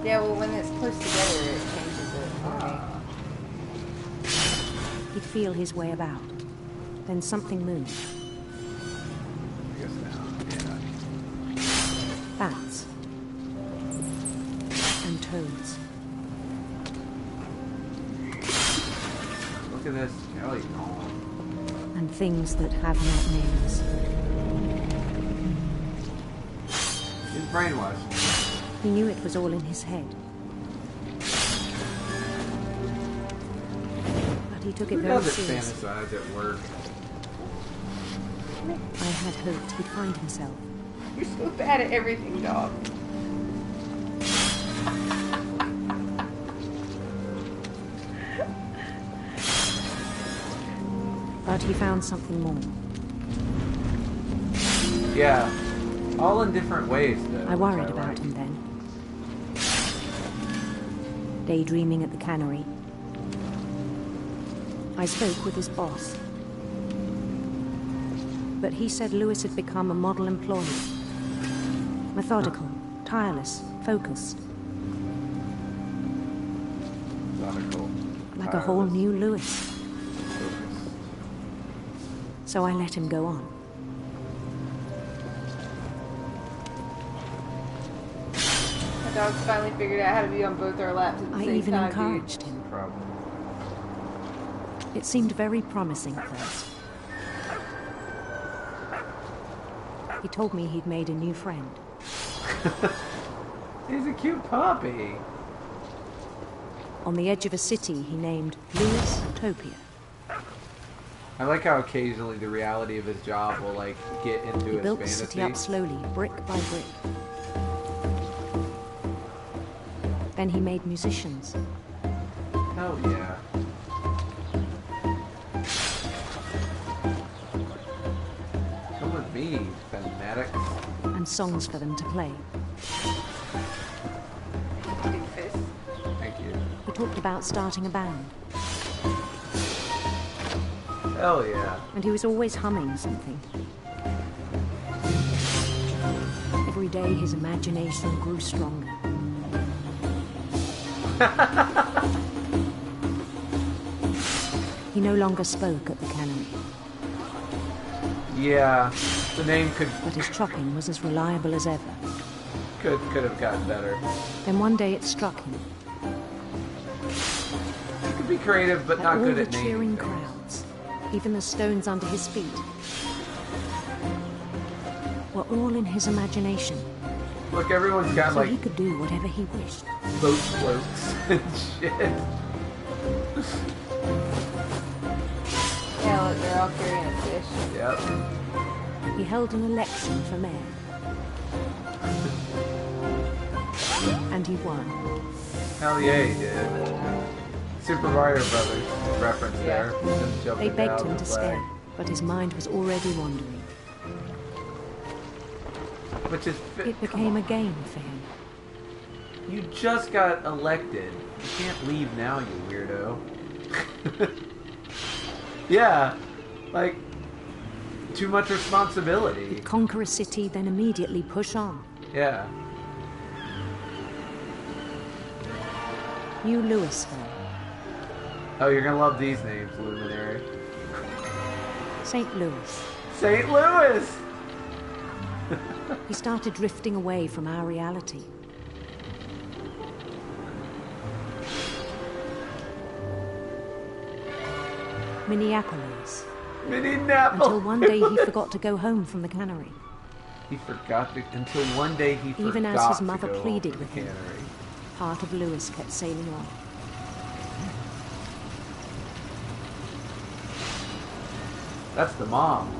Yeah, well, when it's close together, it changes it for me. He'd feel his way about. Then something moved. I guess now, yeah. Bats. And toads. Look at this jelly. And and things that have not names. His brainwashed. He knew it was all in his head. But he took it Who very doesn't seriously. fantasize at work? I had hoped he'd find himself. You're so bad at everything, dog. But he found something more. Yeah. All in different ways, though. I worried about him then. Daydreaming at the cannery. I spoke with his boss. But he said Lewis had become a model employee. Methodical, tireless, focused. Methodical. Like a whole new Lewis. So I let him go on. My dog's finally figured out how to be on both our laps at the I same even time. encouraged him. It seemed very promising at first. He told me he'd made a new friend. He's a cute puppy. On the edge of a city he named Lewis Topia. I like how occasionally the reality of his job will, like, get into He his built fantasy. the city up slowly, brick by brick. Then he made musicians. Hell yeah. Come with me, fanatic. And songs for them to play. Thank you. He talked about starting a band. Hell yeah. And he was always humming something. Every day his imagination grew stronger. He no longer spoke at the cannery. Yeah, the name could But his chopping was as reliable as ever. could have gotten better. Then one day it struck him. He could be creative, but not all good the at naming cheering things. crowds, even the stones under his feet, were all in his imagination. Look, everyone's got So like he could do whatever he wished. boat floats and shit. Yeah, look, they're all carrying a fish. Yep. He held an election for mayor. And he won. Hell yeah, he did. Super Mario Brothers reference there. Him jumping They begged down him the to flag. stay, but his mind was already wandering. Which is It became a game for him. You just got elected. You can't leave now, you weirdo. Yeah, like too much responsibility. Conquer a city, then immediately push on. Yeah. New Louisville, Oh, you're gonna love these names, Luminary. St. Louis. St. Louis! He started drifting away from our reality. Minneapolis. Minneapolis! Until one day he forgot to go home from the cannery. He forgot to, until one day he forgot Even as his to mother go pleaded to with the him. cannery. Part of Lewis kept sailing on. That's the mom.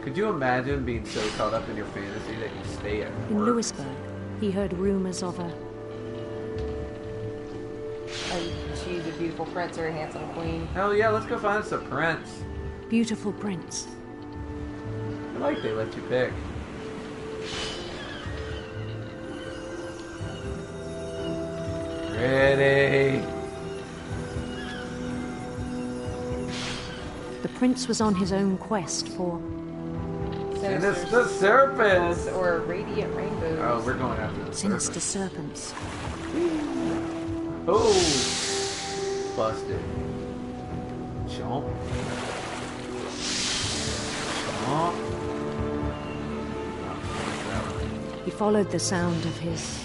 Could you imagine being so caught up in your fantasy that you stay at In work? Louisburg, he heard rumors of a She's a beautiful prince or a handsome queen. Hell yeah, let's go find us a prince. beautiful prince. I like they let you pick. Ready. The prince was on his own quest for Sinister serpents! Or radiant rainbows. Oh, we're going after the sinister serpents. Oh! Busted. Chomp. Chomp. He followed the sound of his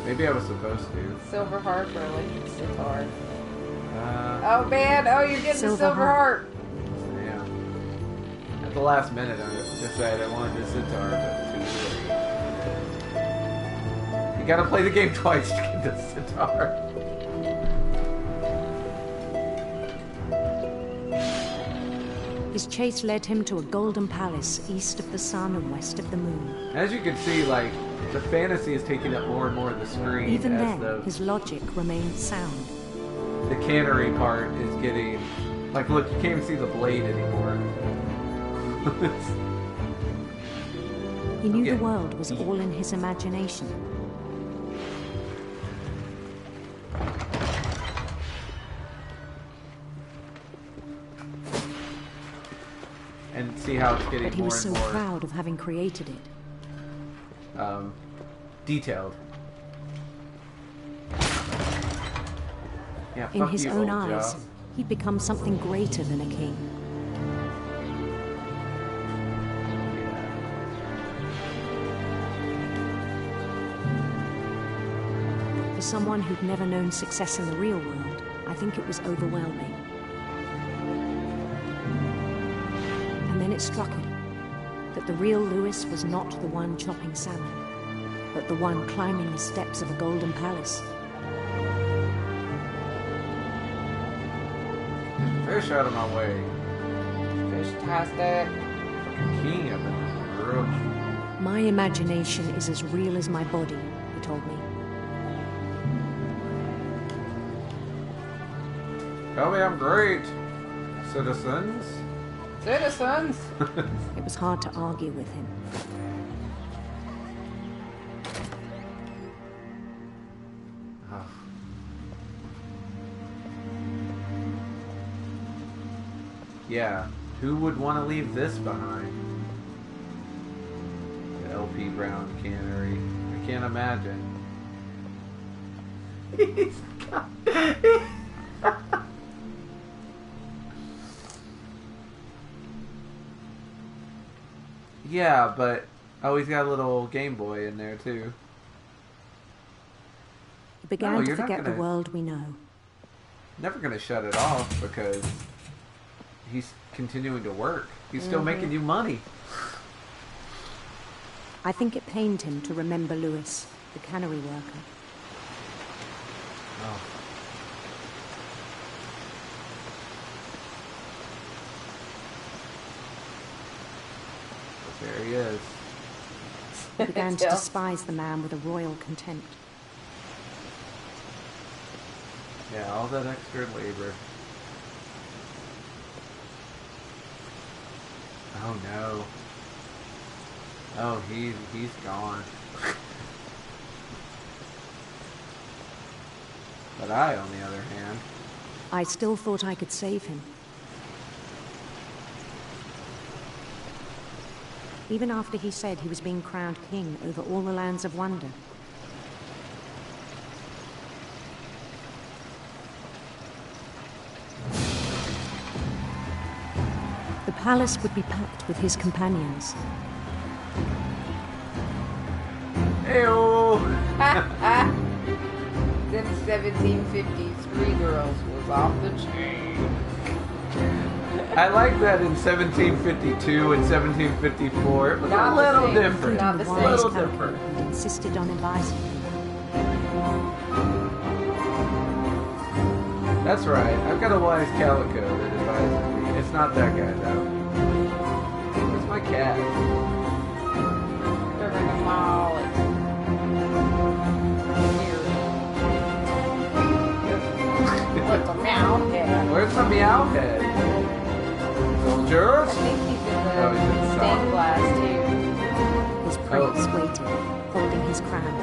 Maybe I was supposed to. Silver harp or electric sitar. Oh man! Oh, you're getting the silver heart. Yeah. At the last minute, I decided I wanted the sitar, but it's too late. You gotta play the game twice to get the sitar. His chase led him to a golden palace east of the sun and west of the moon. As you can see, like, the fantasy is taking up more and more of the screen. Even as then, his logic remained sound. The cannery part is getting... Like, look, you can't even see the blade anymore. He knew the world was all in his imagination. And see how it's getting but he more was and so more... proud of having created it. Detailed. Yeah, In his you, own old eyes, job. he'd become something greater than a king. For someone who'd never known success in the real world, I think it was overwhelming. And then it struck him that the real Lewis was not the one chopping salmon, but the one climbing the steps of a golden palace. Fish out of my way. Fish-tastic. King of the room. My imagination is as real as my body, he told me. Tell me I'm great, citizens. Citizens. It was hard to argue with him. Oh. Yeah, who would want to leave this behind? The LP Brown cannery. I can't imagine. He's got... Yeah, but oh, he's got a little Game Boy in there too. He began to forget the world we know. Never gonna shut it off because he's continuing to work. He's still making you money. I think it pained him to remember Lewis, the cannery worker. Oh. There he is. He began to despise the man with a royal contempt. Yeah, all that extra labor. Oh no. Oh, he's gone. But I, on the other hand... I still thought I could save him. Even after he said he was being crowned king over all the lands of wonder. The palace would be packed with his companions. Hey-oh! Them 1753 girls was off the chain. I like that in 1752 and 1754. It was Not a the little same. different. Not the A same. little different. And insisted on advising him. That's right. I've got a wise calico that advises me. It's not that guy, though. It's my cat. They're like a molly. What's a meow head? Where's the meow head? Soldiers? I think he's in Oh, the he's in the stained glass too. His prince waited, holding his crown.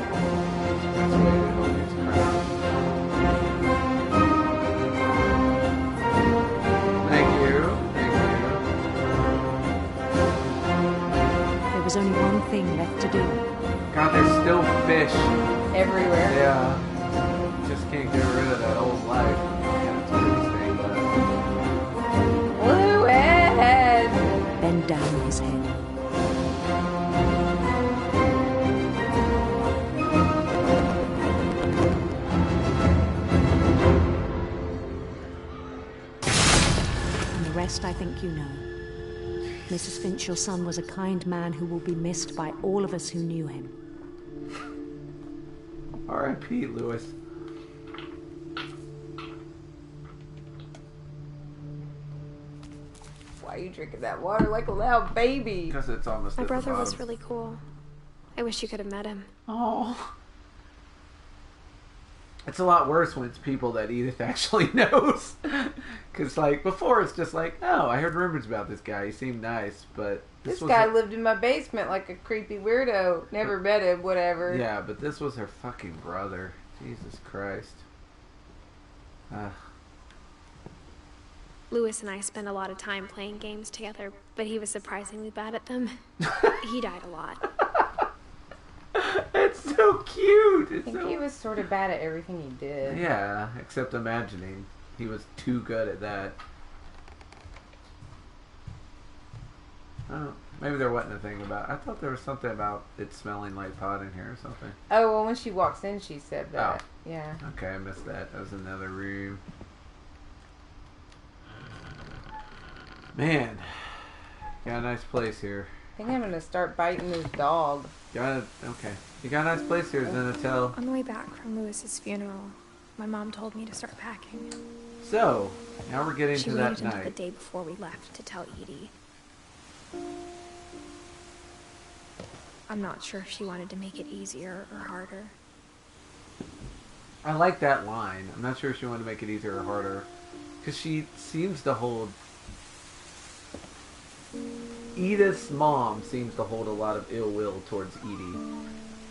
That's waited, holding his crown. Thank you. Thank you. There was only one thing left to do. God, there's still fish. Everywhere. Yeah. Just can't get rid of that old life. Yeah, it's pretty stained glass. Blue head. Bend down his head. rest I think you know. Mrs. Finch, your son was a kind man who will be missed by all of us who knew him. R.I.P. Lewis. Why are you drinking that water like a loud baby? Because it's almost My at the brother was bottom. really cool. I wish you could have met him. Oh. It's a lot worse when it's people that Edith actually knows. Because, like, before it's just like, oh, I heard rumors about this guy. He seemed nice, but... This was guy her... lived in my basement like a creepy weirdo. Never met him, whatever. Yeah, but this was her fucking brother. Jesus Christ. Lewis and I spent a lot of time playing games together, but he was surprisingly bad at them. He died a lot. It's so cute. I think he was sort of bad at everything he did. Yeah, except imagining. He was too good at that. Oh, maybe there wasn't a thing about... I thought there was something about it smelling like pot in here or something. Oh, well, when she walks in, she said that. Oh. Yeah. Okay, I missed that. That was another room. Man, got a nice place here. I think I'm gonna start biting this dog. Okay. You got a nice place here, Zenitell. On the way back from Lewis's funeral, my mom told me to start packing. So, now we're getting She to that waited until the night. day before we left to tell Edie. I'm not sure if she wanted to make it easier or harder. I like that line. I'm not sure if she wanted to make it easier or harder. Because she seems to hold... Edith's mom seems to hold a lot of ill will towards Edie.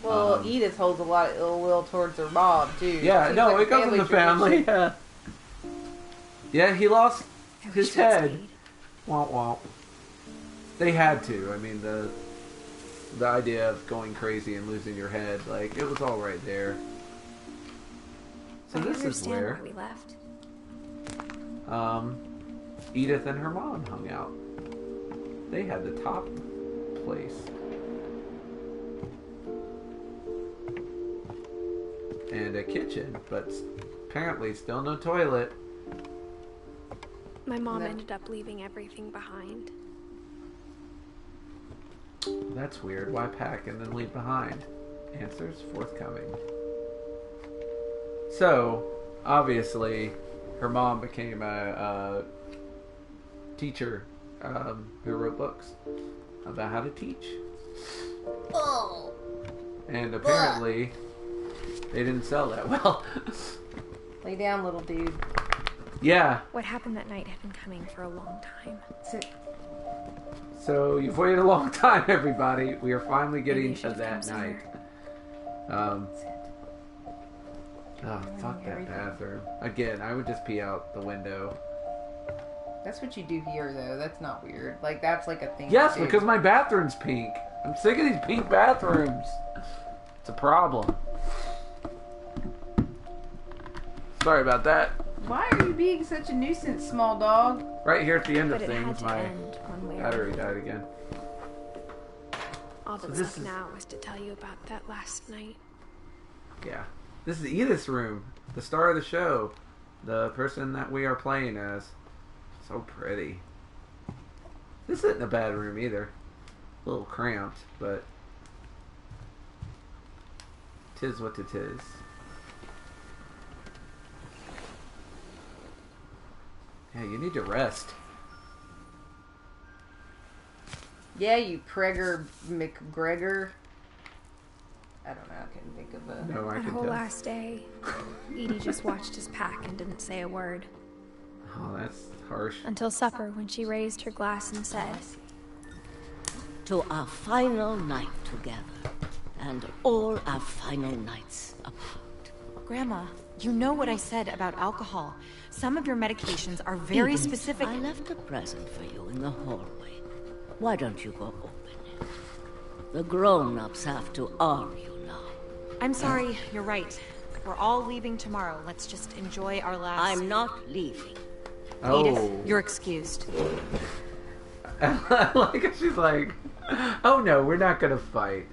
Well, Edith holds a lot of ill will towards her mom, too. Yeah, Seems no, like it goes in the family. tradition. Yeah, he lost his head. Womp womp. They had to. I mean, the idea of going crazy and losing your head, like, it was all right there. So I this is understand where why we left. Edith and her mom hung out. They had the top place. And a kitchen, but apparently still no toilet. My mom ended up leaving everything behind. That's weird. Why pack and then leave behind? Answers forthcoming. So, obviously, her mom became a teacher who wrote books about how to teach. Oh. And apparently, they didn't sell that well. Lay down, little dude. Yeah. What happened that night had been coming for a long time. So you've waited a long time, everybody. We are finally getting to that night. Fuck that bathroom. Again, I would just pee out the window. That's what you do here, though. That's not weird. Like, that's like a thing. Yes, to do. because my bathroom's pink. I'm sick of these pink bathrooms. It's a problem. Sorry about that. Why are you being such a nuisance, small dog? Right here at the end But of it had things, to my end one way or battery another. died again. All that's this left is- now is to tell you about that last night. Yeah. This is Edith's room. The star of the show. The person that we are playing as. So pretty. This isn't a bad room either. A little cramped, but... tis what it is. Yeah, you need to rest. Yeah, you Kreger McGregor. I don't know. I couldn't think of a... No, I That can whole tell. last day, Edie just watched us pack and didn't say a word. Oh, that's harsh. Until supper, when she raised her glass and said, To our final night together, and all our final nights apart. Grandma, you know what I said about alcohol. Some of your medications are very Edith, specific. I left a present for you in the hallway. Why don't you go open it? The grown-ups have to argue now. I'm sorry, you're right. We're all leaving tomorrow. Let's just enjoy our last... I'm not leaving. Oh. Edith, you're excused. I like it. She's like, oh no, we're not going to fight.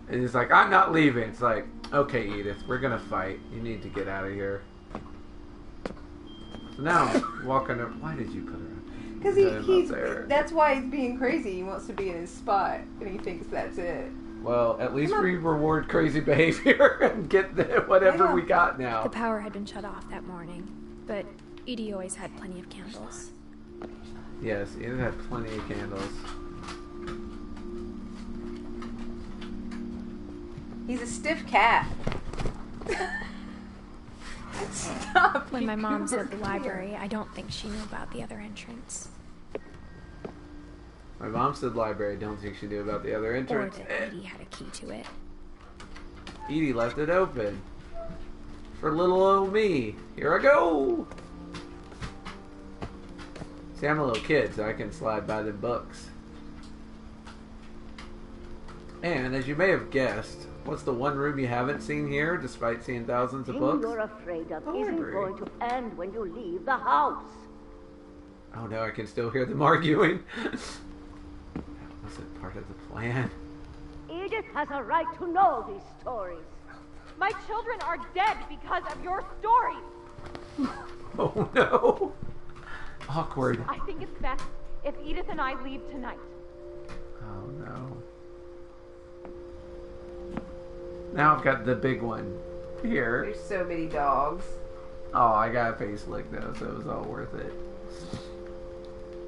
And he's like, I'm not leaving. It's like, okay, Edith, we're going to fight. You need to get out of here. So now I'm walking up. Why did you put her up? Because that's why he's being crazy. He wants to be in his spot, and he thinks that's it. Well, at least we reward crazy behavior and get whatever we got now. The power had been shut off that morning, but Edie always had plenty of candles. Yes, Edith had plenty of candles. He's a stiff cat. Stop. When my mom said the library, I don't think she knew about the other entrance. My mom said library. Don't think she knew about the other entrance. Or that Edie had a key to it. Edie left it open. For little old me. Here I go. See, I'm a little kid, so I can slide by the books. And, as you may have guessed, what's the one room you haven't seen here, despite seeing thousands of books? You're afraid of isn't going to end when you leave the house. Oh no, I can still hear them arguing. Was it part of the plan? Edith has a right to know these stories. My children are dead because of your stories. Oh no. Awkward. I think it's best if Edith and I leave tonight. Oh no. Now I've got the big one here. There's so many dogs. Oh, I got a face lick though, so it was all worth it.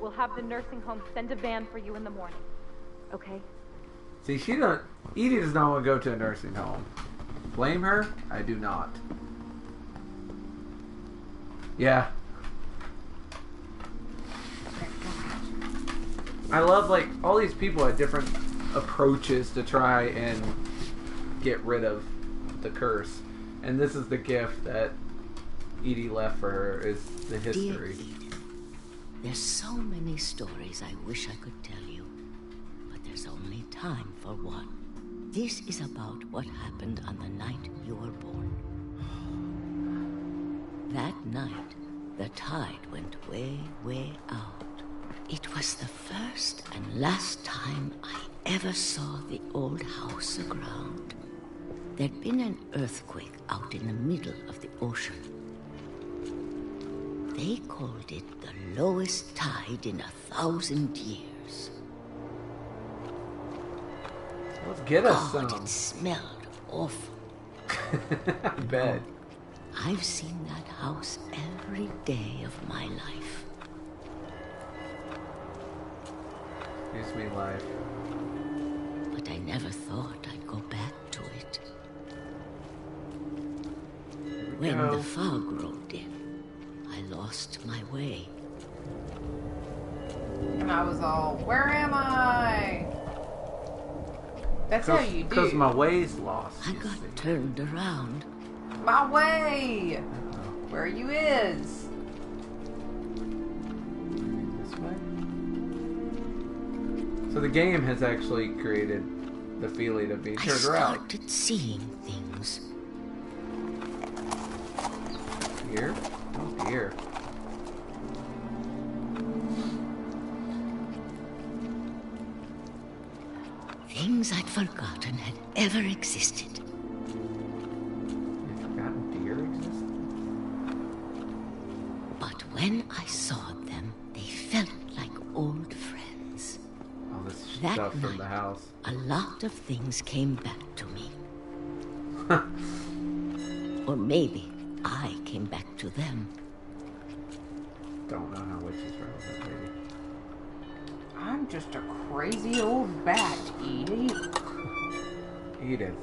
We'll have the nursing home send a van for you in the morning. Okay? See, Edie does not want to go to a nursing home. Blame her? I do not. Yeah. I love, like, all these people had different approaches to try and get rid of the curse. And this is the gift that Edie left for her, is the history. Dear Edith, there's so many stories I wish I could tell you, but there's only time for one. This is about what happened on the night you were born. That night, the tide went way, way out. It was the first and last time I ever saw the old house aground. There'd been an earthquake out in the middle of the ocean. They called it the lowest tide in 1,000 years. Let's get us God, some. it smelled awful. I bet. I've seen that house every day of my life. Excuse me, life. But I never thought I'd go back to it. When the fog rolled in, I lost my way. And I was all, where am I? That's how you do. Because my way's lost. I got turned around. My way! Where you is? This way? So the game has actually created the feeling of being turned around. I started seeing things. Here? Oh dear. Things I'd forgotten had ever existed. You've forgotten deer existed? But when I saw them, they felt like old friends. All this That stuff from night, the house. A lot of things came back to me. Or maybe I came back to them. Don't know how witches relevant, baby. I'm just a crazy old bat, Edie. Edith,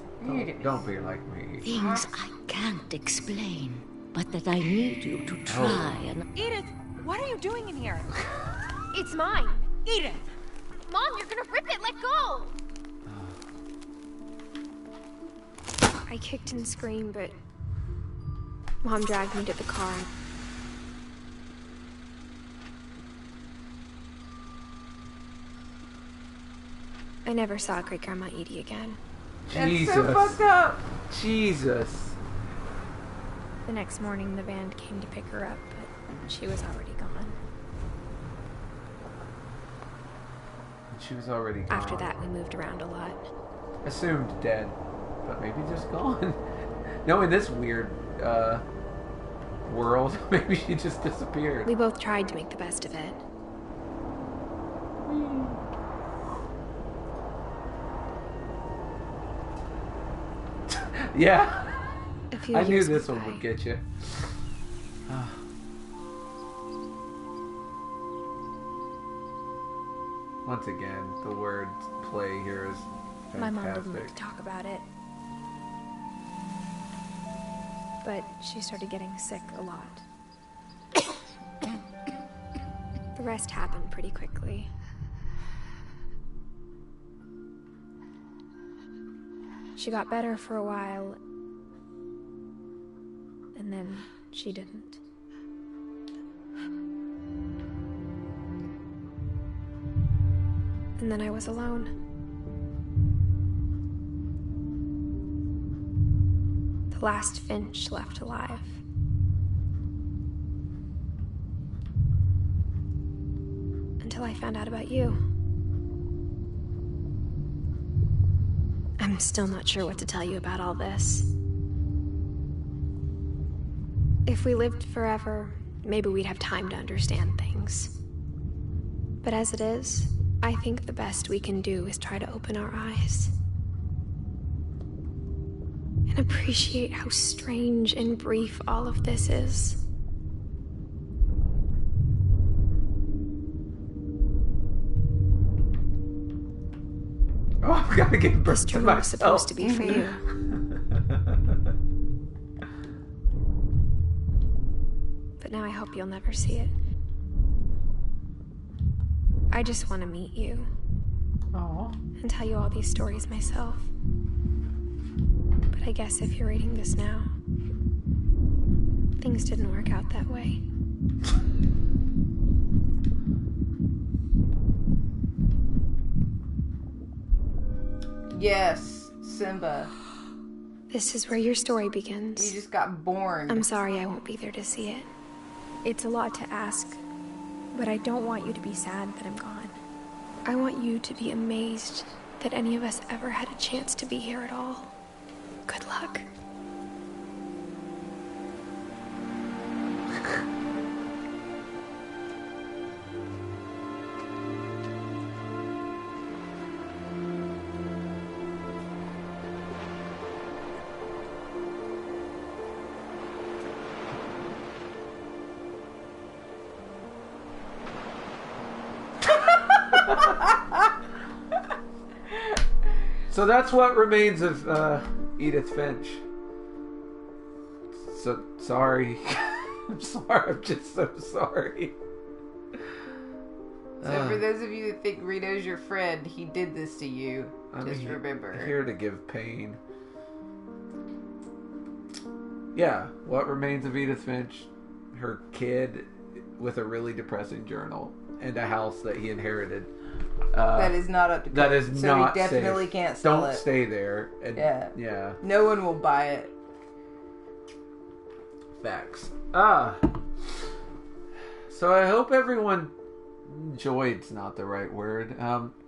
don't be like me. Things I can't explain, but that I need you to try and... Edith, what are you doing in here? It's mine. Edith! Mom, you're gonna rip it. Let go. I kicked and screamed, but Mom dragged me to the car. I never saw Great Grandma Edie again. Jesus. That's so fucked up. Jesus. The next morning, the band came to pick her up, but she was already gone. She was already gone. After that, we moved around a lot. Assumed dead, but maybe just gone. No, in this weird world, maybe she just disappeared. We both tried to make the best of it. Yeah. A few I knew years this went one by. would get you. Once again, the word play here is fantastic. My mom didn't like to talk about it. But she started getting sick a lot. The rest happened pretty quickly. She got better for a while, and then she didn't. And then I was alone. The last Finch left alive. Until I found out about you. I'm still not sure what to tell you about all this. If we lived forever, maybe we'd have time to understand things. But as it is, I think the best we can do is try to open our eyes. And appreciate how strange and brief all of this is. Oh, I've got to give birth This to dream myself. was supposed to be for you. But now I hope you'll never see it. I just want to meet you. Aww. And tell you all these stories myself. But I guess if you're reading this now, things didn't work out that way. Yes, Simba. This is where your story begins. You just got born. I'm sorry I won't be there to see it. It's a lot to ask, but I don't want you to be sad that I'm gone. I want you to be amazed that any of us ever had a chance to be here at all. Good luck. So that's what remains of Edith Finch. So sorry. I'm sorry. I'm just so sorry. So for those of you that think Rito's your friend, he did this to you. Just remember. Here to give pain. Yeah, what remains of Edith Finch? Her kid with a really depressing journal and a house that he inherited. That is not up to code. That is so not he definitely safe. can't sell Don't it. stay there. And, yeah. No one will buy it. Facts. So I hope everyone enjoyed's not the right word.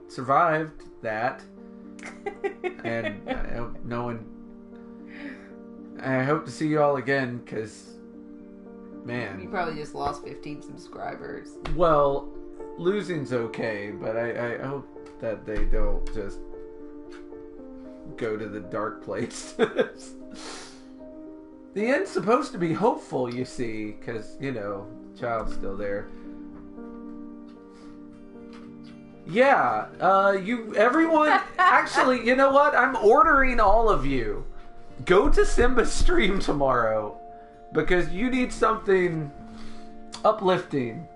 Survived that. And I hope no one... I hope to see you all again, because... Man. You probably just lost 15 subscribers. Well, losing's okay, but I hope that they don't just go to the dark place. The end's supposed to be hopeful, you see, because, you know, the child's still there. Yeah, everyone, actually, you know what? I'm ordering all of you. Go to Simba's stream tomorrow, because you need something uplifting.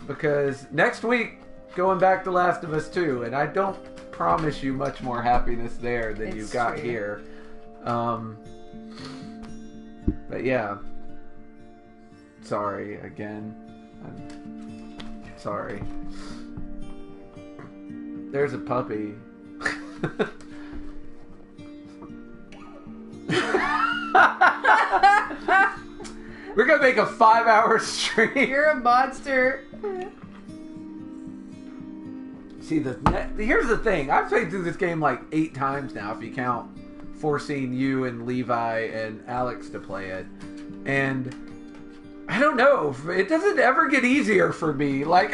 Because next week, going back to Last of Us 2, and I don't promise you much more happiness there than you got here. But yeah. Sorry again. I'm sorry. There's a puppy. We're gonna make a 5-hour stream. You're a monster. See, here's the thing. I've played through this game like 8 times now, if you count forcing you and Levi and Alex to play it. And I don't know. It doesn't ever get easier for me. Like,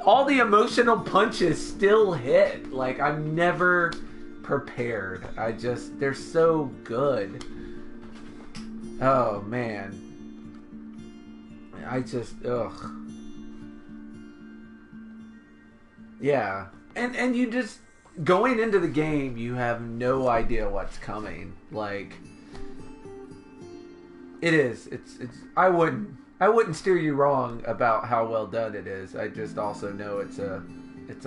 all the emotional punches still hit. Like, I'm never prepared. They're so good. Oh, man. Ugh. Yeah. And you just, going into the game, you have no idea what's coming. Like, it is. It's. I wouldn't steer you wrong about how well done it is. I just also know it's a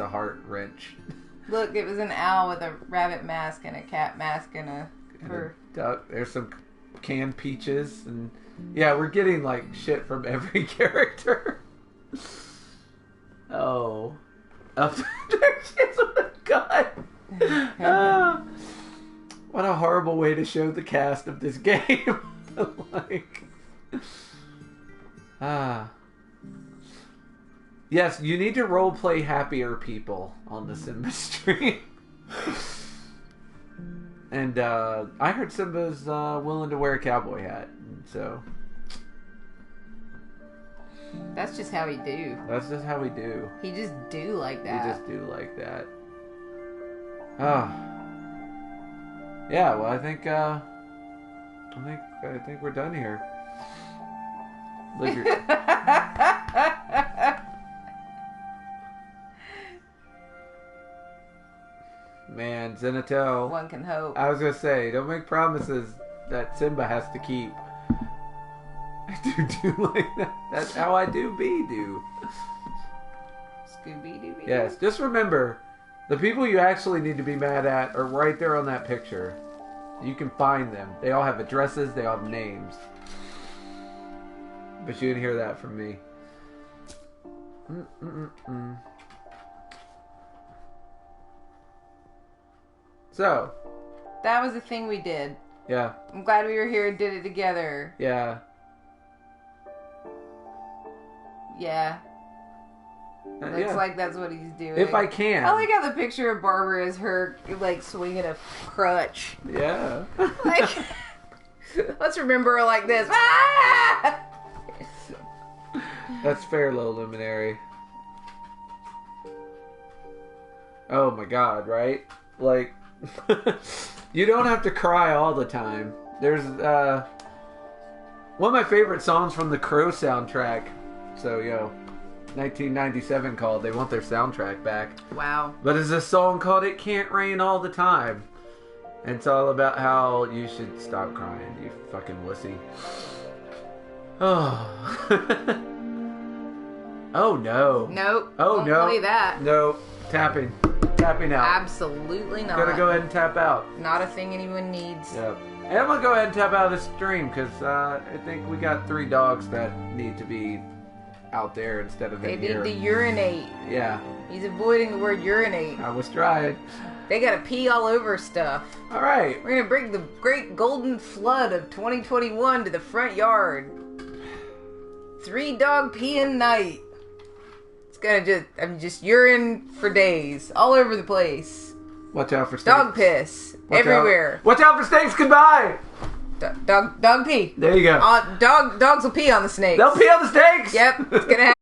heart wrench. Look, it was an owl with a rabbit mask and a cat mask and a duck. There's some canned peaches, and yeah, we're getting like shit from every character. Oh, up there she is with a gun. What a horrible way to show the cast of this game. Like, yes, you need to roleplay happier people on the Simba stream. And I heard Simba's willing to wear a cowboy hat, so that's just how he do. That's just how we do. He just do like that. He just do like that. Yeah. Well, I think we're done here. Live your... Man, Zenithal. One can hope. I was gonna say, don't make promises that Simba has to keep. I do like that. That's how I do do. Scooby-Doo. Yes, just remember, the people you actually need to be mad at are right there on that picture. You can find them. They all have addresses, they all have names. But you didn't hear that from me. So. That was the thing we did. Yeah. I'm glad we were here and did it together. Yeah. Yeah. Looks like that's what he's doing. If I can. I like how the picture of Barbara is her, like, swinging a crutch. Yeah. Like, let's remember her like this. Ah! That's fair, little luminary. Oh my god, right? Like, you don't have to cry all the time. There's, one of my favorite songs from the Crow soundtrack. So, 1997 called. They want their soundtrack back. Wow. But it's a song called It Can't Rain All the Time. And it's all about how you should stop crying, you fucking wussy. Oh. Oh, no. Nope. Oh, Won't no. play that. No. Tapping out. Absolutely not. Gotta go ahead and tap out. Not a thing anyone needs. Yep. And I'm gonna go ahead and tap out of the stream because I think we got 3 dogs that need to be out there instead of they in here. They need to urinate. Yeah. He's avoiding the word urinate. I was trying. They gotta pee all over stuff. All right. We're gonna bring the great golden flood of 2021 to the front yard. 3 dog peeing night. Just urine for days. All over the place. Watch out for snakes. Dog piss. Everywhere. Watch out for snakes. Goodbye. Dog pee. There you go. Dogs will pee on the snakes. They'll pee on the snakes. Yep. It's gonna happen.